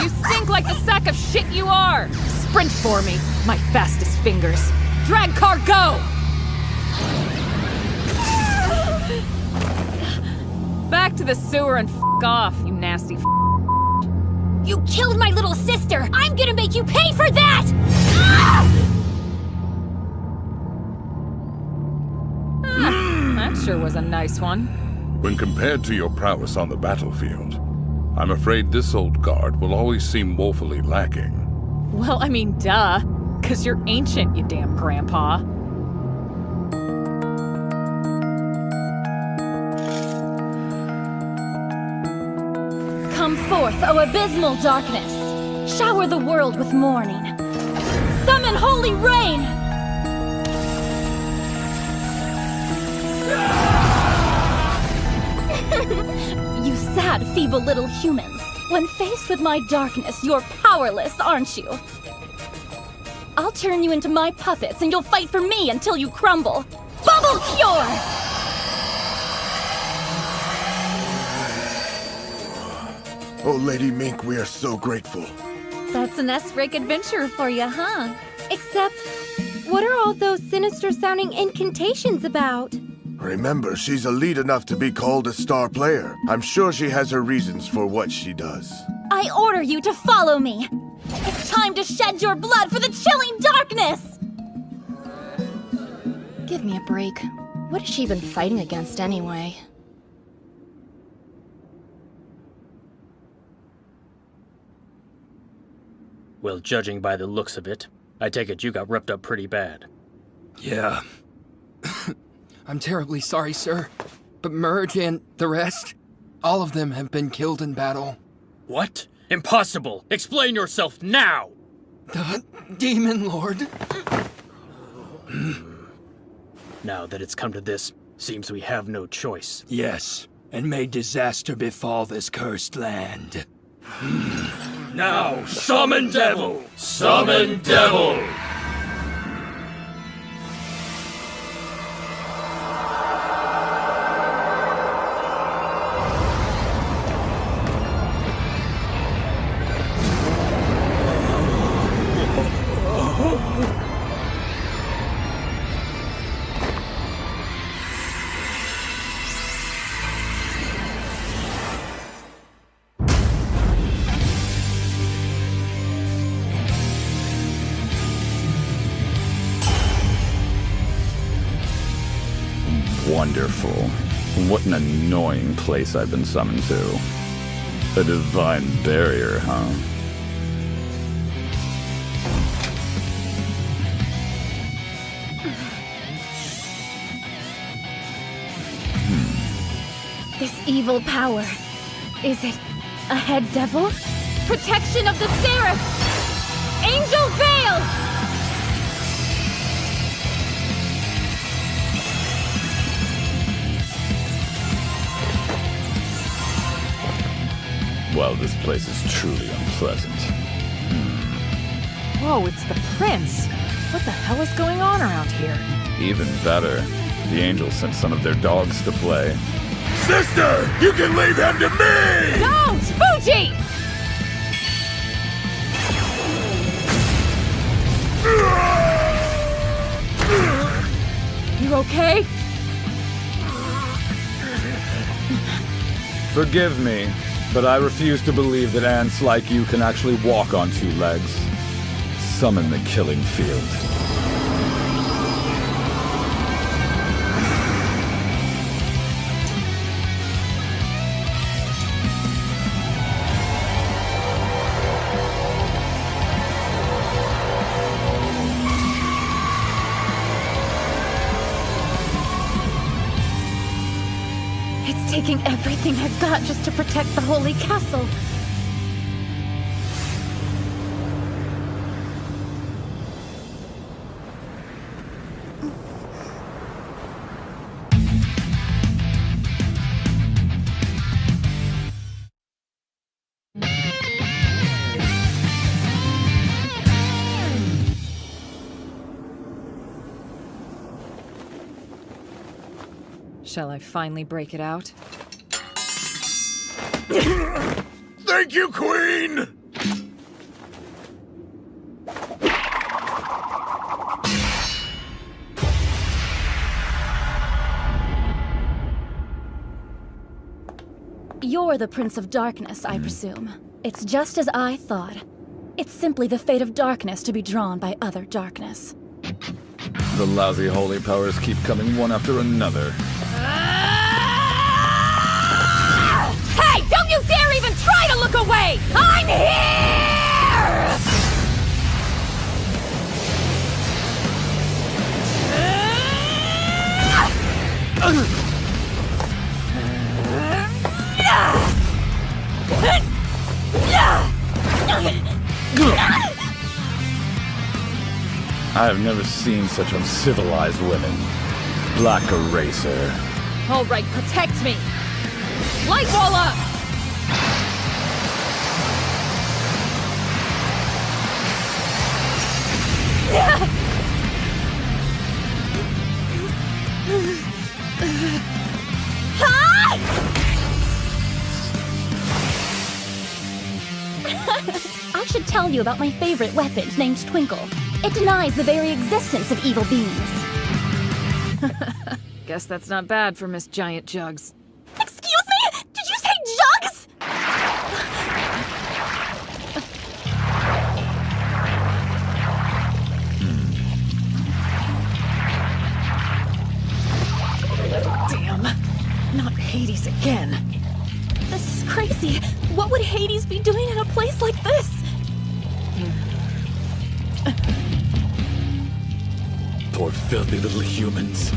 You stink like the sack of shit you are! Sprint for me, my fastest fingers. Drag car, go! Back to the sewer and f*** off, you nasty f***. You killed my little sister! I'm gonna make you pay for that! That sure was a nice one. When compared to your prowess on the battlefield, I'm afraid this old guard will always seem woefully lacking. Well, I mean, duh. 'Cause you're ancient, you damn grandpa. Come forth, O abysmal darkness! Shower the world with morning! Summon holy rain! You sad, feeble little humans. When faced with my darkness, you're powerless, aren't you? I'll turn you into my puppets and you'll fight for me until you crumble. Bubble Cure! Oh, Lady Mink, we are so grateful. That's an S-rank adventurer for you, huh? Except, what are all those sinister-sounding incantations about? Remember, she's elite enough to be called a star player. I'm sure she has her reasons for what she does. I order you to follow me. It's time to shed your blood for the chilling darkness! Give me a break. What is she even fighting against anyway? Well, judging by the looks of it, I take it you got ripped up pretty bad. Yeah. I'm terribly sorry, sir. But Merge and the rest, all of them have been killed in battle. What? Impossible! Explain yourself now! The Demon Lord. Now that it's come to this, seems we have no choice. Yes, and may disaster befall this cursed land. Now, summon devil! Summon devil! Wonderful. What an annoying place I've been summoned to. A divine barrier, huh? This evil power. Is it a head devil? Protection of the Seraph! Angel Veil! Well, this place is truly unpleasant. Whoa, it's the prince. What the hell is going on around here? Even better, the angels sent some of their dogs to play. Sister, you can leave him to me! Don't! Fuji! You okay? Forgive me, but I refuse to believe that ants like you can actually walk on two legs. Summon the killing field. It's taking everything I've got just to protect the holy castle. Shall I finally break it out? Thank you, Queen! You're the Prince of Darkness, I presume. It's just as I thought. It's simply the fate of darkness to be drawn by other darkness. The lousy holy powers keep coming one after another. Hey, don't you dare even try to look away! I'm here! I have never seen such uncivilized women. Black Eraser. All right, protect me! Light wall up! I should tell you about my favorite weapon named Twinkle. It denies the very existence of evil beings. Guess that's not bad for Miss Giant Jugs. Excuse me? Did you say jugs? Damn. Not Hades again. This is crazy. What would Hades be doing in a place like this? Poor filthy little humans.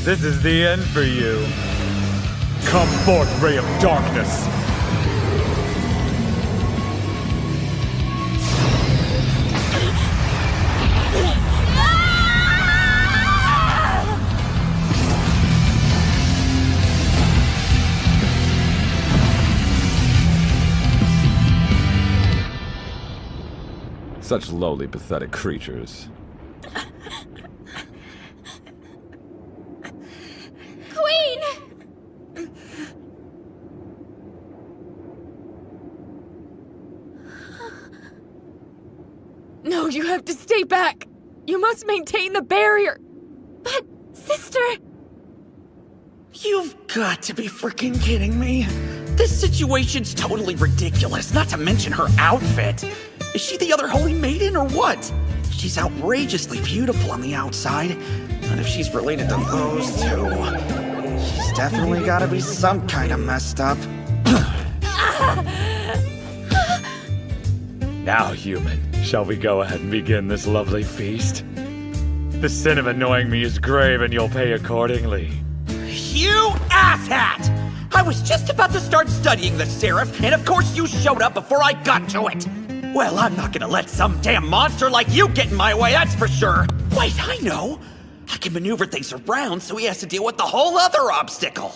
This is the end for you. Come forth, ray of darkness. Such lowly, pathetic creatures. Queen! No, you have to stay back! You must maintain the barrier! But, sister... You've got to be freaking kidding me. This situation's totally ridiculous, not to mention her outfit. Is she the other holy maiden or what? She's outrageously beautiful on the outside. And if she's related to those two, she's definitely gotta be some kind of messed up. Now, human, shall we go ahead and begin this lovely feast? The sin of annoying me is grave, and you'll pay accordingly. You asshat! I was just about to start studying the Seraph, and of course you showed up before I got to it! Well, I'm not gonna let some damn monster like you get in my way, that's for sure! Wait, I know! I can maneuver things around so he has to deal with the whole other obstacle!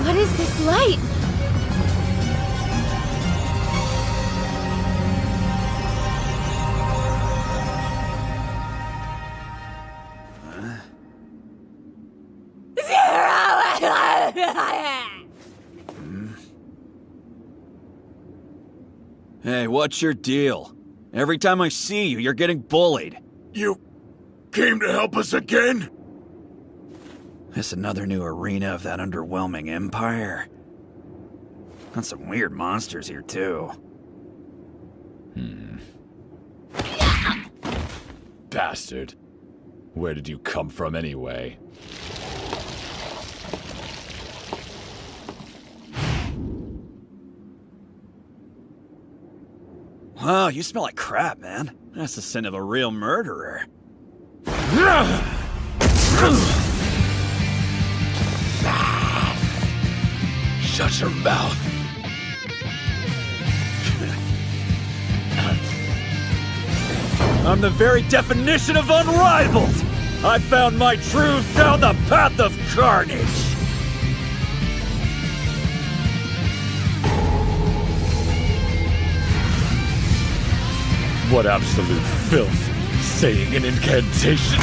What is this light? Hey, what's your deal? Every time I see you, you're getting bullied. You came to help us again? It's another new arena of that underwhelming empire. Got some weird monsters here, too. Bastard. Where did you come from anyway? Wow, you smell like crap, man. That's the sin of a real murderer. Shut your mouth. I'm the very definition of unrivaled! I found my truth down the path of carnage! What absolute filth! Saying an incantation!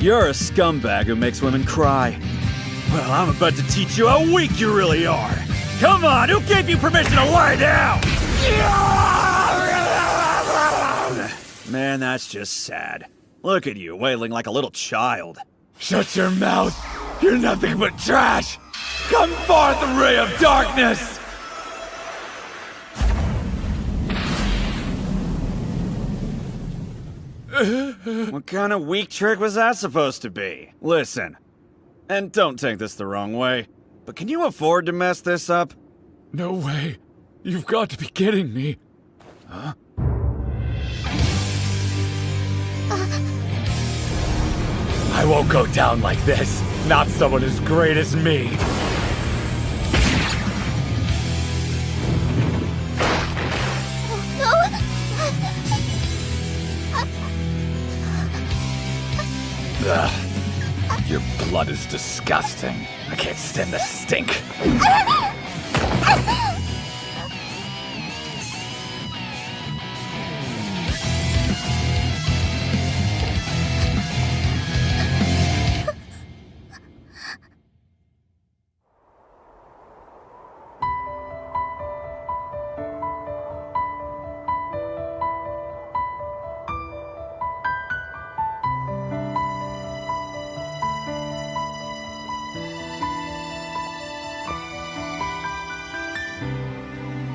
You're a scumbag who makes women cry. Well, I'm about to teach you how weak you really are. Come on, who gave you permission to lie down? Man, that's just sad. Look at you, wailing like a little child. Shut your mouth! You're nothing but trash! Come forth, ray of darkness! What kind of weak trick was that supposed to be? Listen, and don't take this the wrong way, but can you afford to mess this up? No way. You've got to be kidding me. Huh? I won't go down like this. Not someone as great as me. Ugh. Your blood is disgusting. I can't stand the stink.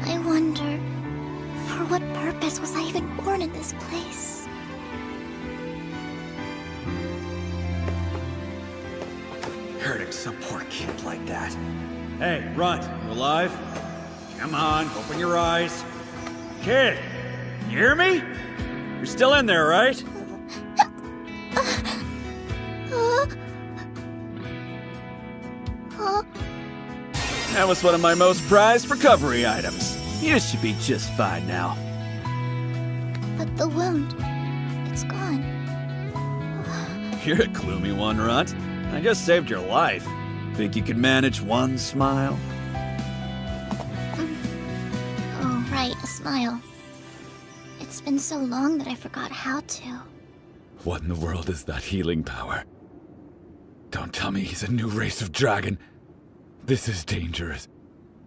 I wonder, for what purpose was I even born in this place? Hurting some poor kid like that. Hey, Runt, you alive? Come on, open your eyes. Kid, you hear me? You're still in there, right? That was one of my most prized recovery items. You should be just fine now. But the wound, it's gone. You're a gloomy one, Runt. I just saved your life. Think you could manage one smile? Oh, right, a smile. It's been so long that I forgot how to. What in the world is that healing power? Don't tell me he's a new race of dragon. This is dangerous.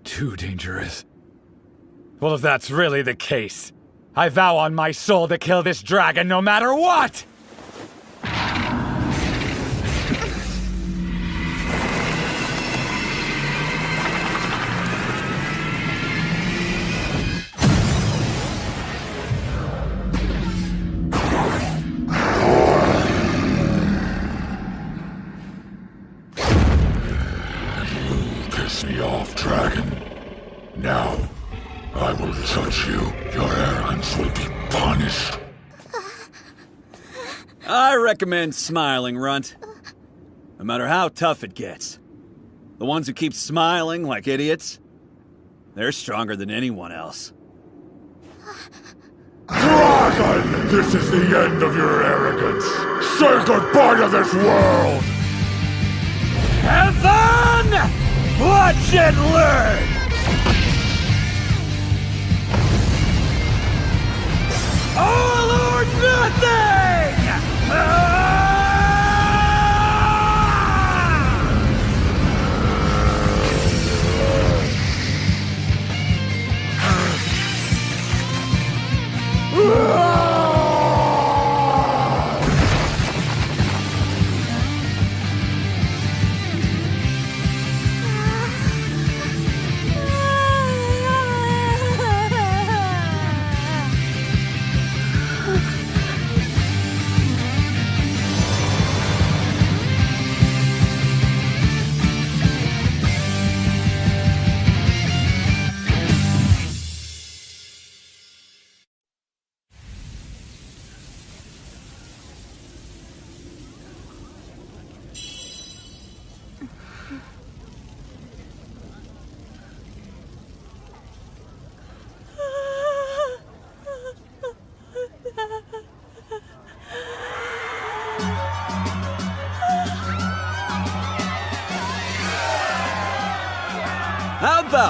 Too dangerous. Well, if that's really the case, I vow on my soul to kill this dragon no matter what! Piss me off, dragon. Now, I will touch you. Your arrogance will be punished. I recommend smiling, Runt. No matter how tough it gets. The ones who keep smiling like idiots, they're stronger than anyone else. Dragon! This is the end of your arrogance. Say goodbye to this world! Heaven! Watch and learn! All or nothing!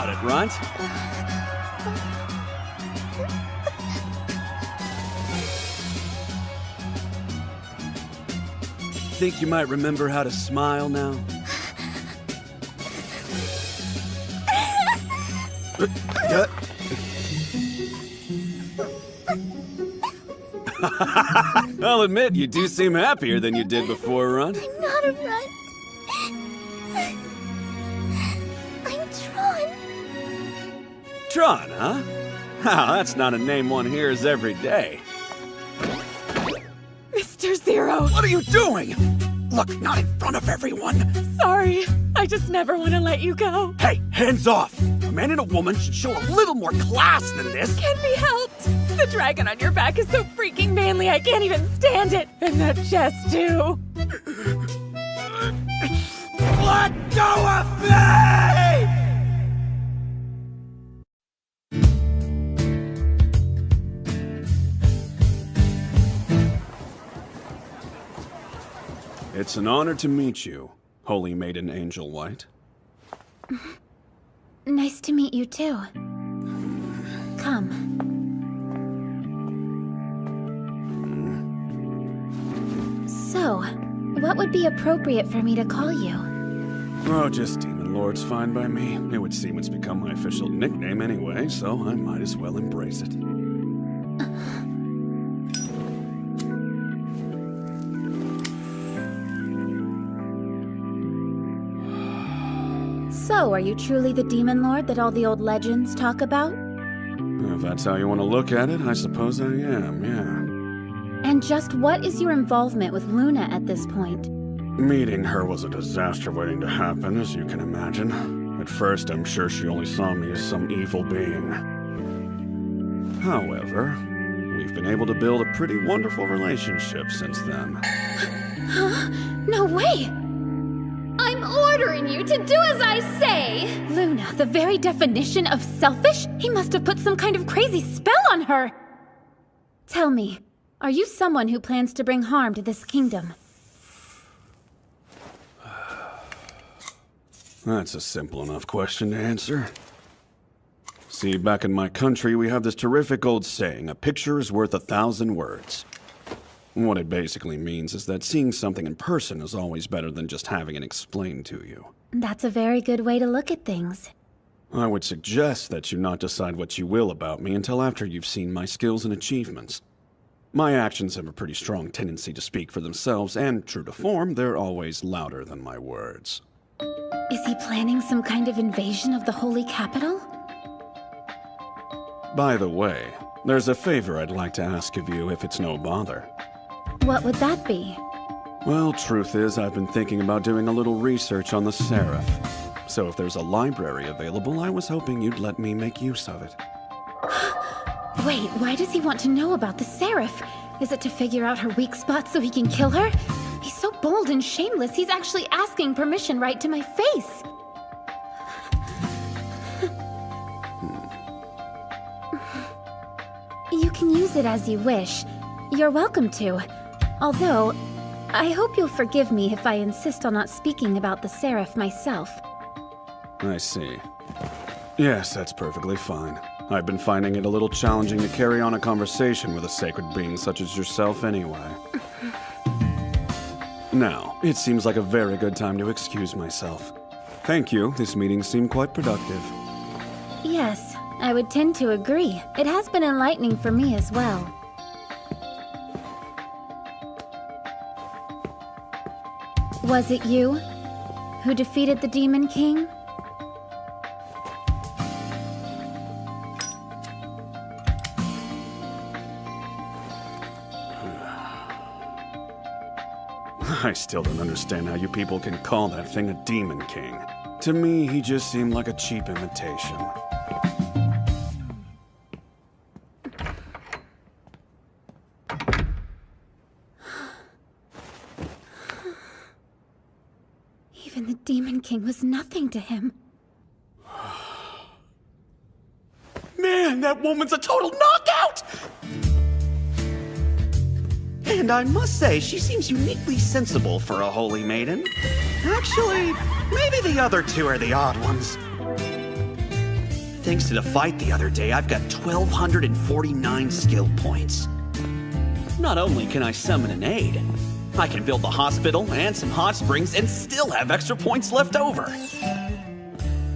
about it, Runt. Think you might remember how to smile now? I'll admit, you do seem happier than you did before, Runt. I'm not a runt. I'm Tron. Tron, huh? Wow, that's not a name one hears every day. Mr. Zero! What are you doing? Look, not in front of everyone. Sorry, I just never want to let you go. Hey, hands off! A man and a woman should show a little more class than this. Can't be helped. The dragon on your back is so freaking manly I can't even stand it. And that chest, too. Let go of me! It's an honor to meet you, Holy Maiden Angel White. Nice to meet you too. Come. So, what would be appropriate for me to call you? Oh, just Demon Lord's fine by me. It would seem it's become my official nickname anyway, so I might as well embrace it. So, are you truly the Demon Lord that all the old legends talk about? If that's how you want to look at it, I suppose I am, yeah. And just what is your involvement with Luna at this point? Meeting her was a disaster waiting to happen, as you can imagine. At first, I'm sure she only saw me as some evil being. However, we've been able to build a pretty wonderful relationship since then. Huh? No way! I'm ordering you to do as I say! Luna, the very definition of selfish? He must have put some kind of crazy spell on her! Tell me, are you someone who plans to bring harm to this kingdom? That's a simple enough question to answer. See, back in my country, we have this terrific old saying, a picture is worth 1,000 words. What it basically means is that seeing something in person is always better than just having it explained to you. That's a very good way to look at things. I would suggest that you not decide what you will about me until after you've seen my skills and achievements. My actions have a pretty strong tendency to speak for themselves, and true to form, they're always louder than my words. Is he planning some kind of invasion of the Holy Capital? By the way, there's a favor I'd like to ask of you if it's no bother. What would that be? Well, truth is, I've been thinking about doing a little research on the Seraph. So if there's a library available, I was hoping you'd let me make use of it. Wait, why does he want to know about the Seraph? Is it to figure out her weak spots so he can kill her? He's so bold and shameless, he's actually asking permission right to my face. You can use it as you wish. You're welcome to. Although, I hope you'll forgive me if I insist on not speaking about the Seraph myself. I see. Yes, that's perfectly fine. I've been finding it a little challenging to carry on a conversation with a sacred being such as yourself anyway. Now, it seems like a very good time to excuse myself. Thank you, this meeting seemed quite productive. Yes, I would tend to agree. It has been enlightening for me as well. Was it you who defeated the Demon King? I still don't understand how you people can call that thing a Demon King. To me, he just seemed like a cheap imitation. Even the Demon King was nothing to him. Man, that woman's a total knockout! And I must say, she seems uniquely sensible for a holy maiden. Actually, maybe the other two are the odd ones. Thanks to the fight the other day, I've got 1,249 skill points. Not only can I summon an aid, I can build the hospital and some hot springs and still have extra points left over.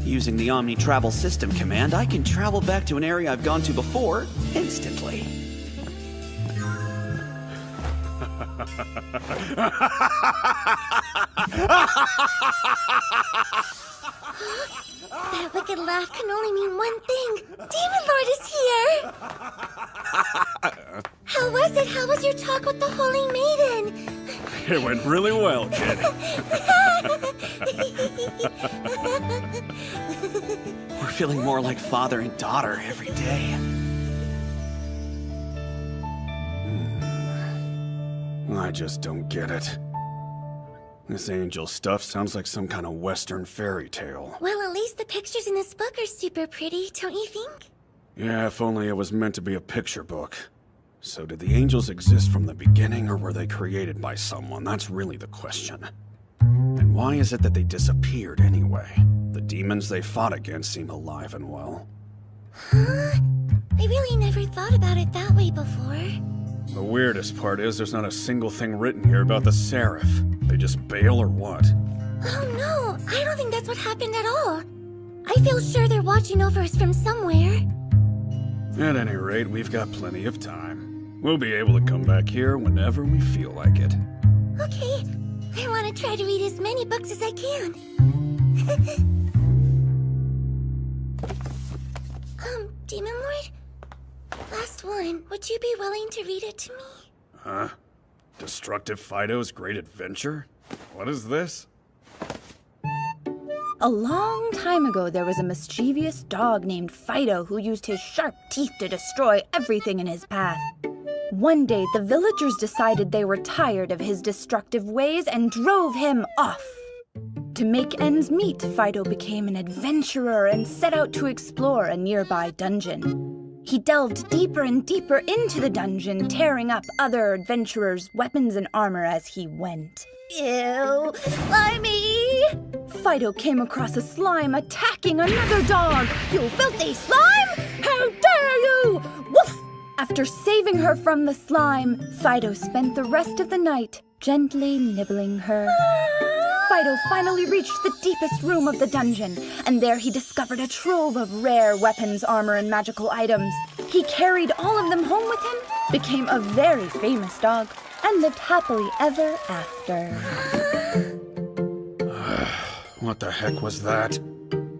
Using the Omni Travel System command, I can travel back to an area I've gone to before instantly. That wicked laugh can only mean one thing. Demon Lord is here! How was it? How was your talk with the Holy Maiden? It went really well, kid. We're feeling more like father and daughter every day. I just don't get it. This angel stuff sounds like some kind of Western fairy tale. Well, at least the pictures in this book are super pretty, don't you think? Yeah, if only it was meant to be a picture book. So did the angels exist from the beginning, or were they created by someone? That's really the question. And why is it that they disappeared anyway? The demons they fought against seem alive and well. Huh? I really never thought about it that way before. The weirdest part is there's not a single thing written here about the Seraph. They just bail or what? Oh no, I don't think that's what happened at all. I feel sure they're watching over us from somewhere. At any rate, we've got plenty of time. We'll be able to come back here whenever we feel like it. Okay, I want to try to read as many books as I can. Demon Lord? Last one. Would you be willing to read it to me? Huh? Destructive Fido's Great Adventure? What is this? A long time ago, there was a mischievous dog named Fido who used his sharp teeth to destroy everything in his path. One day, the villagers decided they were tired of his destructive ways and drove him off. To make ends meet, Fido became an adventurer and set out to explore a nearby dungeon. He delved deeper and deeper into the dungeon, tearing up other adventurers' weapons and armor as he went. Ew, slimy! Fido came across a slime attacking another dog. You filthy slime! How dare you! Woof! After saving her from the slime, Fido spent the rest of the night gently nibbling her. Fido finally reached the deepest room of the dungeon, and there he discovered a trove of rare weapons, armor, and magical items. He carried all of them home with him, became a very famous dog, and lived happily ever after. What the heck was that?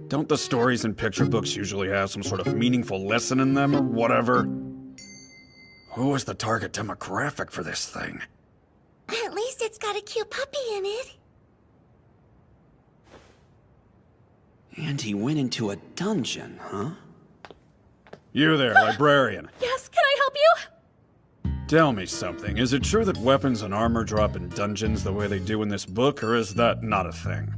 Don't the stories in picture books usually have some sort of meaningful lesson in them or whatever? Who was the target demographic for this thing? At least it's got a cute puppy in it. And he went into a dungeon, huh? You there, librarian. Yes, can I help you? Tell me something. Is it true that weapons and armor drop in dungeons the way they do in this book, or is that not a thing?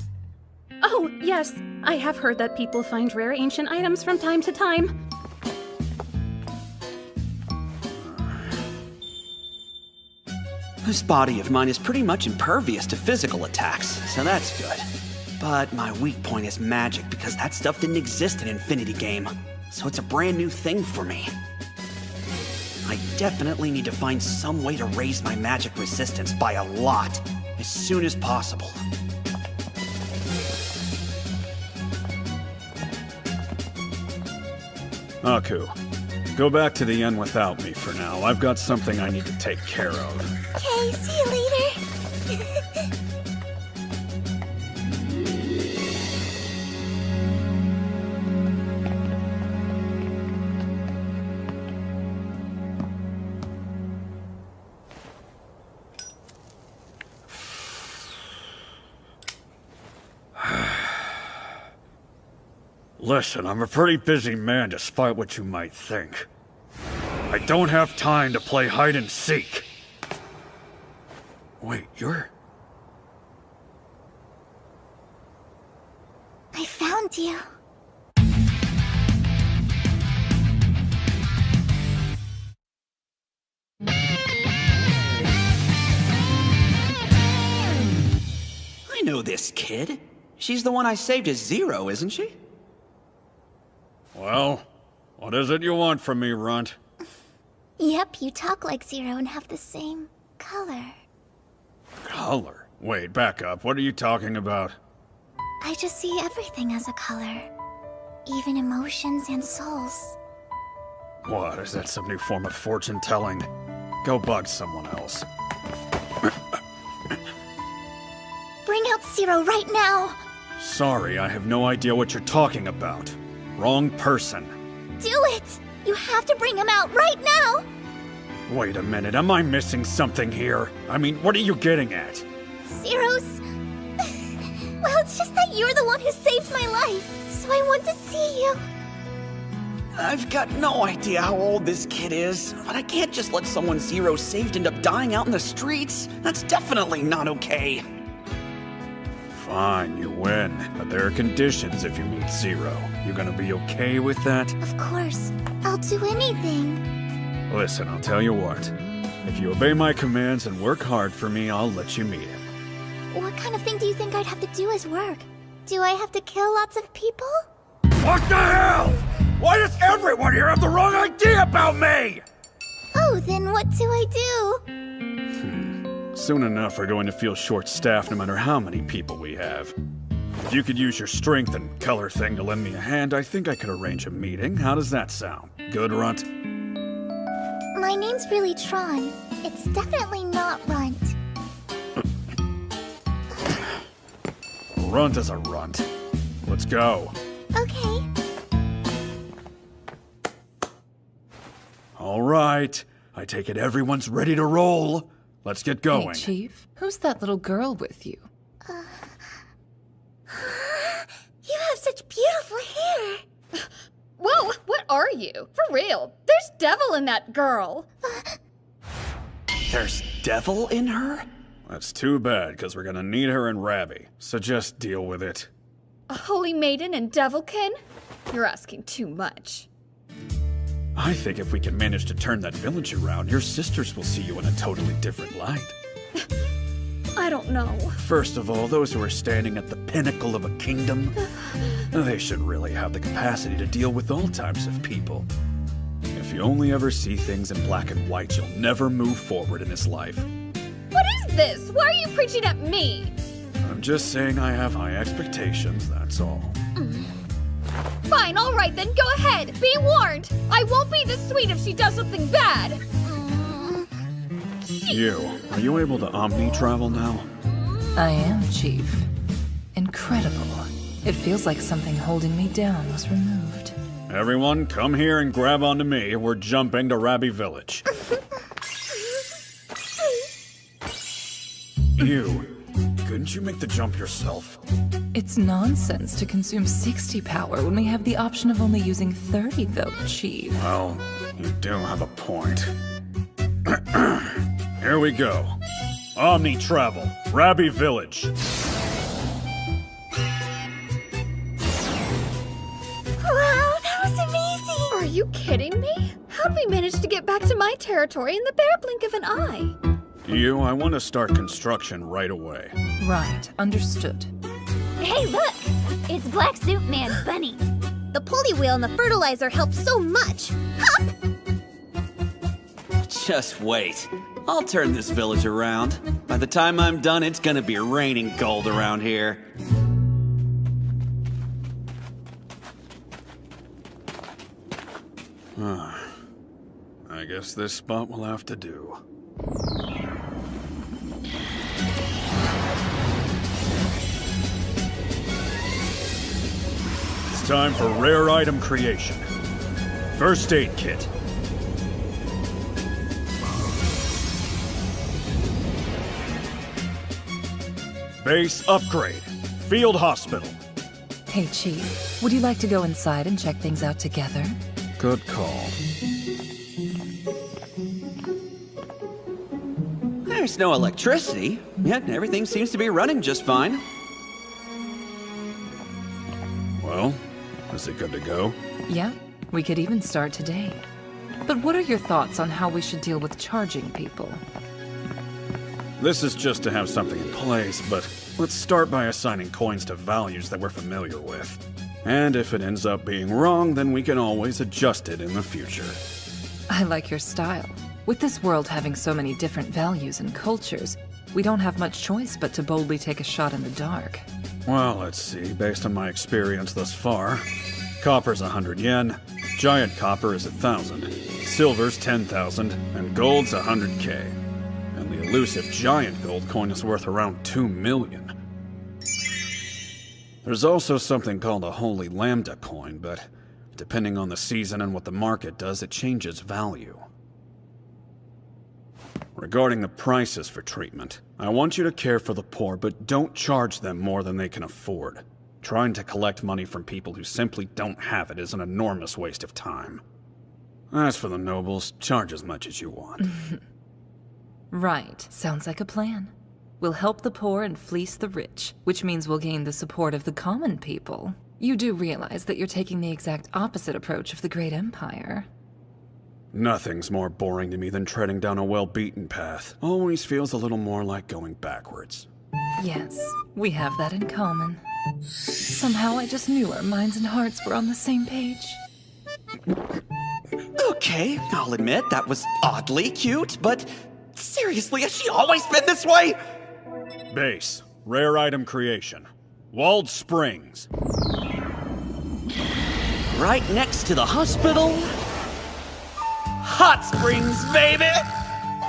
Oh, yes. I have heard that people find rare ancient items from time to time. This body of mine is pretty much impervious to physical attacks, so that's good. But my weak point is magic, because that stuff didn't exist in Infinity Game. So it's a brand new thing for me. I definitely need to find some way to raise my magic resistance by a lot, as soon as possible. Aku, go back to the inn without me for now. I've got something I need to take care of. Okay, see you later. Listen, I'm a pretty busy man despite what you might think. I don't have time to play hide and seek. Wait, you're... I found you. I know this kid. She's the one I saved as Zero, isn't she? Well, what is it you want from me, Runt? Yep, you talk like Zero and have the same color. Color? Wait, back up. What are you talking about? I just see everything as a color. Even emotions and souls. What, is that some new form of fortune telling? Go bug someone else. Bring out Zero right now! Sorry, I have no idea what you're talking about. Wrong person. Do it! You have to bring him out right now! Wait a minute, am I missing something here? I mean, what are you getting at? Zero's... Well, it's just that you're the one who saved my life, so I want to see you. I've got no idea how old this kid is, but I can't just let someone Zero saved end up dying out in the streets. That's definitely not okay. Fine, you win. But there are conditions if you meet Zero. You gonna be okay with that? Of course. I'll do anything. Listen, I'll tell you what. If you obey my commands and work hard for me, I'll let you meet him. What kind of thing do you think I'd have to do as work? Do I have to kill lots of people? What the hell? Why does everyone here have the wrong idea about me? Oh, then what do I do? Soon enough, we're going to feel short-staffed no matter how many people we have. If you could use your strength and color thing to lend me a hand, I think I could arrange a meeting. How does that sound? Good, Runt? My name's really Tron. It's definitely not Runt. Runt is a runt. Let's go. Okay. All right. I take it everyone's ready to roll. Let's get going. Hey, Chief. Who's that little girl with you? You have such beautiful hair. Whoa, what are you? For real. There's devil in that girl. There's devil in her? That's too bad, because we're gonna need her and Rabby. So just deal with it. A holy maiden and devilkin? You're asking too much. I think if we can manage to turn that village around, your sisters will see you in a totally different light. I don't know. First of all, those who are standing at the pinnacle of a kingdom, they should really have the capacity to deal with all types of people. If you only ever see things in black and white, you'll never move forward in this life. What is this? Why are you preaching at me? I'm just saying I have high expectations, that's all. Fine, all right then, go ahead. Be warned. I won't be this sweet if she does something bad. Are you able to omni-travel now? I am, Chief. Incredible. It feels like something holding me down was removed. Everyone, come here and grab onto me. We're jumping to Rabby Village. Couldn't you make the jump yourself? It's nonsense to consume 60 power when we have the option of only using 30, though, Chief. Well, you do have a point. Here we go. Omni-travel, Rabby Village. Wow, that was amazing! Are you kidding me? How'd we manage to get back to my territory in the bare blink of an eye? I want to start construction right away. Right, understood. Hey, look! It's Black Suit Man Bunny. The pulley wheel and the fertilizer help so much. Hop! Just wait. I'll turn this village around. By the time I'm done, it's gonna be raining gold around here. I guess this spot will have to do. It's time for rare item creation. First aid kit. Base upgrade. Field hospital. Hey, Chief. Would you like to go inside and check things out together? Good call. There's no electricity, yet everything seems to be running just fine. Well, is it good to go? Yeah, we could even start today. But what are your thoughts on how we should deal with charging people? This is just to have something in place, but let's start by assigning coins to values that we're familiar with. And if it ends up being wrong, then we can always adjust it in the future. I like your style. With this world having so many different values and cultures, we don't have much choice but to boldly take a shot in the dark. Well, let's see. Based on my experience thus far, copper's 100 yen, giant copper is 1,000, silver's 10,000, and gold's 100k. And the elusive giant gold coin is worth around 2 million. There's also something called a holy lambda coin, but depending on the season and what the market does, it changes value. Regarding the prices for treatment, I want you to care for the poor, but don't charge them more than they can afford. Trying to collect money from people who simply don't have it is an enormous waste of time. As for the nobles, charge as much as you want. Right. Sounds like a plan. We'll help the poor and fleece the rich, which means we'll gain the support of the common people. You do realize that you're taking the exact opposite approach of the Great Empire. Nothing's more boring to me than treading down a well-beaten path. Always feels a little more like going backwards. Yes, we have that in common. Somehow I just knew our minds and hearts were on the same page. Okay, I'll admit that was oddly cute, but seriously, has she always been this way? Base. Rare item creation. Walled Springs. Right next to the hospital. Hot springs, baby!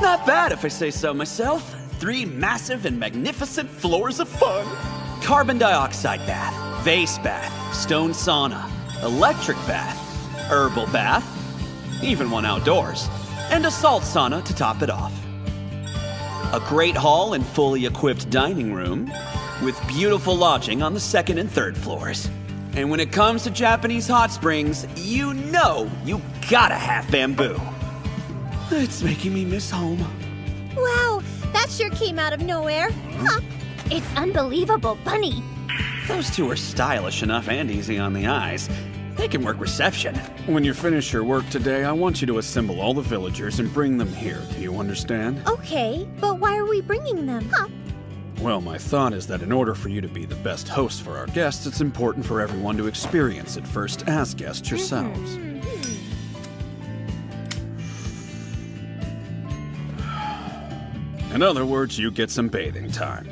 Not bad if I say so myself. 3 massive and magnificent floors of fun. Carbon dioxide bath, vase bath, stone sauna, electric bath, herbal bath, even one outdoors, and a salt sauna to top it off. A great hall and fully equipped dining room with beautiful lodging on the 2nd and 3rd floors. And when it comes to Japanese hot springs, you know you gotta have bamboo. It's making me miss home. Wow, that sure came out of nowhere. Huh. It's unbelievable, Bunny. Those two are stylish enough and easy on the eyes. They can work reception. When you finish your work today, I want you to assemble all the villagers and bring them here. Do you understand? Okay, but why are we bringing them? Huh. Well, my thought is that in order for you to be the best host for our guests, it's important for everyone to experience it first as guests yourselves. In other words, you get some bathing time.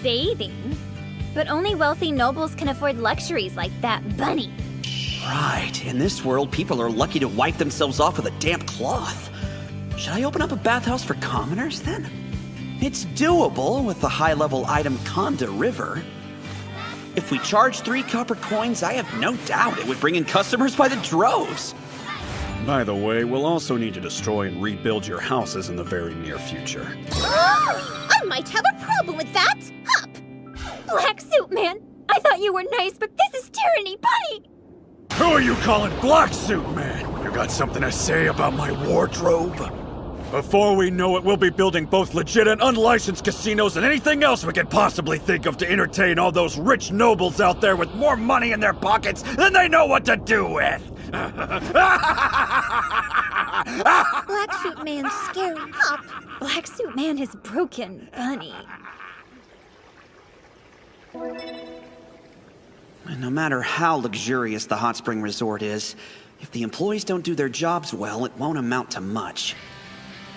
Bathing? But only wealthy nobles can afford luxuries like that, Bunny. Right. In this world, people are lucky to wipe themselves off with a damp cloth. Should I open up a bathhouse for commoners, then? It's doable with the high-level item Conda River. If we charge 3 copper coins, I have no doubt it would bring in customers by the droves. By the way, we'll also need to destroy and rebuild your houses in the very near future. I might have a problem with that. Hup. Black Suit Man, I thought you were nice, but this is tyranny, Bunny! Who are you calling Black Suit Man? You got something to say about my wardrobe? Before we know it, we'll be building both legit and unlicensed casinos and anything else we could possibly think of to entertain all those rich nobles out there with more money in their pockets than they know what to do with. Black Suit Man's scary. Hup. Black Suit Man is broken, Bunny. No matter how luxurious the hot spring resort is, if the employees don't do their jobs well, it won't amount to much.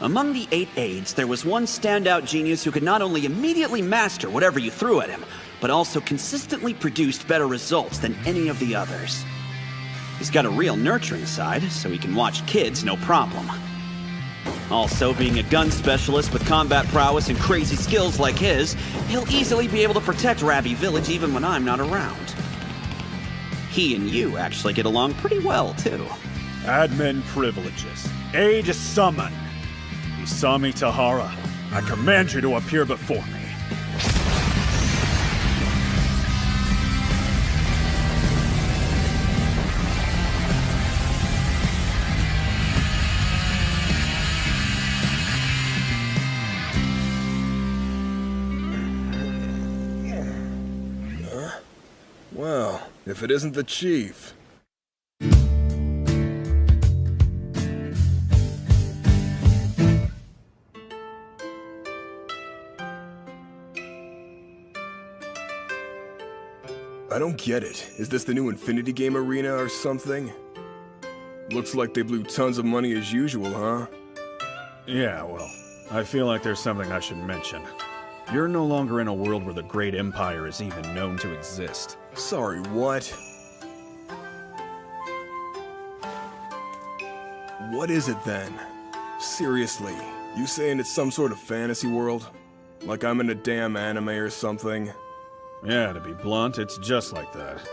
Among the 8 aides, there was one standout genius who could not only immediately master whatever you threw at him, but also consistently produced better results than any of the others. He's got a real nurturing side, so he can watch kids no problem. Also, being a gun specialist with combat prowess and crazy skills like his, he'll easily be able to protect Ravi Village even when I'm not around. He and you actually get along pretty well, too. Admin privileges. Aid summon. Isami Tahara, I command you to appear before me. Well, if it isn't the chief. I don't get it. Is this the new Infinity Game arena or something? Looks like they blew tons of money as usual, huh? Yeah, well, I feel like there's something I should mention. You're no longer in a world where the Great Empire is even known to exist. Sorry, what? What is it then? Seriously, you saying it's some sort of fantasy world? Like I'm in a damn anime or something? Yeah, to be blunt, it's just like that.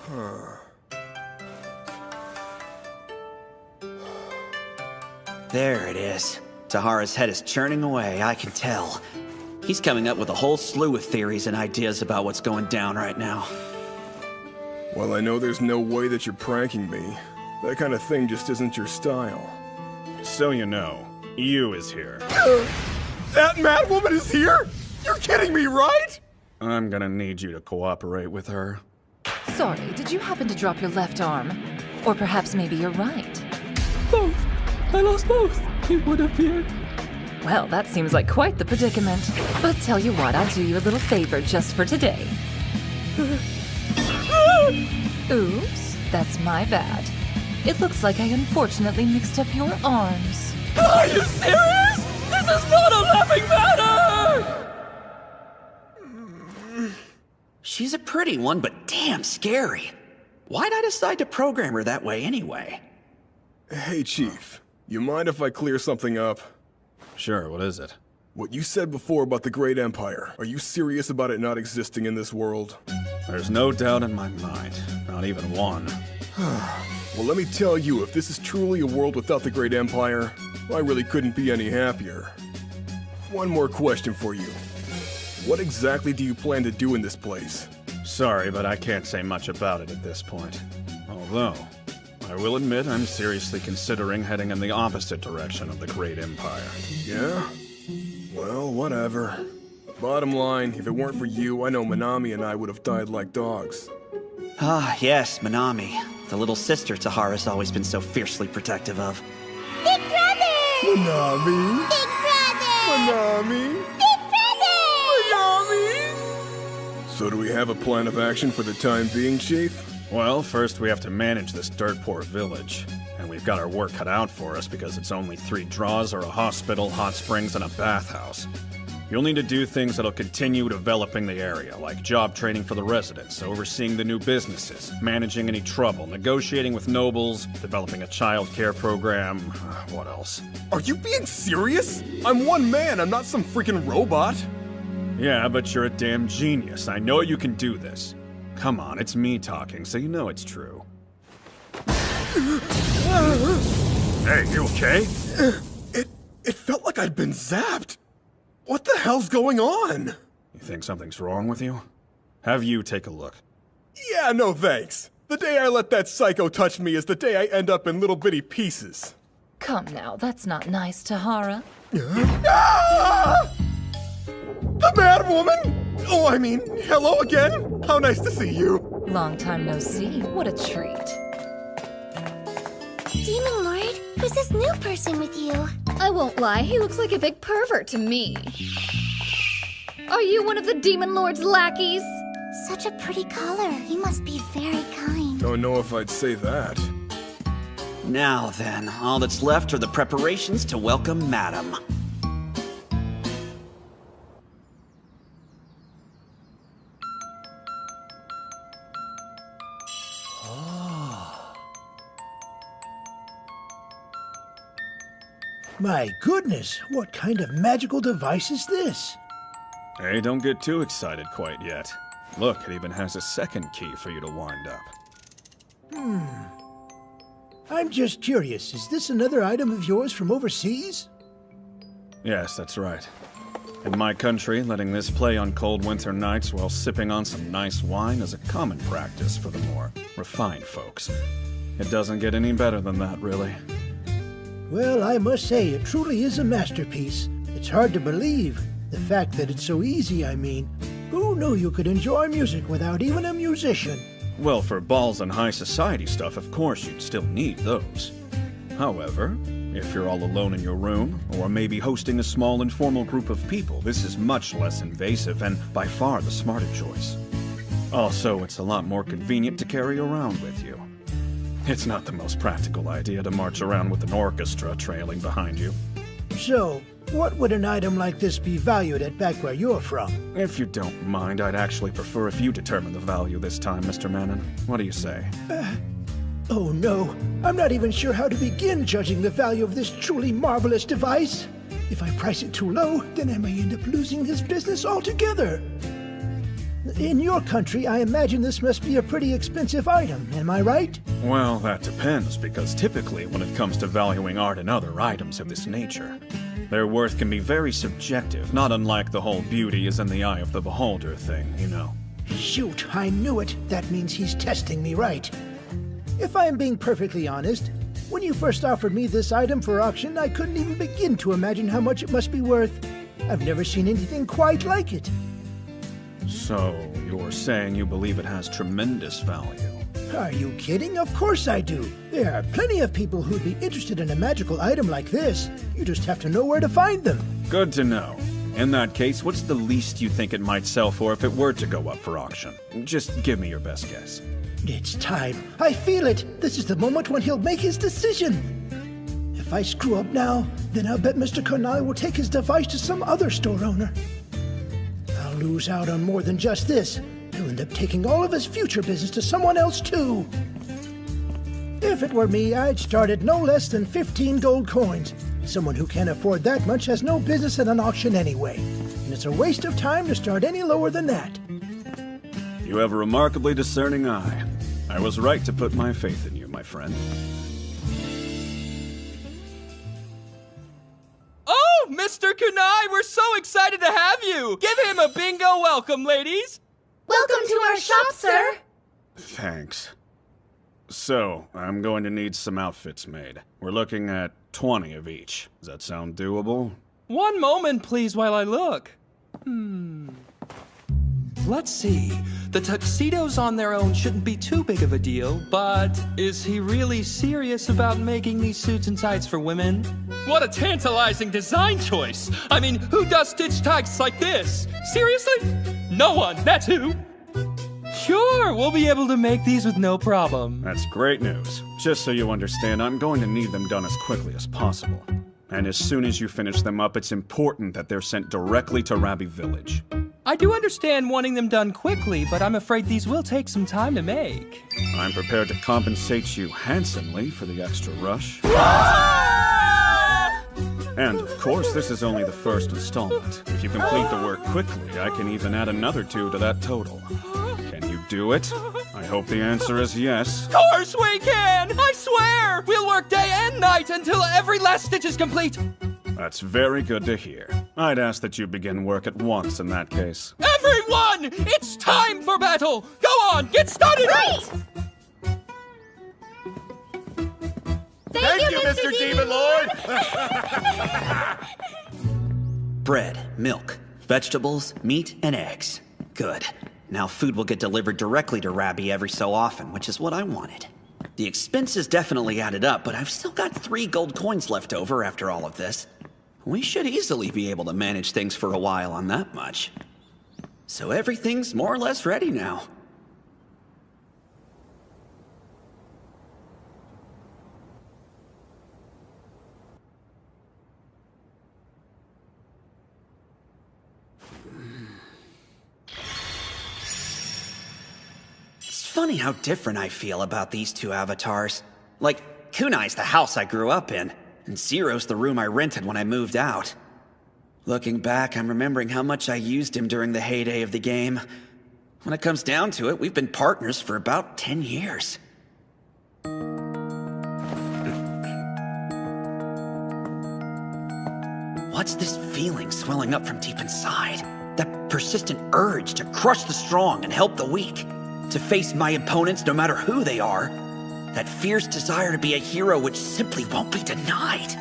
Huh. There it is. Tahara's head is churning away, I can tell. He's coming up with a whole slew of theories and ideas about what's going down right now. Well, I know there's no way that you're pranking me. That kind of thing just isn't your style. So you know, Yu is here. That mad woman is here? You're kidding me, right? I'm gonna need you to cooperate with her. Sorry, did you happen to drop your left arm? Or perhaps maybe your right? Both. I lost both, it would appear. Well, that seems like quite the predicament. But tell you what, I'll do you a little favor just for today. Oops, that's my bad. It looks like I unfortunately mixed up your arms. Are you serious? This is not a laughing matter! She's a pretty one, but damn scary. Why'd I decide to program her that way anyway? Hey, Chief. You mind if I clear something up? Sure, what is it? What you said before about the Great Empire, are you serious about it not existing in this world? There's no doubt in my mind. Not even one. Well, let me tell you, if this is truly a world without the Great Empire, I really couldn't be any happier. One more question for you. What exactly do you plan to do in this place? Sorry, but I can't say much about it at this point. Although, I will admit I'm seriously considering heading in the opposite direction of the Great Empire. Yeah? Well, whatever. Bottom line, if it weren't for you, I know Minami and I would have died like dogs. Ah, yes, Minami. The little sister Tahara's always been so fiercely protective of. Big brother! Minami! Big brother! Minami! Big brother! Minami! So do we have a plan of action for the time being, Chief? Well, first we have to manage this dirt-poor village. And we've got our work cut out for us because it's only 3 draws or a hospital, hot springs, and a bathhouse. You'll need to do things that'll continue developing the area, like job training for the residents, overseeing the new businesses, managing any trouble, negotiating with nobles, developing a child care program, what else? Are you being serious? I'm one man, I'm not some freaking robot. Yeah, but you're a damn genius. I know you can do this. Come on, it's me talking, so you know it's true. Hey, you okay? It felt like I'd been zapped. What the hell's going on? You think something's wrong with you? Have you take a look. Yeah, no thanks. The day I let that psycho touch me is the day I end up in little bitty pieces. Come now, that's not nice, Tahara. Ah! The mad woman! Oh, I mean, hello again. How nice to see you. Long time no see. What a treat. Demon Lord, who's this new person with you? I won't lie, he looks like a big pervert to me. Are you one of the Demon Lord's lackeys? Such a pretty color. He must be very kind. Don't know if I'd say that. Now then, all that's left are the preparations to welcome Madam. My goodness, what kind of magical device is this? Hey, don't get too excited quite yet. Look, it even has a second key for you to wind up. I'm just curious, is this another item of yours from overseas? Yes, that's right. In my country, letting this play on cold winter nights while sipping on some nice wine is a common practice for the more refined folks. It doesn't get any better than that, really. Well, I must say, it truly is a masterpiece. It's hard to believe. The fact that it's so easy, I mean. Who knew you could enjoy music without even a musician? Well, for balls and high society stuff, of course you'd still need those. However, if you're all alone in your room, or maybe hosting a small informal group of people, this is much less invasive and by far the smarter choice. Also, it's a lot more convenient to carry around with you. It's not the most practical idea to march around with an orchestra trailing behind you. So, what would an item like this be valued at back where you're from? If you don't mind, I'd actually prefer if you determine the value this time, Mr. Mannon. What do you say? Oh no, I'm not even sure how to begin judging the value of this truly marvelous device. If I price it too low, then I may end up losing this business altogether. In your country, I imagine this must be a pretty expensive item, am I right? Well, that depends, because typically when it comes to valuing art and other items of this nature, their worth can be very subjective, not unlike the whole beauty is in the eye of the beholder thing, you know. Shoot, I knew it. That means he's testing me right. If I am being perfectly honest, when you first offered me this item for auction, I couldn't even begin to imagine how much it must be worth. I've never seen anything quite like it. So, you're saying you believe it has tremendous value? Are you kidding? Of course I do. There are plenty of people who'd be interested in a magical item like this. You just have to know where to find them. Good to know. In that case, what's the least you think it might sell for if it were to go up for auction? Just give me your best guess. It's time. I feel it. This is the moment when he'll make his decision. If I screw up now, then I'll bet Mr. Kunai will take his device to some other store owner. I'll lose out on more than just this. He'll end up taking all of his future business to someone else, too. If it were me, I'd start at no less than 15 gold coins. Someone who can't afford that much has no business at an auction anyway. And it's a waste of time to start any lower than that. You have a remarkably discerning eye. I was right to put my faith in you, my friend. Oh, Mr. Kunai, we're so excited to have you! Give him a bingo welcome, ladies! Welcome to our shop, sir! Thanks. So, I'm going to need some outfits made. We're looking at 20 of each. Does that sound doable? One moment, please, while I look. Let's see. The tuxedos on their own shouldn't be too big of a deal, but is he really serious about making these suits and tights for women? What a tantalizing design choice! I mean, who does stitch tights like this? Seriously? No one, that's who! Sure, we'll be able to make these with no problem. That's great news. Just so you understand, I'm going to need them done as quickly as possible. And as soon as you finish them up, it's important that they're sent directly to Rabi Village. I do understand wanting them done quickly, but I'm afraid these will take some time to make. I'm prepared to compensate you handsomely for the extra rush. And, of course, this is only the first installment. If you complete the work quickly, I can even add another 2 to that total. Can you do it? I hope the answer is yes. Of course we can! I swear! We'll work day and night until every last stitch is complete! That's very good to hear. I'd ask that you begin work at once in that case. Everyone! It's time for battle! Go on, get started! Right! Thank you, Mr. Demon Lord! Bread, milk, vegetables, meat, and eggs. Good. Now food will get delivered directly to Rabi every so often, which is what I wanted. The expenses definitely added up, but I've still got 3 gold coins left over after all of this. We should easily be able to manage things for a while on that much. So everything's more or less ready now. It's funny how different I feel about these 2 avatars. Like, Kunai's the house I grew up in, and Zero's the room I rented when I moved out. Looking back, I'm remembering how much I used him during the heyday of the game. When it comes down to it, we've been partners for about 10 years. What's this feeling swelling up from deep inside? That persistent urge to crush the strong and help the weak. To face my opponents no matter who they are. That fierce desire to be a hero which simply won't be denied.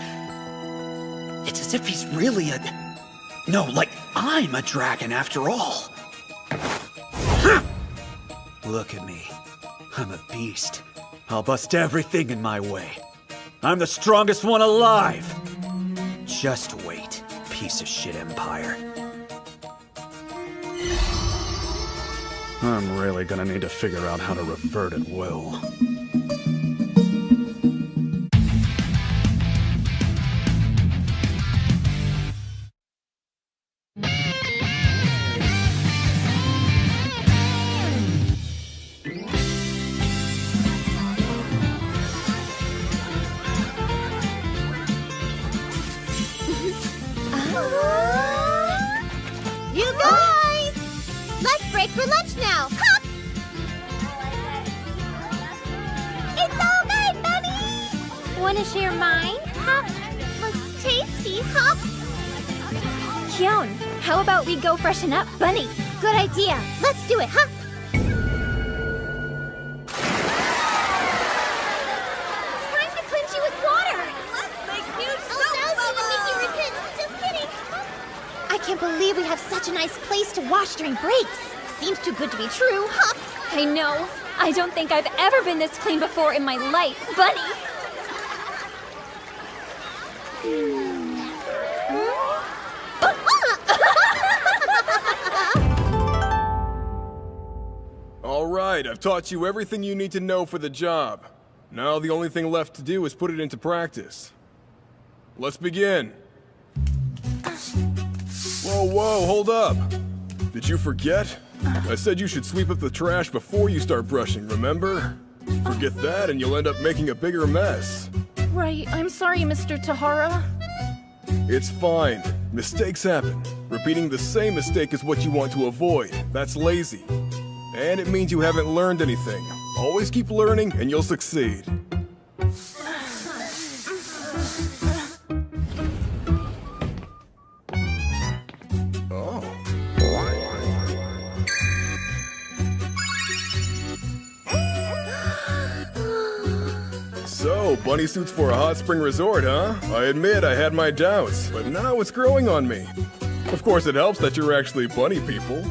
It's as if he's really No, like I'm a dragon after all. Look at me. I'm a beast. I'll bust everything in my way. I'm the strongest one alive. Just wait, piece of shit empire. I'm really gonna need to figure out how to revert at will. You guys! Let's break for lunch now! Hop! It's all night, Bunny! Wanna share mine? Hop! Looks tasty, Hop! Kyon, how about we go freshen up, Bunny? Good idea. Let's do it, Hop! It's time to cleanse you with water! Let's make huge soap bubbles! Just kidding! I can't believe we have such a nice place to wash during breaks. Seems too good to be true, Hop! I know. I don't think I've ever been this clean before in my life, Bunny. All right, I've taught you everything you need to know for the job. Now the only thing left to do is put it into practice. Let's begin. Whoa, hold up. Did you forget? I said you should sweep up the trash before you start brushing, remember? Forget that and you'll end up making a bigger mess. Right, I'm sorry, Mr. Tahara. It's fine. Mistakes happen. Repeating the same mistake is what you want to avoid. That's lazy. And it means you haven't learned anything. Always keep learning and you'll succeed. So, bunny suits for a hot spring resort, huh? I admit I had my doubts, but now it's growing on me. Of course, it helps that you're actually bunny people.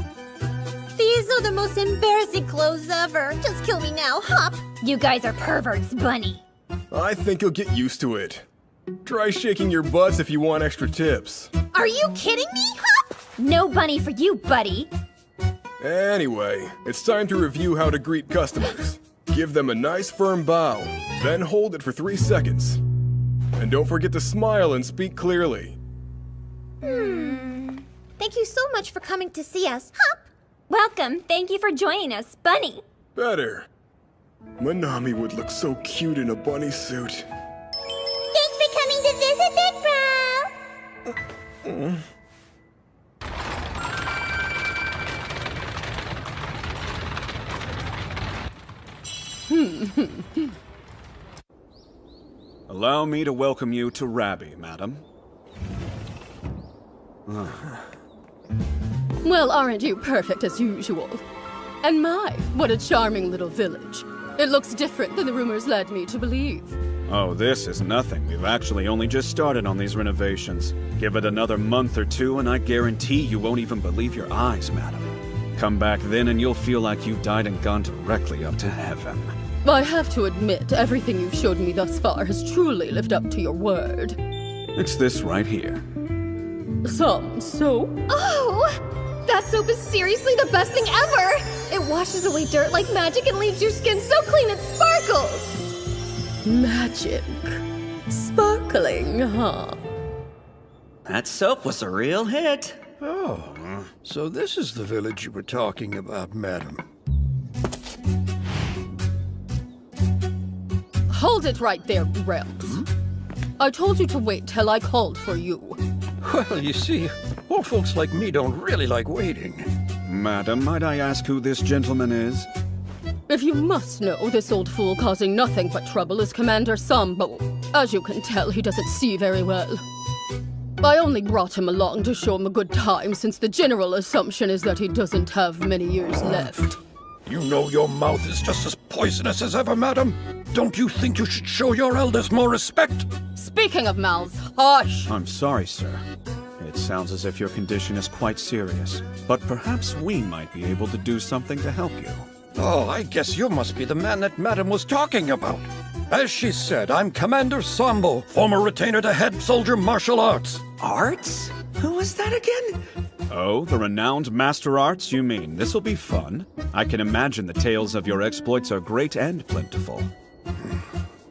These are the most embarrassing clothes ever. Just kill me now, Hop! You guys are perverts, Bunny. I think you'll get used to it. Try shaking your butts if you want extra tips. Are you kidding me, Hop? No bunny for you, buddy. Anyway, it's time to review how to greet customers. Give them a nice firm bow, then hold it for 3 seconds. And don't forget to smile and speak clearly. Thank you so much for coming to see us, Hop! Welcome. Thank you for joining us, Bunny. Better. Manami would look so cute in a bunny suit. Thanks for coming to visit, Big Bro! Allow me to welcome you to Rabby, madam. Well, aren't you perfect as usual? And my, what a charming little village. It looks different than the rumors led me to believe. Oh, this is nothing. We've actually only just started on these renovations. Give it another month or two, and I guarantee you won't even believe your eyes, madam. Come back then, and you'll feel like you died and gone directly up to heaven. I have to admit, everything you've showed me thus far has truly lived up to your word. It's this right here. Some soap? Oh! That soap is seriously the best thing ever! It washes away dirt like magic and leaves your skin so clean it sparkles! Magic. Sparkling, huh? That soap was a real hit. Oh, so this is the village you were talking about, madam. Hold it right there, Gramps. I told you to wait till I called for you. Well, you see, old folks like me don't really like waiting. Madam, might I ask who this gentleman is? If you must know, this old fool causing nothing but trouble is Commander Sambo. As you can tell, he doesn't see very well. I only brought him along to show him a good time, since the general assumption is that he doesn't have many years left. You know your mouth is just as poisonous as ever, madam. Don't you think you should show your elders more respect? Speaking of mouths, hush! I'm sorry, sir. It sounds as if your condition is quite serious, but perhaps we might be able to do something to help you. Oh, I guess you must be the man that madam was talking about. As she said, I'm Commander Sambo, former retainer to head soldier martial arts. Arts? Who was that again? Oh, the renowned master arts, you mean? This'll be fun. I can imagine the tales of your exploits are great and plentiful.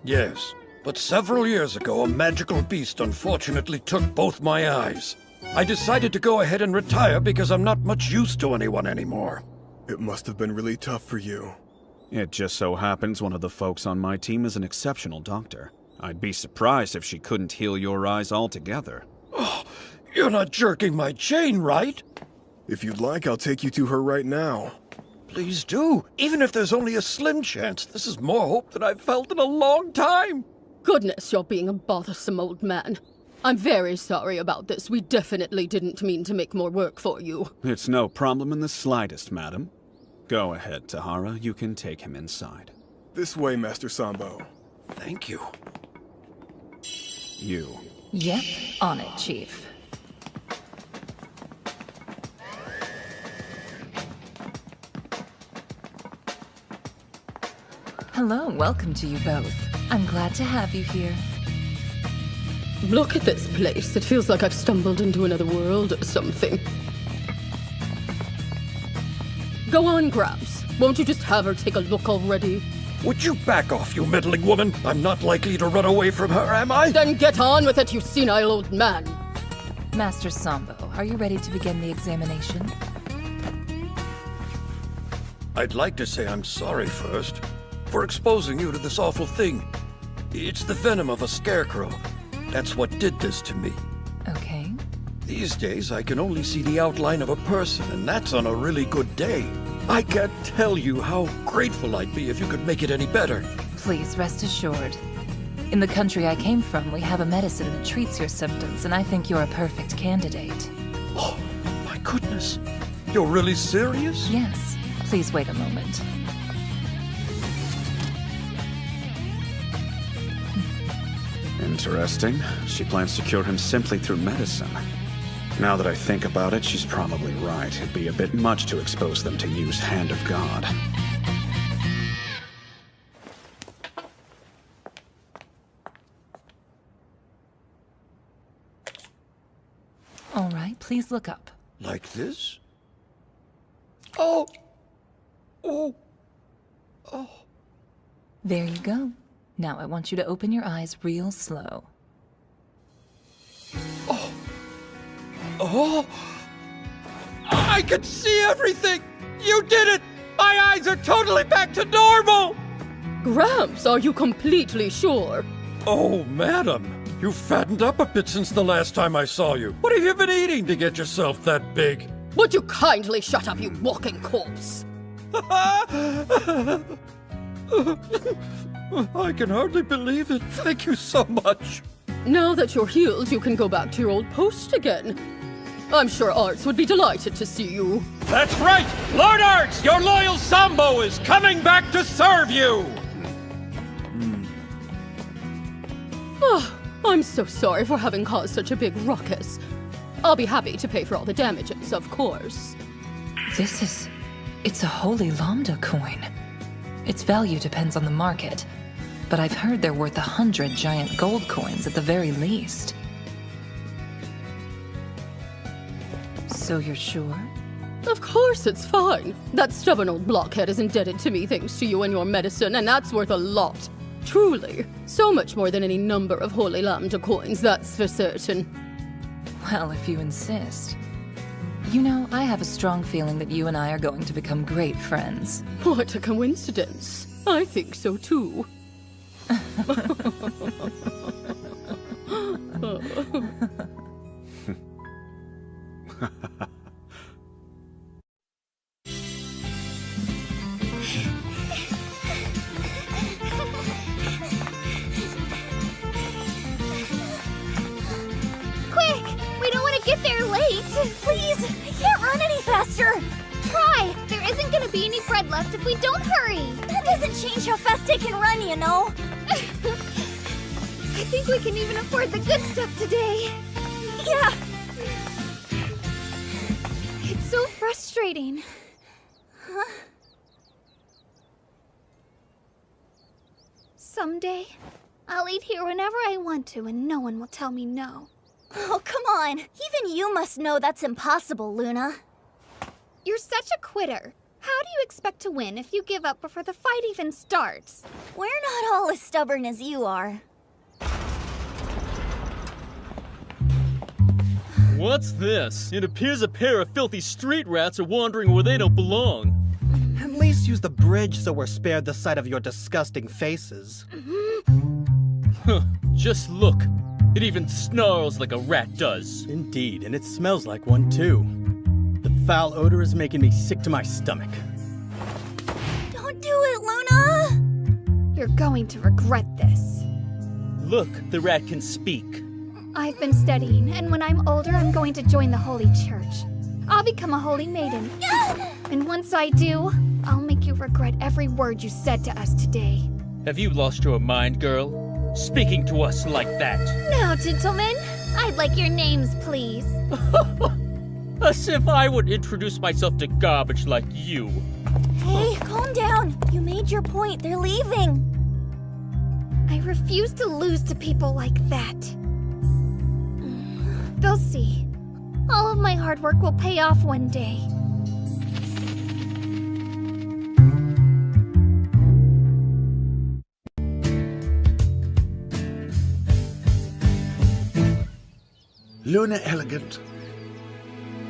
Yes, but several years ago, a magical beast unfortunately took both my eyes. I decided to go ahead and retire because I'm not much use to anyone anymore. It must have been really tough for you. It just so happens one of the folks on my team is an exceptional doctor. I'd be surprised if she couldn't heal your eyes altogether. Oh, you're not jerking my chain, right? If you'd like, I'll take you to her right now. Please do. Even if there's only a slim chance, this is more hope than I've felt in a long time. Goodness, you're being a bothersome old man. I'm very sorry about this. We definitely didn't mean to make more work for you. It's no problem in the slightest, madam. Go ahead, Tahara. You can take him inside. This way, Master Sambo. Thank you. You. Yep, on it, Chief. Hello, welcome to you both. I'm glad to have you here. Look at this place. It feels like I've stumbled into another world or something. Go on, Gramps. Won't you just have her take a look already? Would you back off, you meddling woman? I'm not likely to run away from her, am I? Then get on with it, you senile old man. Master Sambo, are you ready to begin the examination? I'd like to say I'm sorry first for exposing you to this awful thing. It's the venom of a scarecrow. That's what did this to me. Okay. These days, I can only see the outline of a person, and that's on a really good day. I can't tell you how grateful I'd be if you could make it any better. Please rest assured. In the country I came from, we have a medicine that treats your symptoms, and I think you're a perfect candidate. Oh, my goodness. You're really serious? Yes. Please wait a moment. Interesting. She plans to cure him simply through medicine. Now that I think about it, she's probably right. It'd be a bit much to expose them to use Hand of God. All right, please look up. Like this? Oh! Oh! Oh! There you go. Now I want you to open your eyes real slow. Oh! I can see everything! You did it! My eyes are totally back to normal! Gramps, are you completely sure? Oh, madam. You've fattened up a bit since the last time I saw you. What have you been eating to get yourself that big? Would you kindly shut up, you walking corpse? I can hardly believe it. Thank you so much. Now that you're healed, you can go back to your old post again. I'm sure Arts would be delighted to see you. That's right! Lord Arts, your loyal Sambo is coming back to serve you! Oh, I'm so sorry for having caused such a big ruckus. I'll be happy to pay for all the damages, of course. It's a holy lambda coin. Its value depends on the market, but I've heard they're worth 100 giant gold coins at the very least. So you're sure? Of course it's fine. That stubborn old blockhead is indebted to me thanks to you and your medicine, and that's worth a lot. Truly. So much more than any number of holy lambda coins, that's for certain. Well, if you insist. You know, I have a strong feeling that you and I are going to become great friends. What a coincidence. I think so too. Quick! We don't want to get there late! Please! I can't run any faster! Try! There isn't gonna be any bread left if we don't hurry! That doesn't change how fast I can run, you know! I think we can even afford the good stuff today! Yeah! It's so frustrating. Huh? Someday, I'll eat here whenever I want to and no one will tell me no. Oh, come on. Even you must know that's impossible, Luna. You're such a quitter. How do you expect to win if you give up before the fight even starts? We're not all as stubborn as you are. What's this? It appears a pair of filthy street rats are wandering where they don't belong. At least use the bridge so we're spared the sight of your disgusting faces. Huh, just look. It even snarls like a rat does. Indeed, and it smells like one too. The foul odor is making me sick to my stomach. Don't do it, Luna! You're going to regret this. Look, the rat can speak. I've been studying, and when I'm older, I'm going to join the Holy Church. I'll become a holy maiden. And once I do, I'll make you regret every word you said to us today. Have you lost your mind, girl? Speaking to us like that. Now, gentlemen, I'd like your names, please. As if I would introduce myself to garbage like you. Hey, calm down. You made your point. They're leaving. I refuse to lose to people like that. They'll see. All of my hard work will pay off one day. Luna Elegant,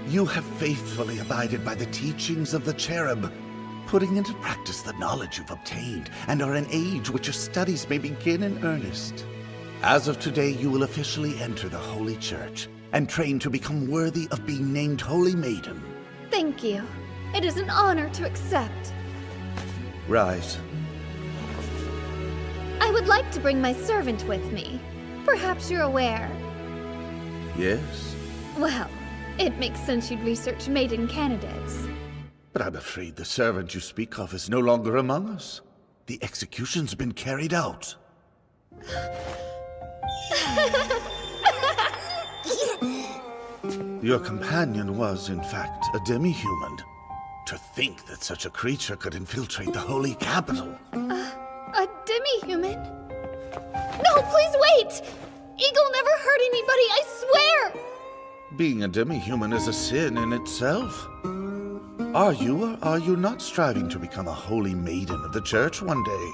you have faithfully abided by the teachings of the cherub, putting into practice the knowledge you've obtained, and are an age which your studies may begin in earnest. As of today, you will officially enter the Holy Church and train to become worthy of being named Holy Maiden. Thank you. It is an honor to accept. Rise. I would like to bring my servant with me. Perhaps you're aware. Yes? Well, it makes sense you'd research maiden candidates. But I'm afraid the servant you speak of is no longer among us. The execution's been carried out. Your companion was, in fact, a demi-human. To think that such a creature could infiltrate the holy capital. A demi-human? No, please wait! Eagle never hurt anybody, I swear! Being a demi-human is a sin in itself. Are you or are you not striving to become a holy maiden of the church one day?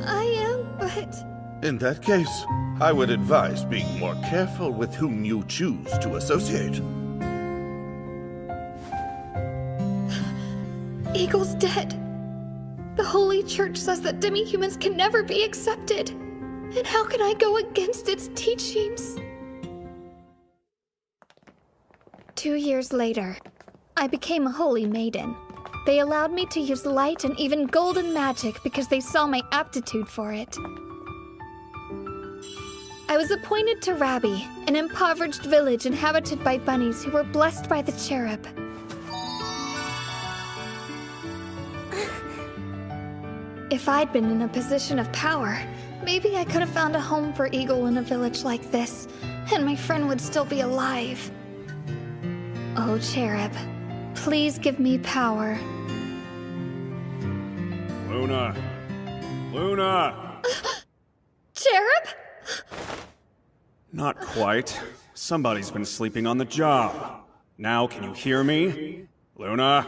I am, but... In that case, I would advise being more careful with whom you choose to associate. Eagle's dead. The Holy Church says that demi-humans can never be accepted. And how can I go against its teachings? 2 years later, I became a holy maiden. They allowed me to use light and even golden magic because they saw my aptitude for it. I was appointed to Rabbi, an impoverished village inhabited by bunnies who were blessed by the cherub. If I'd been in a position of power, maybe I could have found a home for Eagle in a village like this, and my friend would still be alive. Oh, cherub, please give me power. Luna! Luna! Cherub? Not quite. Somebody's been sleeping on the job. Now can you hear me? Luna?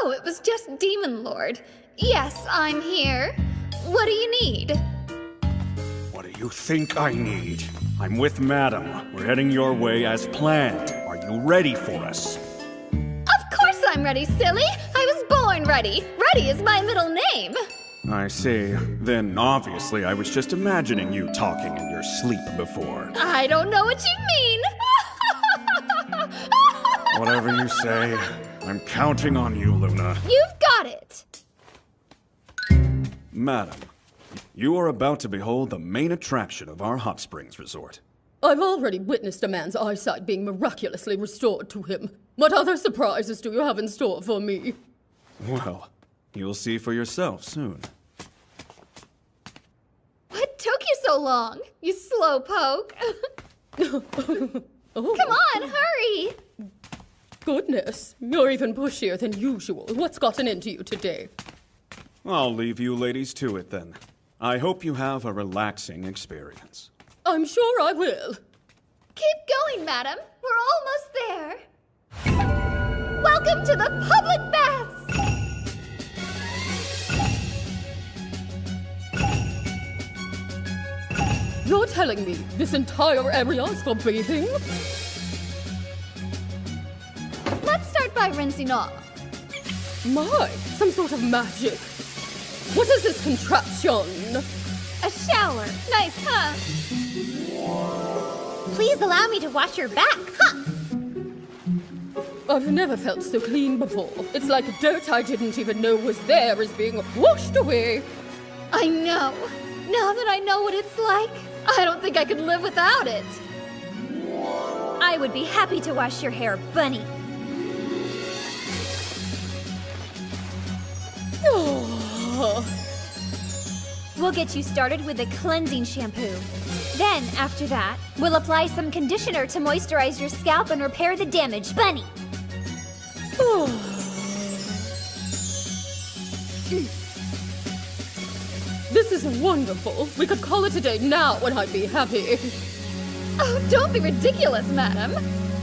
Oh, it was just Demon Lord. Yes, I'm here. What do you need? What do you think I need? I'm with Madam. We're heading your way as planned. Are you ready for us? Of course I'm ready, silly! I was born ready! Ready is my middle name! I see. Then obviously I was just imagining you talking in your sleep before. I don't know what you mean! Whatever you say, I'm counting on you, Luna. You've got it! Madam, you are about to behold the main attraction of our hot springs resort. I've already witnessed a man's eyesight being miraculously restored to him. What other surprises do you have in store for me? Well, you'll see for yourself soon. What took you so long, you slowpoke? Come on, hurry! Goodness, you're even pushier than usual. What's gotten into you today? I'll leave you ladies to it then. I hope you have a relaxing experience. I'm sure I will. Keep going, madam. We're almost there. Welcome to the public baths! You're telling me this entire area is for bathing? Let's start by rinsing off. My, some sort of magic. What is this contraption? A shower. Nice, huh? Please allow me to wash your back, huh? I've never felt so clean before. It's like dirt I didn't even know was there is being washed away. I know. Now that I know what it's like, I don't think I could live without it. I would be happy to wash your hair, Bunny. We'll get you started with a cleansing shampoo. Then, after that, we'll apply some conditioner to moisturize your scalp and repair the damage, Bunny. This is wonderful. We could call it a day now and I'd be happy. Oh, don't be ridiculous, madam.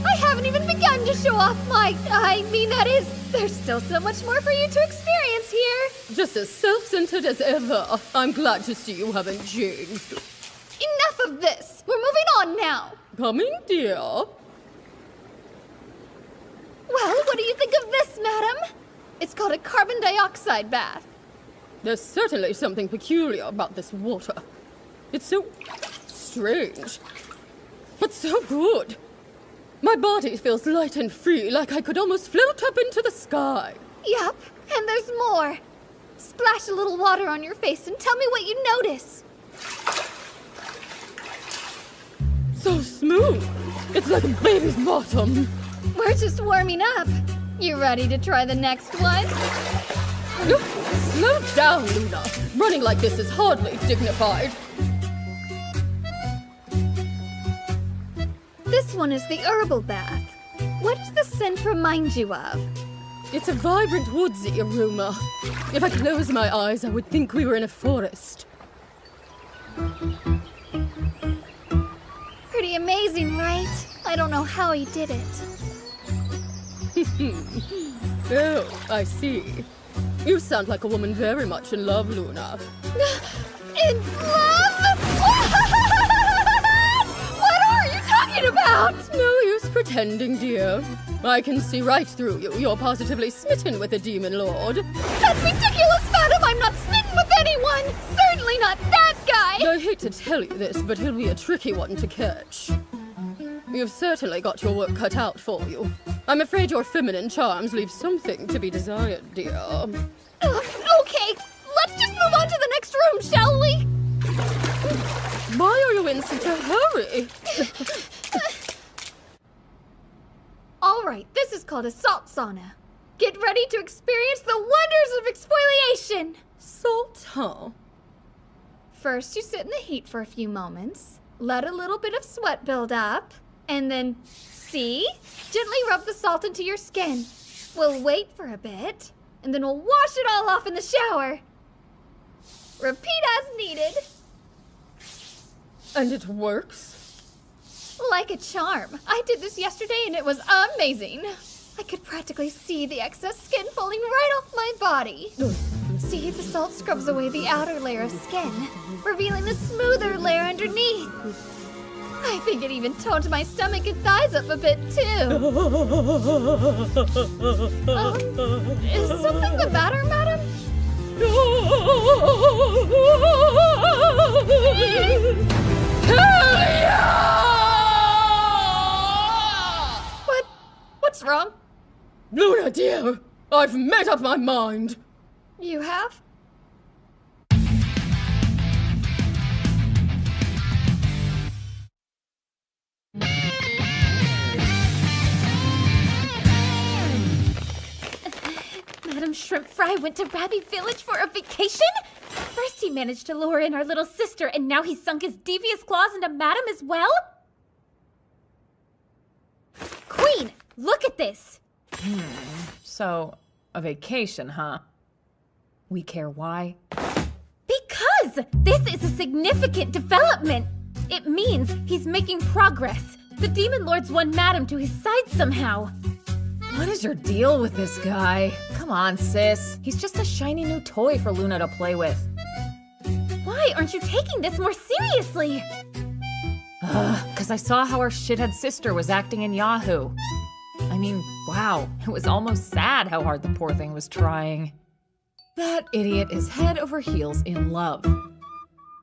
I haven't even begun to show off that is, there's still so much more for you to experience here. Just as self-centered as ever. I'm glad to see you haven't changed. Enough of this. We're moving on now. Coming, dear. Well, what do you think of this, madam? It's called a carbon dioxide bath. There's certainly something peculiar about this water. It's so strange, but so good. My body feels light and free, like I could almost float up into the sky. Yup, and there's more. Splash a little water on your face and tell me what you notice. So smooth. It's like a baby's bottom. We're just warming up. You ready to try the next one? Slow down, Luna. Running like this is hardly dignified. This one is the herbal bath. What does the scent remind you of? It's a vibrant woodsy aroma. If I close my eyes, I would think we were in a forest. Pretty amazing, right? I don't know how he did it. Oh, I see. You sound like a woman very much in love, Luna. In love? What are you talking about? No use pretending, dear. I can see right through you. You're positively smitten with the demon lord. That's ridiculous, madam! I'm not smitten with anyone! Certainly not that guy! I hate to tell you this, but he'll be a tricky one to catch. You've certainly got your work cut out for you. I'm afraid your feminine charms leave something to be desired, dear. Okay, let's just move on to the next room, shall we? Why are you in such a hurry? All right, this is called a salt sauna. Get ready to experience the wonders of exfoliation. Salt, huh? First, you sit in the heat for a few moments, let a little bit of sweat build up, and then, see? Gently rub the salt into your skin. We'll wait for a bit, and then we'll wash it all off in the shower. Repeat as needed. And it works? Like a charm. I did this yesterday and it was amazing. I could practically see the excess skin falling right off my body. See, the salt scrubs away the outer layer of skin, revealing a smoother layer underneath. I think it even toned my stomach and thighs up a bit, too. Is something the matter, madam? What's wrong? Luna, dear, I've made up my mind. You have? Madam Shrimp Fry went to Rabby Village for a vacation? First he managed to lure in our little sister, and now he's sunk his devious claws into Madam as well? Queen, look at this! So, a vacation, huh? We care why? Because this is a significant development. It means he's making progress, The Demon Lord's won Madam to his side somehow. What is your deal with this guy? Come on, sis. He's just a shiny new toy for Luna to play with. Why aren't you taking this more seriously? 'Cause I saw how our shithead sister was acting in Yahoo. I mean, wow, it was almost sad how hard the poor thing was trying. That idiot is head over heels in love.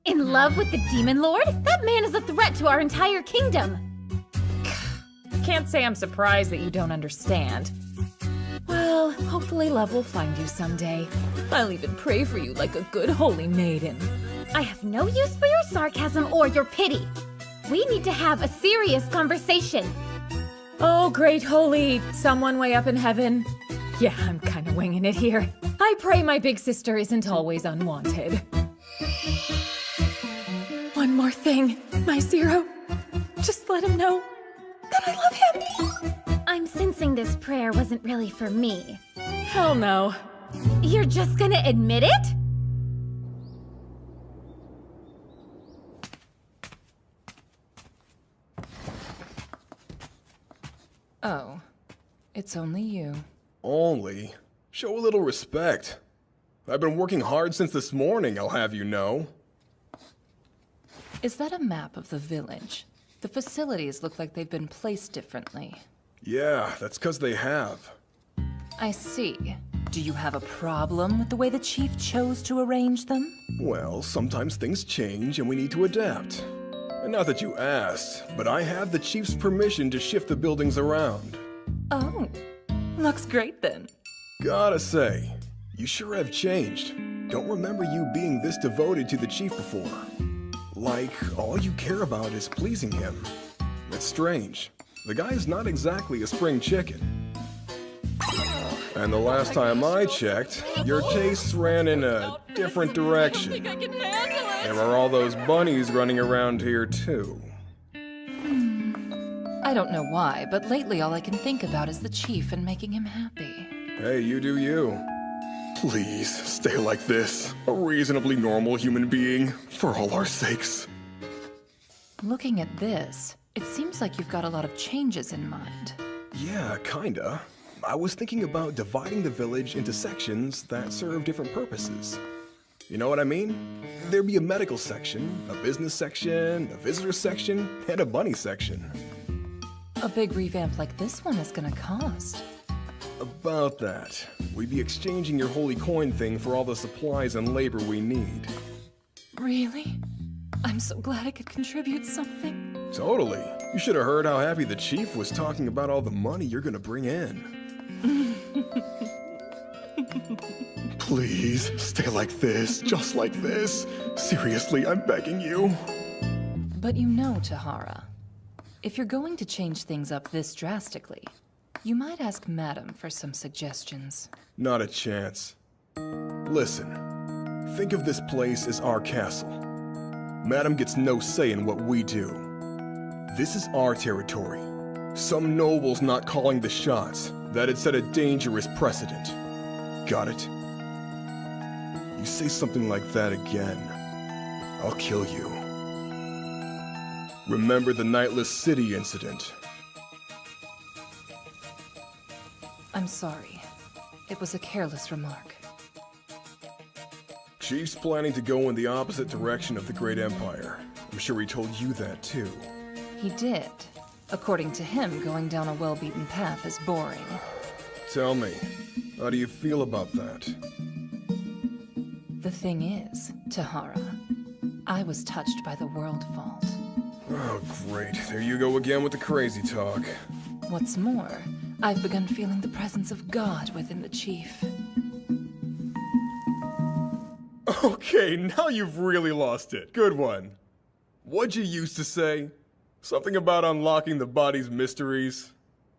In love with the Demon Lord? That man is a threat to our entire kingdom. Can't say I'm surprised that you don't understand. Well, hopefully love will find you someday. I'll even pray for you like a good holy maiden. I have no use for your sarcasm or your pity. We need to have a serious conversation. Oh, great holy someone way up in heaven. Yeah, I'm kind of winging it here. I pray my big sister isn't always unwanted. One more thing, my Zero. Just let him know that I love him. I'm sensing this prayer wasn't really for me. Hell no. You're just gonna admit it? Oh, it's only you. Only? Show a little respect. I've been working hard since this morning, I'll have you know. Is that a map of the village? The facilities look like they've been placed differently. Yeah, that's 'cause they have. I see. Do you have a problem with the way the chief chose to arrange them? Well, sometimes things change and we need to adapt. And not that you asked, but I have the chief's permission to shift the buildings around. Oh, looks great then. Gotta say, you sure have changed. Don't remember you being this devoted to the chief before. Like, all you care about is pleasing him. It's strange. The guy is not exactly a spring chicken. And the last time I checked, your tastes ran in a different direction. There were all those bunnies running around here too. I don't know why, but lately all I can think about is the chief and making him happy. Hey, you do you. Please, stay like this. A reasonably normal human being, for all our sakes. Looking at this, it seems like you've got a lot of changes in mind. Yeah, kinda. I was thinking about dividing the village into sections that serve different purposes. You know what I mean? There'd be a medical section, a business section, a visitor section, and a bunny section. A big revamp like this one is gonna cost. About that. We'd be exchanging your holy coin thing for all the supplies and labor we need. Really? I'm so glad I could contribute something. Totally. You should have heard how happy the chief was talking about all the money you're gonna bring in. Please, stay like this, just like this. Seriously, I'm begging you. But you know, Tahara, if you're going to change things up this drastically, you might ask Madam for some suggestions. Not a chance. Listen, think of this place as our castle. Madam gets no say in what we do. This is our territory. Some noble's not calling the shots. That'd set a dangerous precedent. Got it? You say something like that again, I'll kill you. Remember the Nightless City incident. I'm sorry. It was a careless remark. Chief's planning to go in the opposite direction of the Great Empire. I'm sure he told you that too. He did. According to him, going down a well-beaten path is boring. Tell me, how do you feel about that? The thing is, Tahara, I was touched by the world fault. Oh, great. There you go again with the crazy talk. What's more, I've begun feeling the presence of God within the chief. Okay, now you've really lost it. Good one. What'd you used to say? Something about unlocking the body's mysteries?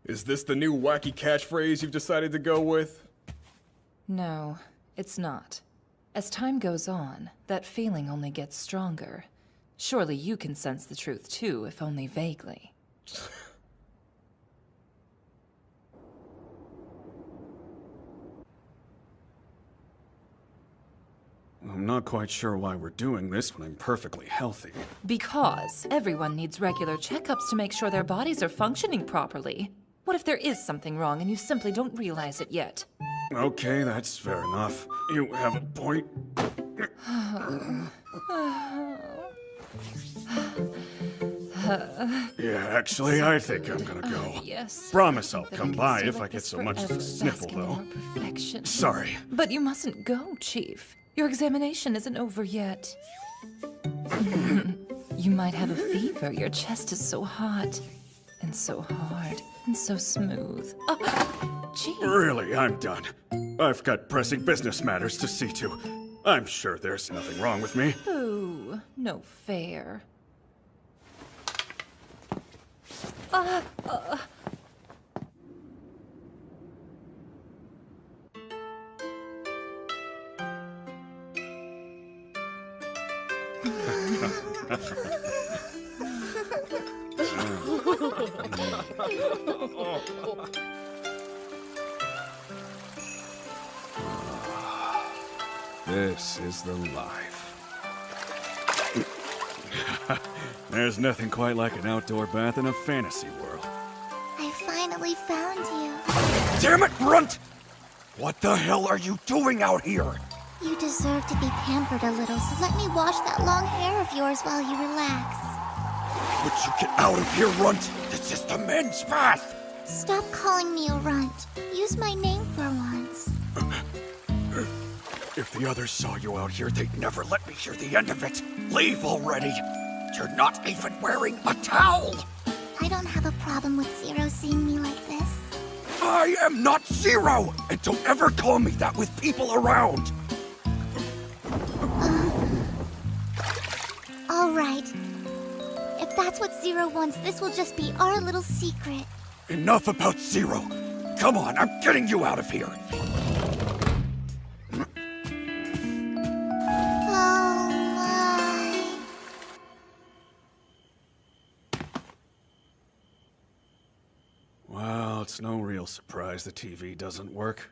Is this the new wacky catchphrase you've decided to go with? No, it's not. As time goes on, that feeling only gets stronger. Surely you can sense the truth too, if only vaguely. I'm not quite sure why we're doing this when I'm perfectly healthy. Because everyone needs regular checkups to make sure their bodies are functioning properly. What if there is something wrong and you simply don't realize it yet? Okay, that's fair enough. You have a point. Yeah, actually, I think I'm gonna go. Yes. Promise I'll But I come can by stay if like I get this so much as forever, a sniffle, basking in though. your perfection. Sorry. But you mustn't go, Chief. Your examination isn't over yet. You might have a fever. Your chest is so hot, and so hard, and so smooth. Oh, gee. Really, I'm done. I've got pressing business matters to see to. I'm sure there's nothing wrong with me. Boo. No fair. This is the life. There's nothing quite like an outdoor bath in a fantasy world. I finally found you. Damn it, Runt! What the hell are you doing out here? You deserve to be pampered a little, so let me wash that long hair of yours while you relax. Would you get out of here, Runt? This is the men's bath! Stop calling me a runt. Use my name for once. If the others saw you out here, they'd never let me hear the end of it. Leave already! You're not even wearing a towel! I don't have a problem with Zero seeing me like this. I am not Zero! And don't ever call me that with people around! All right. If that's what Zero wants, this will just be our little secret. Enough about Zero! Come on, I'm getting you out of here! Oh my. Well, it's no real surprise the TV doesn't work.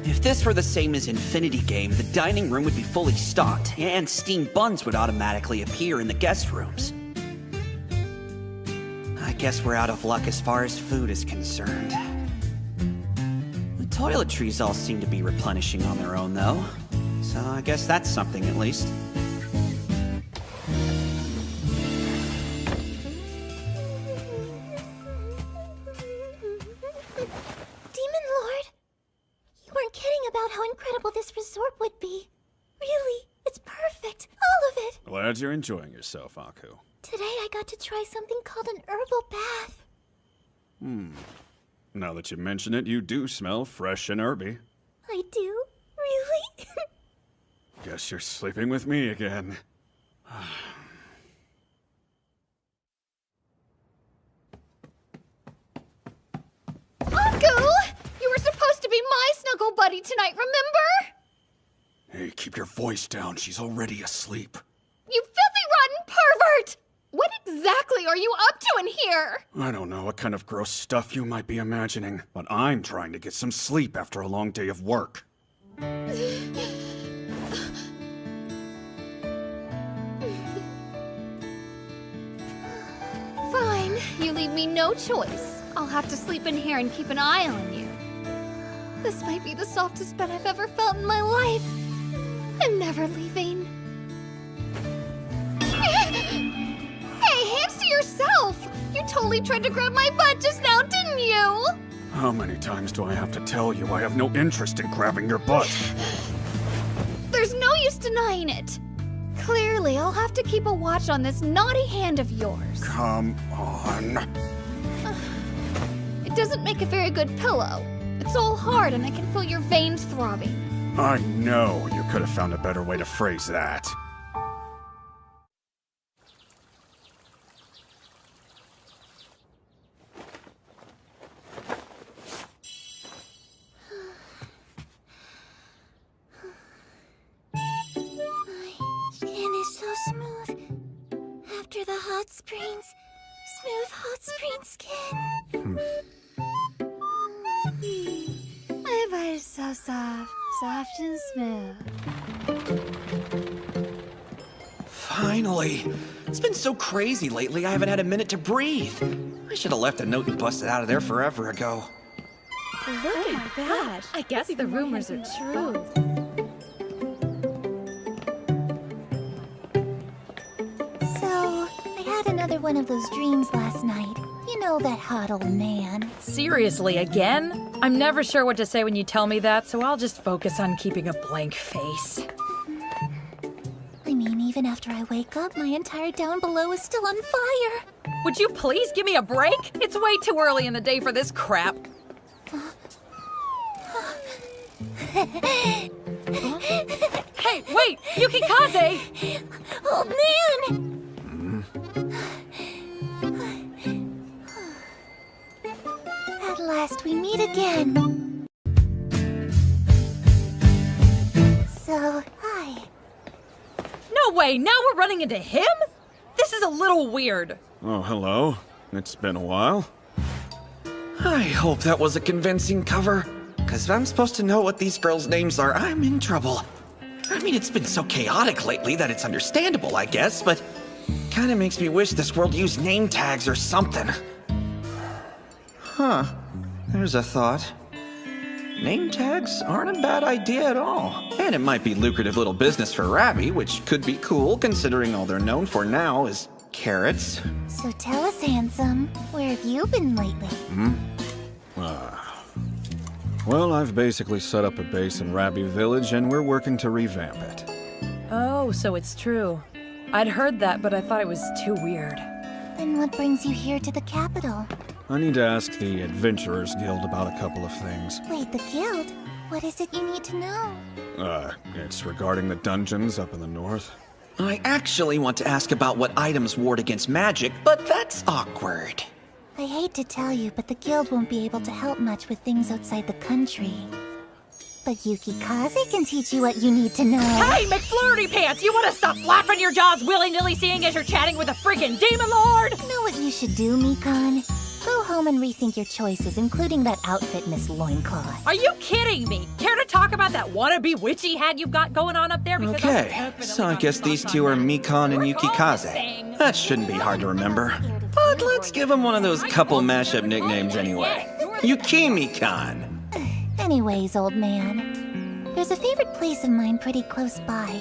If this were the same as Infinity Game, the dining room would be fully stocked, and steamed buns would automatically appear in the guest rooms. I guess we're out of luck as far as food is concerned. The toiletries all seem to be replenishing on their own, though. So I guess that's something at least. Demon Lord, you weren't kidding about how incredible this resort would be. Really, it's perfect, all of it. Glad you're enjoying yourself, Aku. Today I got to try something called an herbal bath. Now that you mention it, you do smell fresh and herby. I do? Really? Guess you're sleeping with me again. Aku! You were supposed to be my snuggle buddy tonight, remember? Hey, keep your voice down. She's already asleep. You filthy rotten pervert! What exactly are you up to in here? I don't know what kind of gross stuff you might be imagining, but I'm trying to get some sleep after a long day of work. Fine, you leave me no choice. I'll have to sleep in here and keep an eye on you. This might be the softest bed I've ever felt in my life. I'm never leaving. Hey, hands to yourself! You totally tried to grab my butt just now, didn't you? How many times do I have to tell you I have no interest in grabbing your butt? There's no use denying it. Clearly, I'll have to keep a watch on this naughty hand of yours. Come on. It doesn't make a very good pillow. It's all hard and I can feel your veins throbbing. I know you could have found a better way to phrase that. Skin is so smooth. After the hot springs, smooth hot spring skin. I My body's so soft. Soft and smooth. Finally! It's been so crazy lately, I haven't had a minute to breathe. I should have left a note and busted out of there forever ago. Look at that. I guess the rumors are true. So, I had another one of those dreams last night. You know that hot old man. Seriously, again? I'm never sure what to say when you tell me that, so I'll just focus on keeping a blank face. I mean, even after I wake up, my entire down below is still on fire. Would you please give me a break? It's way too early in the day for this crap. Hey, wait! Yukikaze! Old man! At last we meet again. So, hi. No way! Now we're running into him? This is a little weird. Oh, hello. It's been a while. I hope that was a convincing cover. Because if I'm supposed to know what these girls' names are, I'm in trouble. I mean, it's been so chaotic lately that it's understandable, I guess, but kinda makes me wish this world used name tags or something. Huh. There's a thought. Name tags aren't a bad idea at all. And it might be lucrative little business for Rabby, which could be cool considering all they're known for now is carrots. So tell us, handsome, where have you been lately? Well, I've basically set up a base in Rabby Village, and we're working to revamp it. Oh, so it's true. I'd heard that, but I thought it was too weird. Then what brings you here to the capital? I need to ask the Adventurers Guild about a couple of things. Wait, the guild? What is it you need to know? It's regarding the dungeons up in the north. I actually want to ask about what items ward against magic, but that's awkward. I hate to tell you, but the guild won't be able to help much with things outside the country. But Yukikaze can teach you what you need to know. Hey, McFlurry Pants! You want to stop flapping your jaws willy-nilly seeing as you're chatting with a friggin' demon lord? Know what you should do, Mikan? Go home and rethink your choices, including that outfit, Miss Loinclaw. Are you kidding me? Care to talk about that wannabe witchy hat you've got going on up there? Because Okay, so I guess these two are Mikan and Yukikaze. That shouldn't be hard to remember. But let's give them one of those couple mashup nicknames anyway. Yukimikan. Anyways, old man, there's a favorite place of mine pretty close by.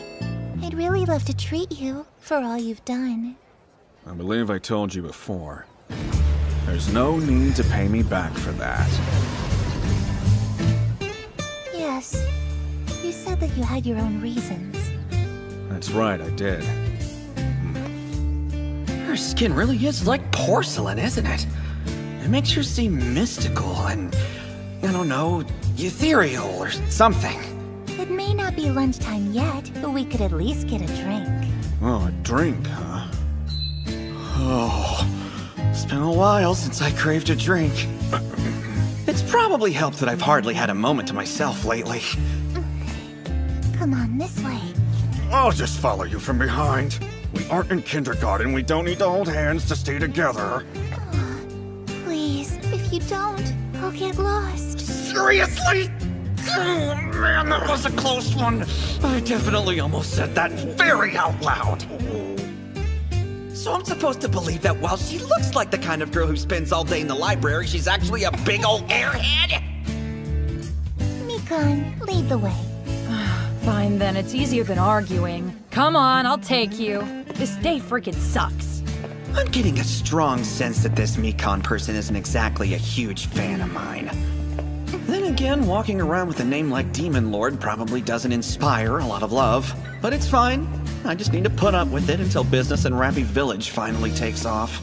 I'd really love to treat you for all you've done. I believe I told you before. There's no need to pay me back for that. Yes, you said that you had your own reasons. That's right, I did. Her skin really is like porcelain, isn't it? It makes her seem mystical and, I don't know, ethereal or something. It may not be lunchtime yet, but we could at least get a drink. Oh, a drink, huh? Oh, it's been a while since I craved a drink. It's probably helped that I've hardly had a moment to myself lately. Come on, this way. I'll just follow you from behind. We aren't in kindergarten. We don't need to hold hands to stay together. Please, if you don't, I'll get lost. Seriously? Oh man, that was a close one. I definitely almost said that very out loud. So I'm supposed to believe that while she looks like the kind of girl who spends all day in the library, she's actually a big old airhead? Mikan, lead the way. Fine then, it's easier than arguing. Come on, I'll take you. This day freaking sucks. I'm getting a strong sense that this Mikan person isn't exactly a huge fan of mine. Then again, walking around with a name like Demon Lord probably doesn't inspire a lot of love. But it's fine. I just need to put up with it until business in Rabby Village finally takes off.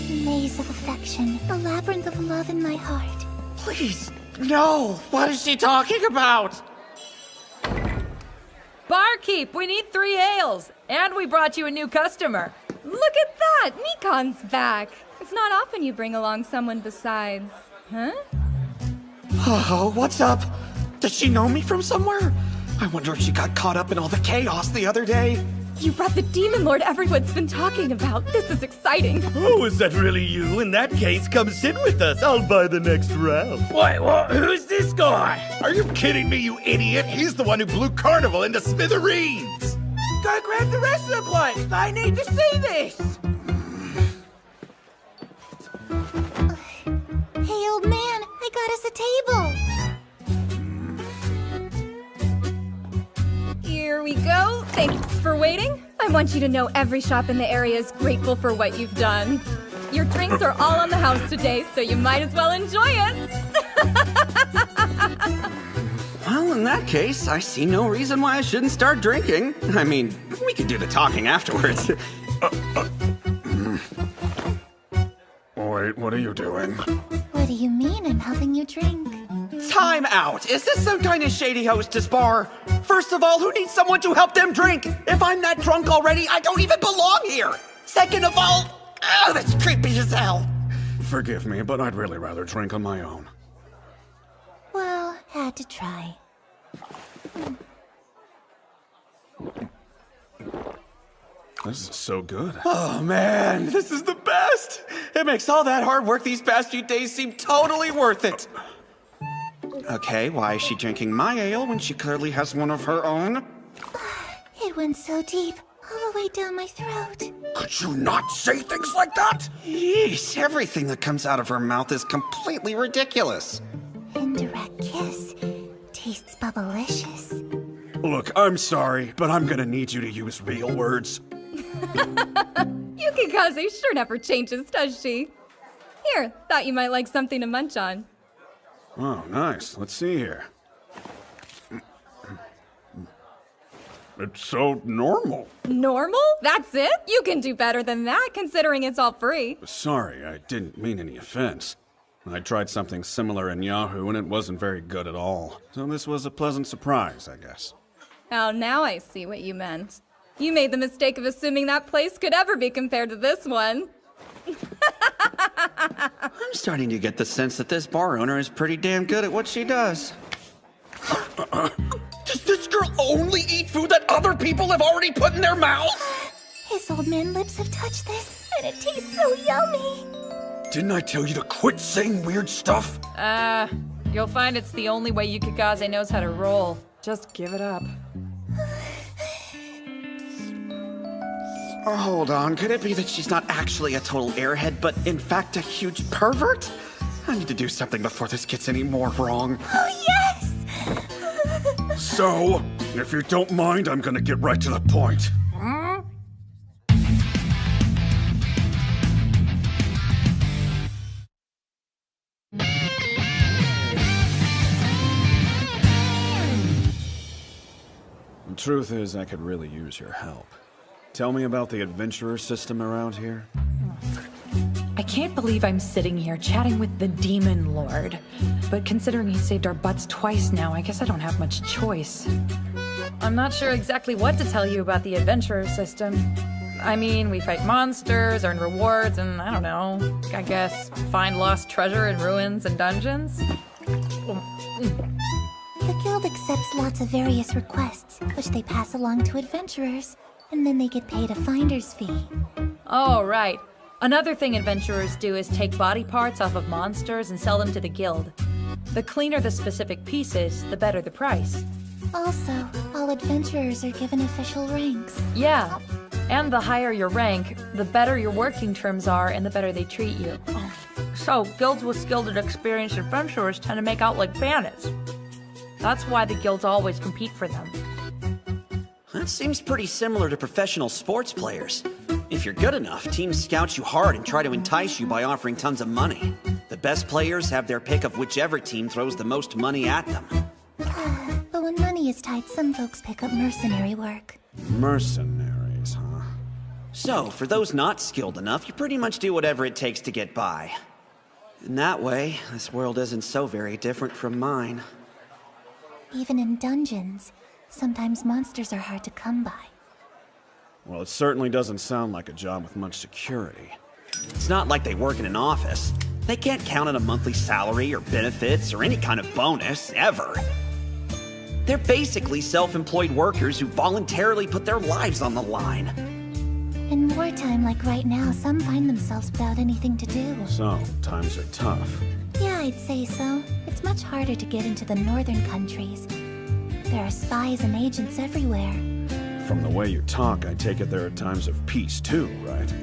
Maze of affection, a labyrinth of love in my heart. Please, no! What is she talking about? Barkeep, we need 3 ales. And we brought you a new customer. Look at that! Mikan's back. It's not often you bring along someone besides... Huh? Oh, what's up? Does she know me from somewhere? I wonder if she got caught up in all the chaos the other day. You brought the Demon Lord everyone's been talking about. This is exciting. Oh, is that really you? In that case, come sit with us. I'll buy the next round. Wait, what? Who's this guy? Are you kidding me, you idiot? He's the one who blew Carnival into smithereens! Go grab the rest of the blokes. They need to see this. Hey, old man, I got us a table. Here we go. Thanks for waiting. I want you to know every shop in the area is grateful for what you've done. Your drinks are all on the house today, so you might as well enjoy it. Well, in that case, I see no reason why I shouldn't start drinking. I mean, we could do the talking afterwards. Wait, what are you doing? What do you mean I'm helping you drink? Time out! Is this some kind of shady hostess bar? First of all, who needs someone to help them drink? If I'm that drunk already, I don't even belong here! Second of all, that's creepy as hell! Forgive me, but I'd really rather drink on my own. Well, had to try. This is so good. Oh man, this is the best! It makes all that hard work these past few days seem totally worth it. Okay, why is she drinking my ale when she clearly has one of her own? It went so deep, all the way down my throat. Could you not say things like that? Yeesh, everything that comes out of her mouth is completely ridiculous. Indirect kiss. Tastes bubblicious. Look, I'm sorry, but I'm gonna need you to use real words. Yukikaze sure never changes, does she? Here, thought you might like something to munch on. Oh, nice. Let's see here. It's so normal. Normal? That's it? You can do better than that, considering it's all free. Sorry, I didn't mean any offense. I tried something similar in Yahoo and it wasn't very good at all. So this was a pleasant surprise, I guess. Oh, now I see what you meant. You made the mistake of assuming that place could ever be compared to this one. I'm starting to get the sense that this bar owner is pretty damn good at what she does. Does this girl only eat food that other people have already put in their mouths? His old man lips have touched this, and it tastes so yummy. Didn't I tell you to quit saying weird stuff? You'll find it's the only way Yukikaze knows how to roll. Just give it up. Oh, hold on, could it be that she's not actually a total airhead, but in fact a huge pervert? I need to do something before this gets any more wrong. Oh, yes! So, if you don't mind, I'm gonna get right to the point. The truth is, I could really use your help. Tell me about the adventurer system around here. I can't believe I'm sitting here chatting with the Demon Lord. But considering he saved our butts twice now, I guess I don't have much choice. I'm not sure exactly what to tell you about the adventurer system. I mean, we fight monsters, earn rewards, and I don't know, I guess find lost treasure in ruins and dungeons. The guild accepts lots of various requests, which they pass along to adventurers, and then they get paid a finder's fee. Oh, right. Another thing adventurers do is take body parts off of monsters and sell them to the guild. The cleaner the specific pieces, the better the price. Also, all adventurers are given official ranks. Yeah, and the higher your rank, the better your working terms are and the better they treat you. So, guilds with skilled and experienced adventurers tend to make out like bandits. That's why the guilds always compete for them. That seems pretty similar to professional sports players. If you're good enough, teams scout you hard and try to entice you by offering tons of money. The best players have their pick of whichever team throws the most money at them. But when money is tight, some folks pick up mercenary work. Mercenaries, huh? So, for those not skilled enough, you pretty much do whatever it takes to get by. In that way, this world isn't so very different from mine. Even in dungeons, sometimes monsters are hard to come by. Well, it certainly doesn't sound like a job with much security. It's not like they work in an office. They can't count on a monthly salary or benefits or any kind of bonus, ever. They're basically self-employed workers who voluntarily put their lives on the line. In wartime like right now, some find themselves without anything to do. So, times are tough. Yeah, I'd say so. It's much harder to get into the northern countries. There are spies and agents everywhere. From the way you talk, I take it there are times of peace too, right?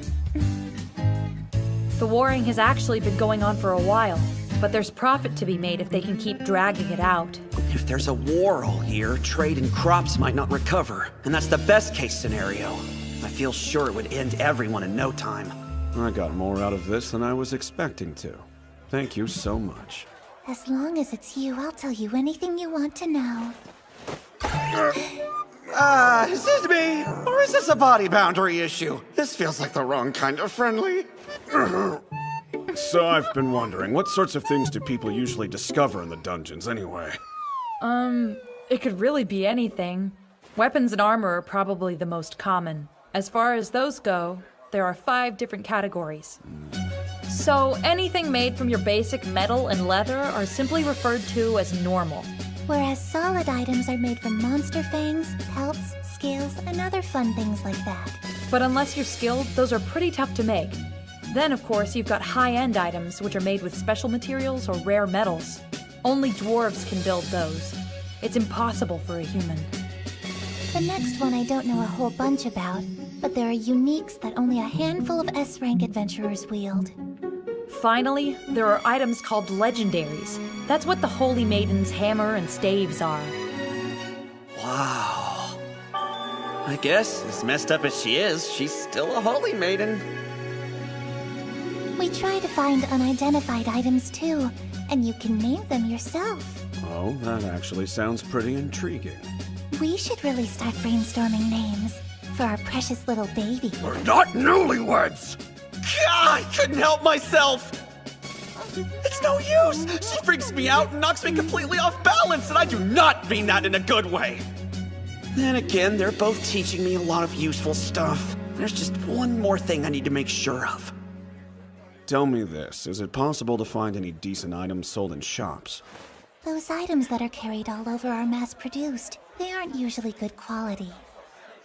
The warring has actually been going on for a while, but there's profit to be made if they can keep dragging it out. If there's a war all year, trade and crops might not recover, and that's the best case scenario. I feel sure it would end everyone in no time. I got more out of this than I was expecting to. Thank you so much. As long as it's you, I'll tell you anything you want to know. Is this me? Or is this a body boundary issue? This feels like the wrong kind of friendly. So I've been wondering, what sorts of things do people usually discover in the dungeons anyway? It could really be anything. Weapons and armor are probably the most common. As far as those go, there are 5 different categories. So anything made from your basic metal and leather are simply referred to as normal. Whereas solid items are made from monster fangs, pelts, scales, and other fun things like that. But unless you're skilled, those are pretty tough to make. Then, of course, you've got high-end items, which are made with special materials or rare metals. Only dwarves can build those. It's impossible for a human. The next one I don't know a whole bunch about, but there are uniques that only a handful of S-rank adventurers wield. Finally, there are items called legendaries. That's what the Holy Maiden's hammer and staves are. Wow. I guess, as messed up as she is, she's still a holy maiden. We try to find unidentified items too, and you can name them yourself. Oh, that actually sounds pretty intriguing. We should really start brainstorming names for our precious little baby. We're not newlyweds! I couldn't help myself! It's no use! She freaks me out and knocks me completely off balance, and I do not mean that in a good way! Then again, they're both teaching me a lot of useful stuff. There's just one more thing I need to make sure of. Tell me this, is it possible to find any decent items sold in shops? Those items that are carried all over are mass-produced. They aren't usually good quality.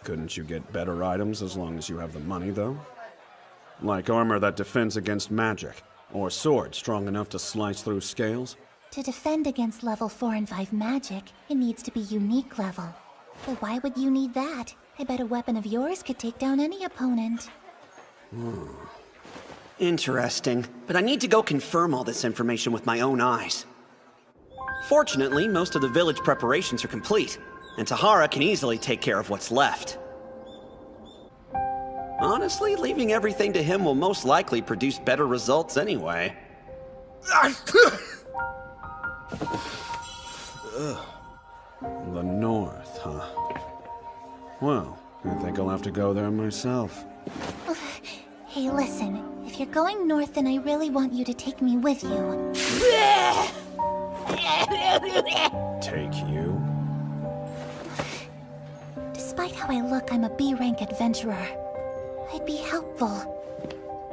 Couldn't you get better items as long as you have the money, though? Like armor that defends against magic, or swords strong enough to slice through scales? To defend against level 4 and 5 magic, it needs to be unique level. But why would you need that? I bet a weapon of yours could take down any opponent. Interesting, but I need to go confirm all this information with my own eyes. Fortunately, most of the village preparations are complete, and Tahara can easily take care of what's left. Honestly, leaving everything to him will most likely produce better results anyway. The north, huh? Well, I think I'll have to go there myself. Hey, listen. If you're going north, then I really want you to take me with you. Take you? Despite how I look, I'm a B-rank adventurer. I'd be helpful.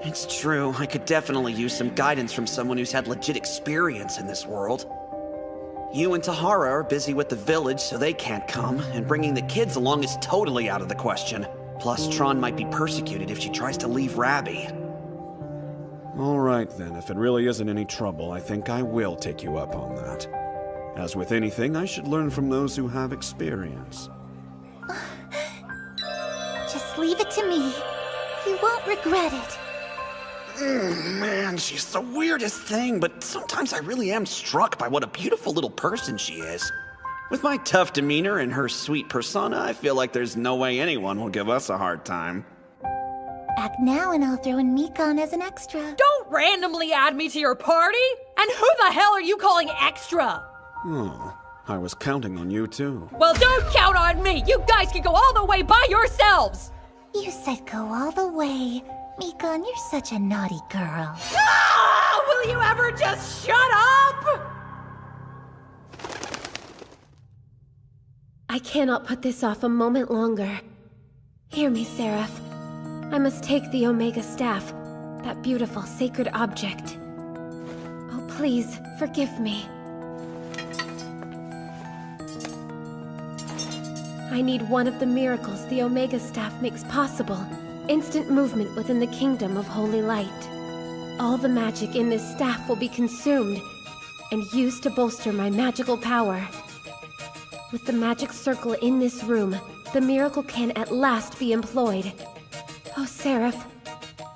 It's true, I could definitely use some guidance from someone who's had legit experience in this world. You and Tahara are busy with the village, so they can't come, and bringing the kids along is totally out of the question. Plus, Tron might be persecuted if she tries to leave Rabbi. All right then, if it really isn't any trouble, I think I will take you up on that. As with anything, I should learn from those who have experience. Just leave it to me. You won't regret it. Man, she's the weirdest thing, but sometimes I really am struck by what a beautiful little person she is. With my tough demeanor and her sweet persona, I feel like there's no way anyone will give us a hard time. Act now and I'll throw in Mikon as an extra. Don't randomly add me to your party! And who the hell are you calling extra? Oh, I was counting on you too. Well, don't count on me! You guys can go all the way by yourselves! You said go all the way. Mikon, you're such a naughty girl. Ah! Will you ever just shut up? I cannot put this off a moment longer. Hear me, Seraph. I must take the Omega Staff, that beautiful sacred object. Oh, please, forgive me. I need one of the miracles the Omega Staff makes possible. Instant movement within the kingdom of holy light. All the magic in this staff will be consumed and used to bolster my magical power. With the magic circle in this room, the miracle can at last be employed. Oh, Seraph,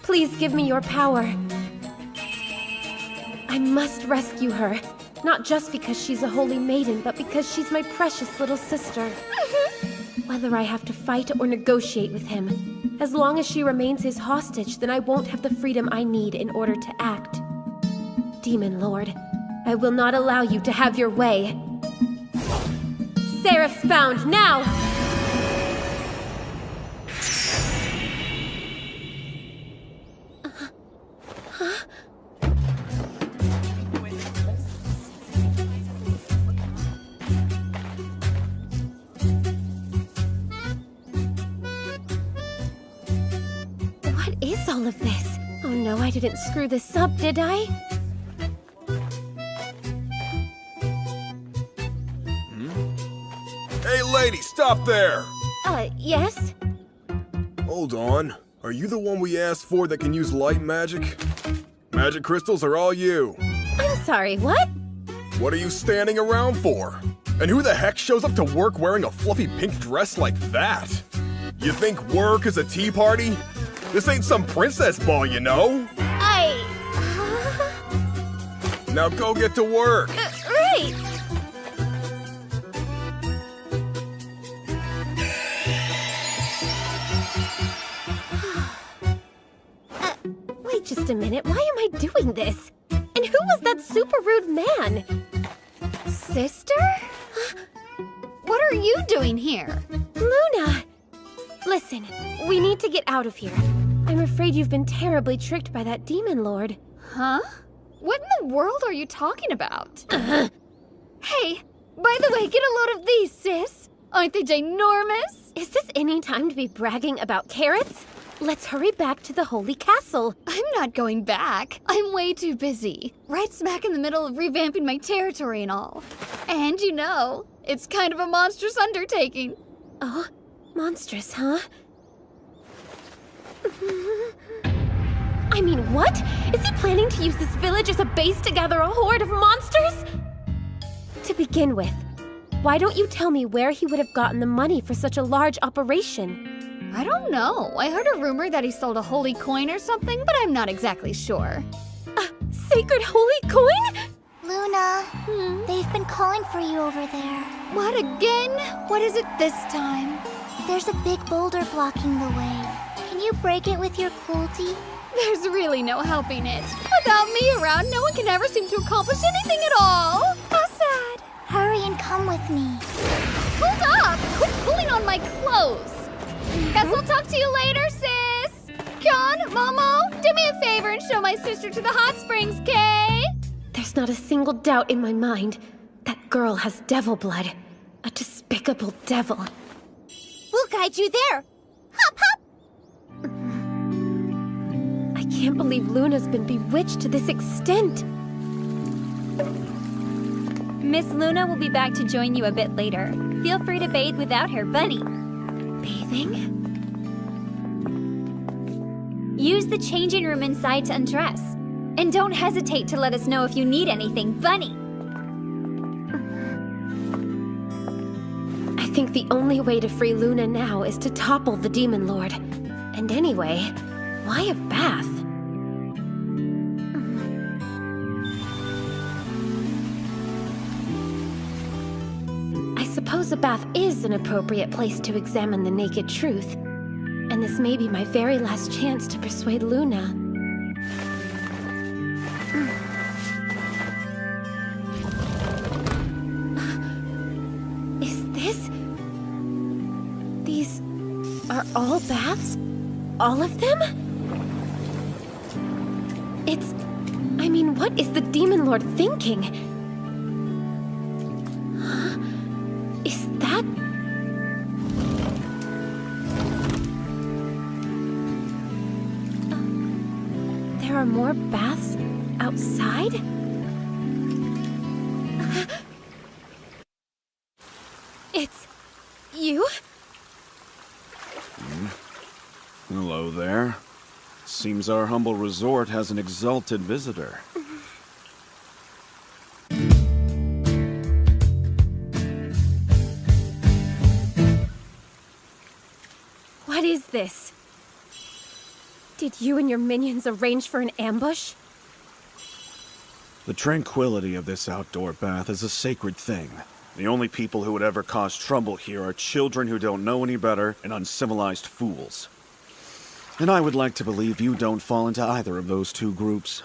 please give me your power. I must rescue her. Not just because she's a holy maiden, but because she's my precious little sister. Whether I have to fight or negotiate with him, as long as she remains his hostage, then I won't have the freedom I need in order to act. Demon Lord, I will not allow you to have your way. Seraph's bound, now! What is all of this? Oh no, I didn't screw this up, did I? Hey, lady, stop there! Yes? Hold on. Are you the one we asked for that can use light magic? Magic crystals are all you. I'm sorry, what? What are you standing around for? And who the heck shows up to work wearing a fluffy pink dress like that? You think work is a tea party? This ain't some princess ball, you know? Now go get to work. Right! Wait just a minute, why am I doing this? And who was that super rude man? Sister? What are you doing here? Luna! Listen, we need to get out of here. I'm afraid you've been terribly tricked by that demon lord. Huh? What in the world are you talking about? Hey, by the way, get a load of these, sis. Aren't they ginormous? Is this any time to be bragging about carrots? Let's hurry back to the Holy Castle. I'm not going back. I'm way too busy. Right smack in the middle of revamping my territory and all. And you know, it's kind of a monstrous undertaking. Oh, monstrous, huh? I mean, what? Is he planning to use this village as a base to gather a horde of monsters? To begin with, why don't you tell me where he would have gotten the money for such a large operation? I don't know. I heard a rumor that he sold a holy coin or something, but I'm not exactly sure. A sacred holy coin? Luna, they've been calling for you over there. What again? What is it this time? There's a big boulder blocking the way. Can you break it with your culti? There's really no helping it. Without me around, no one can ever seem to accomplish anything at all. How sad. Hurry and come with me. Hold up! Quit pulling on my clothes. Guess we'll talk to you later, sis. Kyon, Momo, do me a favor and show my sister to the hot springs, Kay? There's not a single doubt in my mind. That girl has devil blood. A despicable devil. We'll guide you there. Hop, hop. I can't believe Luna's been bewitched to this extent. Miss Luna will be back to join you a bit later. Feel free to bathe without her, Bunny. Bathing? Use the changing room inside to undress. And don't hesitate to let us know if you need anything, Bunny. I think the only way to free Luna now is to topple the Demon Lord. And anyway, why a bath? I suppose a bath is an appropriate place to examine the naked truth. And this may be my very last chance to persuade Luna. Is this... These are all baths? All of them? It's... I mean, what is the Demon Lord thinking? Huh? Is that... There are more baths outside? It's... you? seems our humble resort has an exalted visitor. What is this? Did you and your minions arrange for an ambush? The tranquility of this outdoor bath is a sacred thing. The only people who would ever cause trouble here are children who don't know any better and uncivilized fools. And I would like to believe you don't fall into either of those two groups.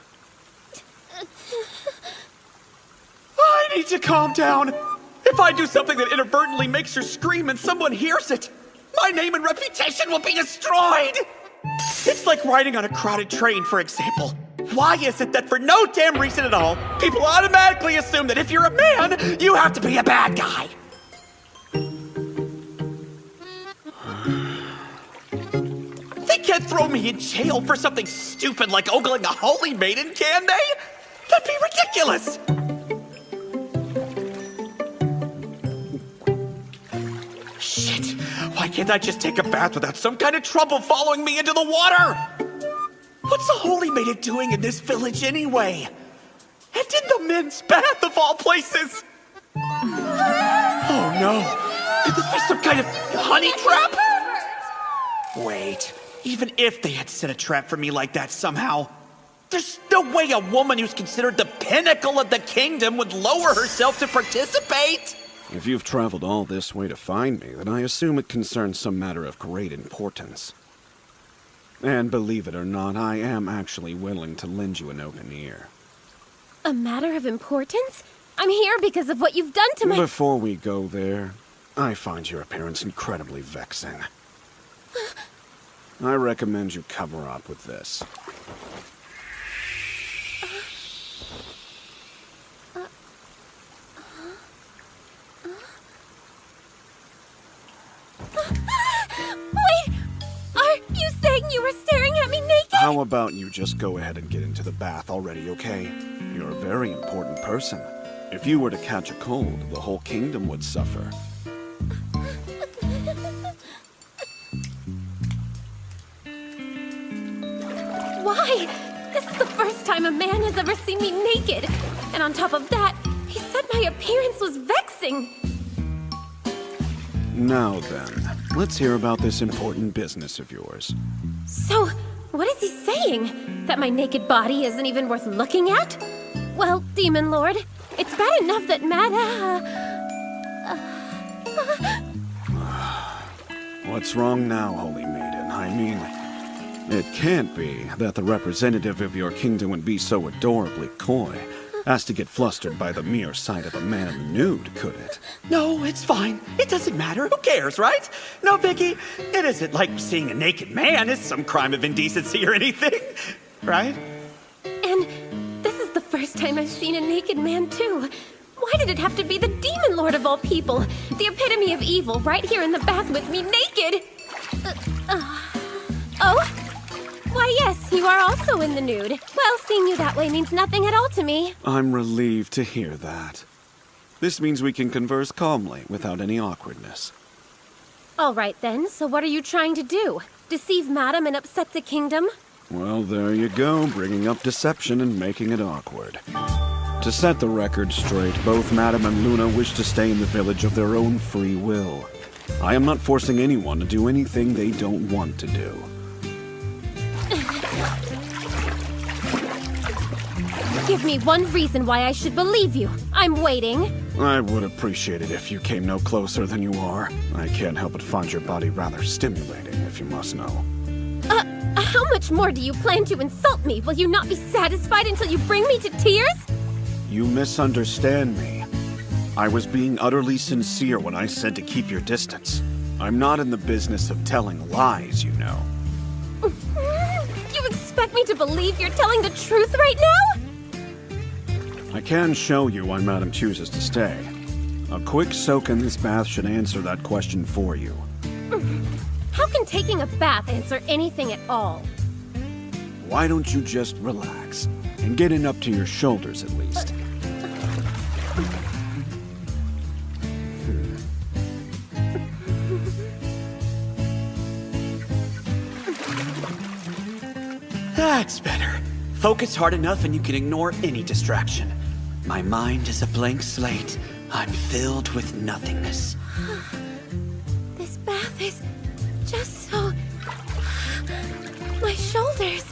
I need to calm down. If I do something that inadvertently makes her scream and someone hears it, my name and reputation will be destroyed. It's like riding on a crowded train, for example. Why is it that for no damn reason at all, people automatically assume that if you're a man, you have to be a bad guy? They can't throw me in jail for something stupid like ogling a holy maiden, can they? That'd be ridiculous! Shit, why can't I just take a bath without some kind of trouble following me into the water? What's a holy maiden doing in this village anyway? And in the men's bath of all places? Oh no, could this be some kind of honey trap? Wait, even if they had set a trap for me like that somehow, there's no way a woman who's considered the pinnacle of the kingdom would lower herself to participate. If you've traveled all this way to find me, then I assume it concerns some matter of great importance. And believe it or not, I am actually willing to lend you an open ear. A matter of importance? I'm here because of what you've done to my— Before we go there, I find your appearance incredibly vexing. I recommend you cover up with this. Wait! Are you saying you were staring at me naked? How about you just go ahead and get into the bath already, okay? You're a very important person. If you were to catch a cold, the whole kingdom would suffer. Why? This is the first time a man has ever seen me naked. And on top of that, he said my appearance was vexing. Now then, let's hear about this important business of yours. So, what is he saying? That my naked body isn't even worth looking at? Well, Demon Lord, it's bad enough that What's wrong now, Holy Maiden? I mean, it can't be that the representative of your kingdom would be so adorably coy as to get flustered by the mere sight of a man nude, could it? No, it's fine. It doesn't matter. Who cares, right? No biggie. It isn't like seeing a naked man is some crime of indecency or anything, right? And this is the first time I've seen a naked man, too. Why did it have to be the Demon Lord of all people? The epitome of evil right here in the bath with me naked. Oh? Why, yes, you are also in the nude. Well, seeing you that way means nothing at all to me. I'm relieved to hear that. This means we can converse calmly without any awkwardness. All right, then. So what are you trying to do? Deceive Madam and upset the kingdom? Well, there you go, bringing up deception and making it awkward. To set the record straight, both Madam and Luna wish to stay in the village of their own free will. I am not forcing anyone to do anything they don't want to do. Give me one reason why I should believe you. I'm waiting. I would appreciate it if you came no closer than you are. I can't help but find your body rather stimulating, if you must know. How much more do you plan to insult me? Will you not be satisfied until you bring me to tears? You misunderstand me. I was being utterly sincere when I said to keep your distance. I'm not in the business of telling lies, you know. You expect me to believe you're telling the truth right now? I can show you why Madam chooses to stay. A quick soak in this bath should answer that question for you. How can taking a bath answer anything at all? Why don't you just relax and get in up to your shoulders at least? That's better. Focus hard enough and you can ignore any distraction. My mind is a blank slate. I'm filled with nothingness. This bath is just so... My shoulders...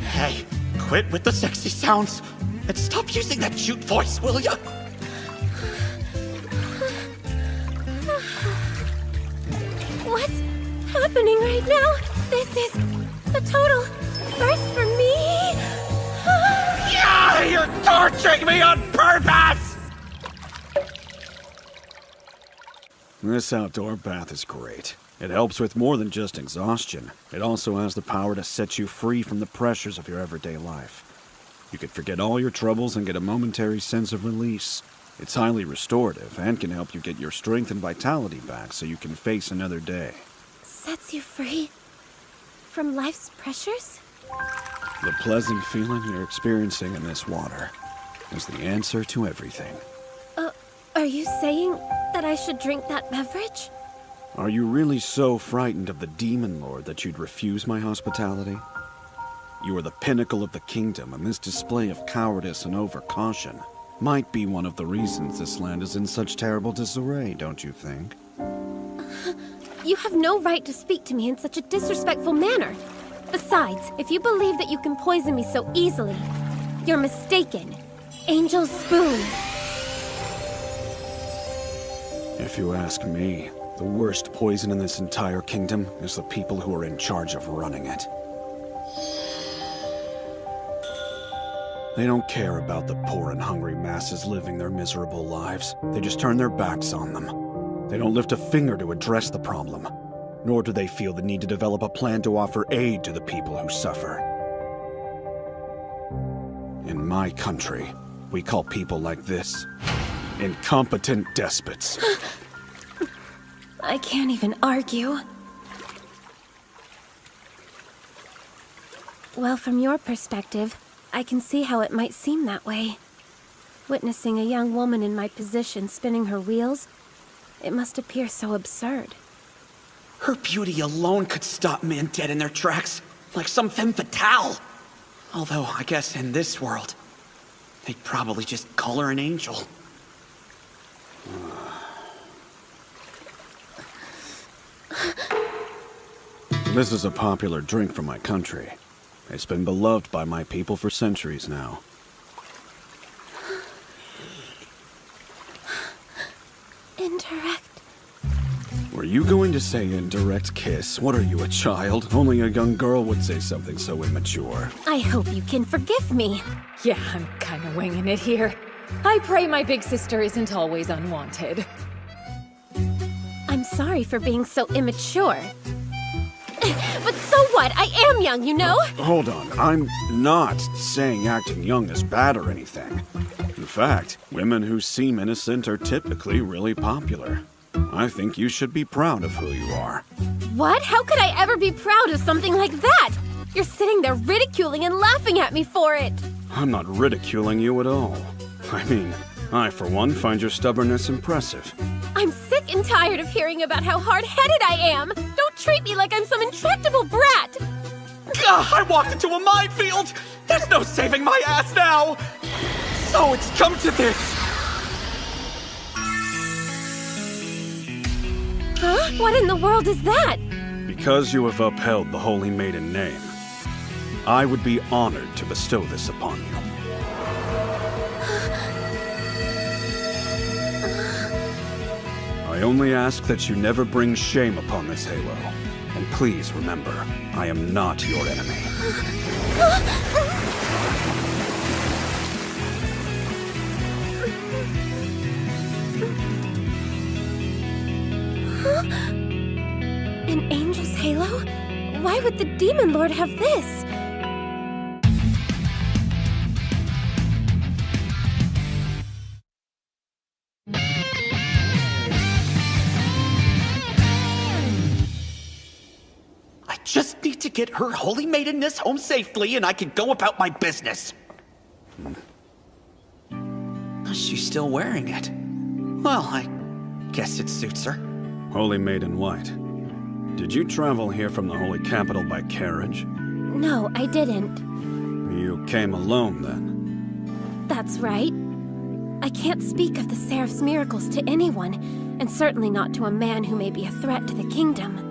Hey, quit with the sexy sounds and stop using that cute voice, will ya? What's happening right now? This is a total first for me. Yeah, you're torturing me on purpose! This outdoor bath is great. It helps with more than just exhaustion. It also has the power to set you free from the pressures of your everyday life. You can forget all your troubles and get a momentary sense of release. It's highly restorative and can help you get your strength and vitality back so you can face another day. Sets you free from life's pressures? The pleasant feeling you're experiencing in this water is the answer to everything. Are you saying that I should drink that beverage? Are you really so frightened of the Demon Lord that you'd refuse my hospitality? You are the pinnacle of the kingdom, and this display of cowardice and overcaution might be one of the reasons this land is in such terrible disarray, don't you think? You have no right to speak to me in such a disrespectful manner. Besides, if you believe that you can poison me so easily, you're mistaken. Angel's spoon. If you ask me, the worst poison in this entire kingdom is the people who are in charge of running it. They don't care about the poor and hungry masses living their miserable lives. They just turn their backs on them. They don't lift a finger to address the problem, nor do they feel the need to develop a plan to offer aid to the people who suffer. In my country, we call people like this incompetent despots. I can't even argue. Well, from your perspective, I can see how it might seem that way. Witnessing a young woman in my position spinning her wheels, it must appear so absurd. Her beauty alone could stop men dead in their tracks, like some femme fatale. Although, I guess in this world, they'd probably just call her an angel. This is a popular drink from my country. It's been beloved by my people for centuries now. Indirect. Were you going to say indirect kiss? What are you, a child? Only a young girl would say something so immature. I hope you can forgive me. Yeah, I'm kinda winging it here. I pray my big sister isn't always unwanted. I'm sorry for being so immature. But so what? I am young, you know? Hold on, I'm not saying acting young is bad or anything. In fact, women who seem innocent are typically really popular. I think you should be proud of who you are. What? How could I ever be proud of something like that? You're sitting there ridiculing and laughing at me for it. I'm not ridiculing you at all. I mean, I, for one, find your stubbornness impressive. I'm sick and tired of hearing about how hard-headed I am. Don't treat me like I'm some intractable brat. Ugh, I walked into a minefield! There's no saving my ass now! So it's come to this! Huh? What in the world is that? Because you have upheld the Holy Maiden name, I would be honored to bestow this upon you. I only ask that you never bring shame upon this halo. And please remember, I am not your enemy. An angel's halo? Why would the Demon Lord have this? Just need to get her holy maidenness home safely and I can go about my business. She's still wearing it. Well, I guess it suits her. Holy Maiden White. Did you travel here from the Holy Capital by carriage? No, I didn't. You came alone, then? That's right. I can't speak of the Seraph's miracles to anyone, and certainly not to a man who may be a threat to the kingdom.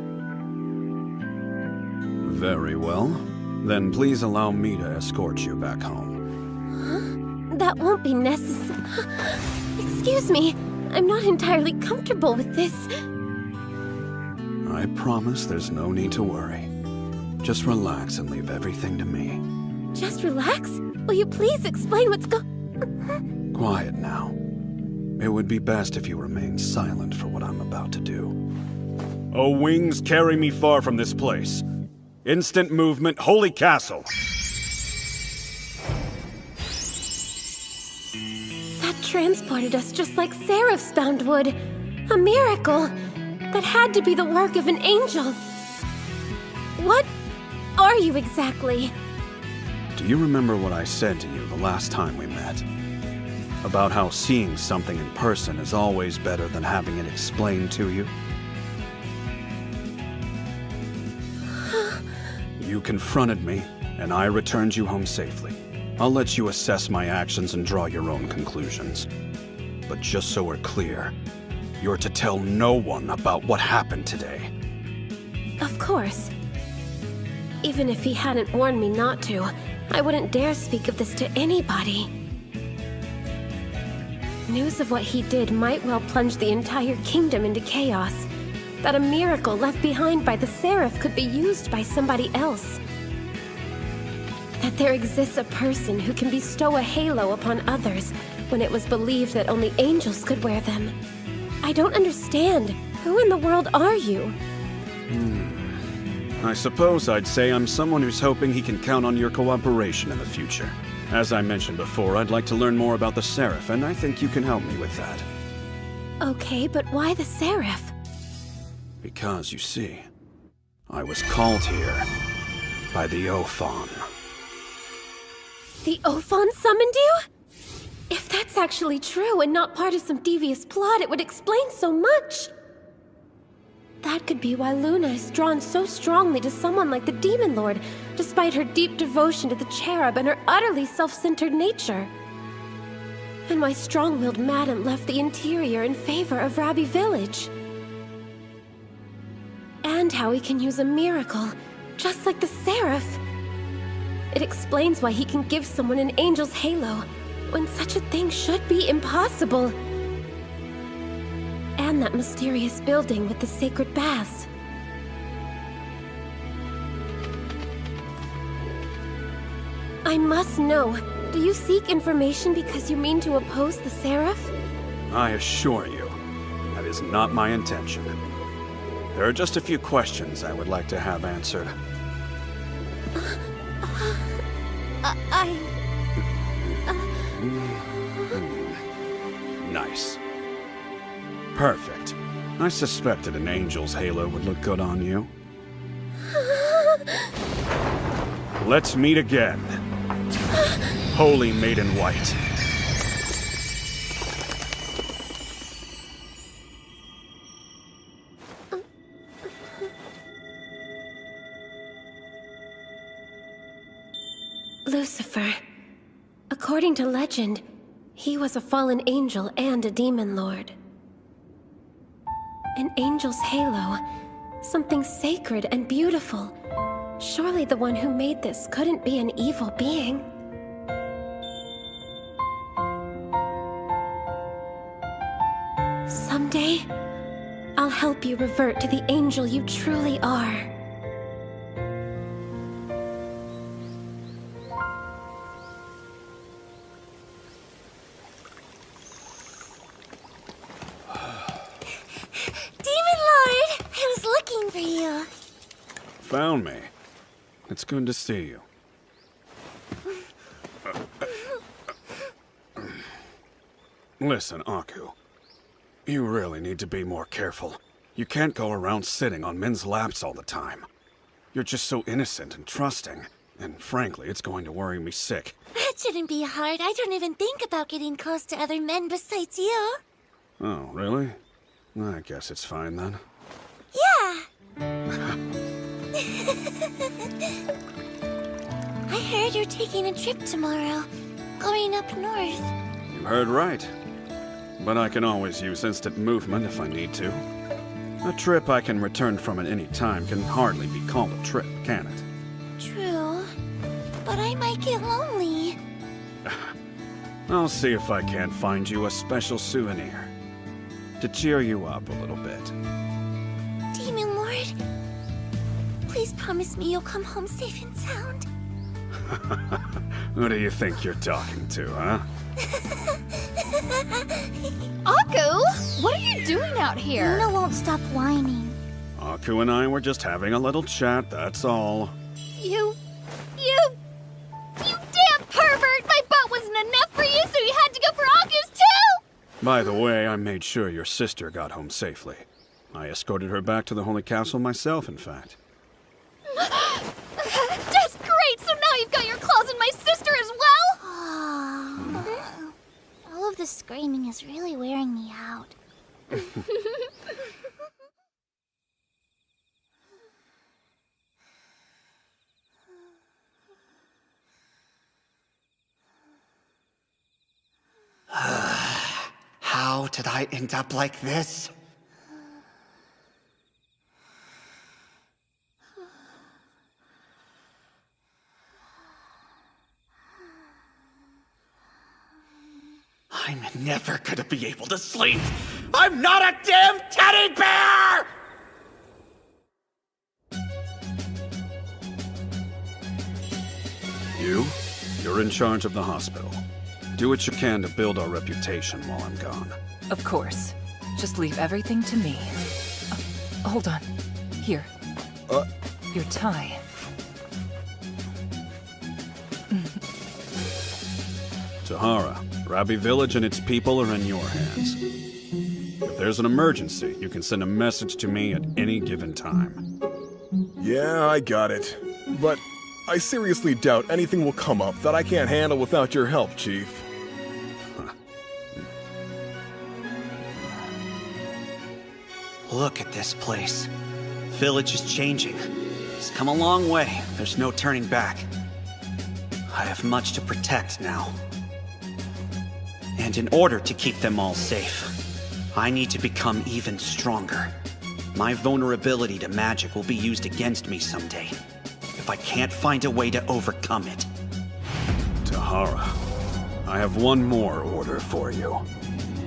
Very well. Then please allow me to escort you back home. Huh? That won't be necessary. Excuse me. I'm not entirely comfortable with this. I promise there's no need to worry. Just relax and leave everything to me. Just relax? Will you please explain what's Quiet now. It would be best if you remain silent for what I'm about to do. Oh, wings carry me far from this place. Instant movement, Holy Castle. That transported us just like seraphs bound would. A miracle. That had to be the work of an angel. What are you exactly? Do you remember what I said to you the last time we met? About how seeing something in person is always better than having it explained to you? You confronted me, and I returned you home safely. I'll let you assess my actions and draw your own conclusions. But just so we're clear, you're to tell no one about what happened today. Of course. Even if he hadn't warned me not to, I wouldn't dare speak of this to anybody. News of what he did might well plunge the entire kingdom into chaos. That a miracle left behind by the Seraph could be used by somebody else. That there exists a person who can bestow a halo upon others when it was believed that only angels could wear them. I don't understand. Who in the world are you? I suppose I'd say I'm someone who's hoping he can count on your cooperation in the future. As I mentioned before, I'd like to learn more about the Seraph, and I think you can help me with that. Okay, but why the Seraph? Because, you see, I was called here by the Ophon. The Ophon summoned you? If that's actually true and not part of some devious plot, it would explain so much. That could be why Luna is drawn so strongly to someone like the Demon Lord, despite her deep devotion to the Cherub and her utterly self-centered nature. And why strong-willed Madam left the interior in favor of Rabi Village. And how he can use a miracle, just like the Seraph. It explains why he can give someone an angel's halo, when such a thing should be impossible. And that mysterious building with the sacred baths. I must know. Do you seek information because you mean to oppose the Seraph? I assure you, that is not my intention. There are just a few questions I would like to have answered. Nice. Perfect. I suspected an angel's halo would look good on you. Let's meet again. Holy Maiden White. Lucifer. According to legend, he was a fallen angel and a demon lord. An angel's halo. Something sacred and beautiful. Surely the one who made this couldn't be an evil being. Someday, I'll help you revert to the angel you truly are. Found me. It's good to see you. Listen, Aku. You really need to be more careful. You can't go around sitting on men's laps all the time. You're just so innocent and trusting. And frankly, it's going to worry me sick. That shouldn't be hard. I don't even think about getting close to other men besides you. Oh, really? I guess it's fine then. Yeah. I heard you're taking a trip tomorrow, going up north. You heard right. But I can always use instant movement if I need to. A trip I can return from at any time can hardly be called a trip, can it? True, but I might get lonely. I'll see if I can't find you a special souvenir to cheer you up a little bit. Demon Lord, please promise me you'll come home safe and sound. Who do you think you're talking to, huh? Aku, what are you doing out here? Luna won't stop whining. Aku and I were just having a little chat, that's all. You damn pervert! My butt wasn't enough for you, so you had to go for Aku's too! By the way, I made sure your sister got home safely. I escorted her back to the Holy Castle myself, in fact. That's great! So now you've got your claws in my sister as well? All of the screaming is really wearing me out. How did I end up like this? I'm never gonna be able to sleep! I'm not a damn teddy bear! You're in charge of the hospital. Do what you can to build our reputation while I'm gone. Of course. Just leave everything to me. Hold on. Here. Your tie. Tahara, Rabi Village and its people are in your hands. If there's an emergency, you can send a message to me at any given time. Yeah, I got it. But I seriously doubt anything will come up that I can't handle without your help, Chief. Look at this place. Village is changing. It's come a long way. There's no turning back. I have much to protect now. And in order to keep them all safe, I need to become even stronger. My vulnerability to magic will be used against me someday, if I can't find a way to overcome it. Tahara, I have one more order for you.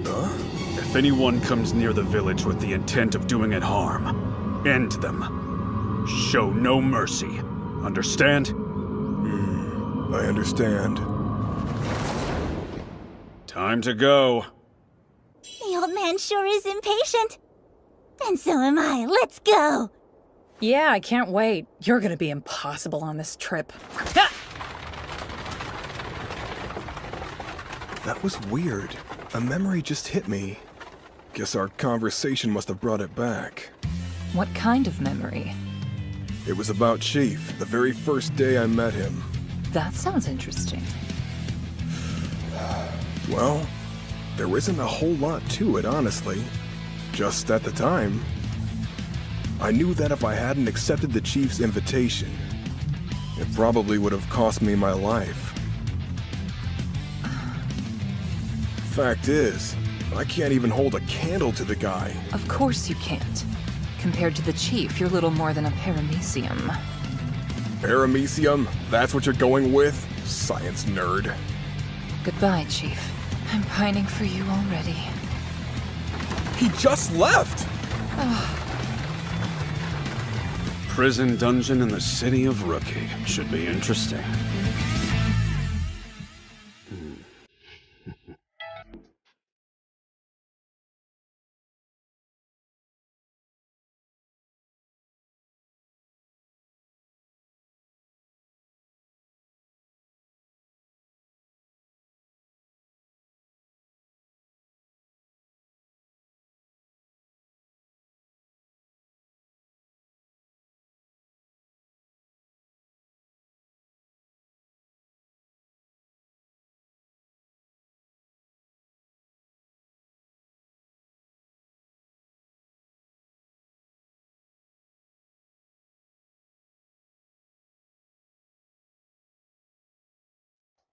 If anyone comes near the village with the intent of doing it harm, end them. Show no mercy. Understand? I understand. Time to go. The old man sure is impatient. And so am I. Let's go. Yeah, I can't wait. You're gonna be impossible on this trip. That was weird. A memory just hit me. Guess our conversation must have brought it back. What kind of memory? It was about Chief, the very first day I met him. That sounds interesting. Well, there isn't a whole lot to it, honestly. Just at the time, I knew that if I hadn't accepted the Chief's invitation, it probably would have cost me my life. Fact is, I can't even hold a candle to the guy. Of course you can't. Compared to the Chief, you're little more than a paramecium. Paramecium? That's what you're going with? Science nerd. Goodbye, Chief. I'm pining for you already. He just left! Prison dungeon in the city of Rookie. Should be interesting.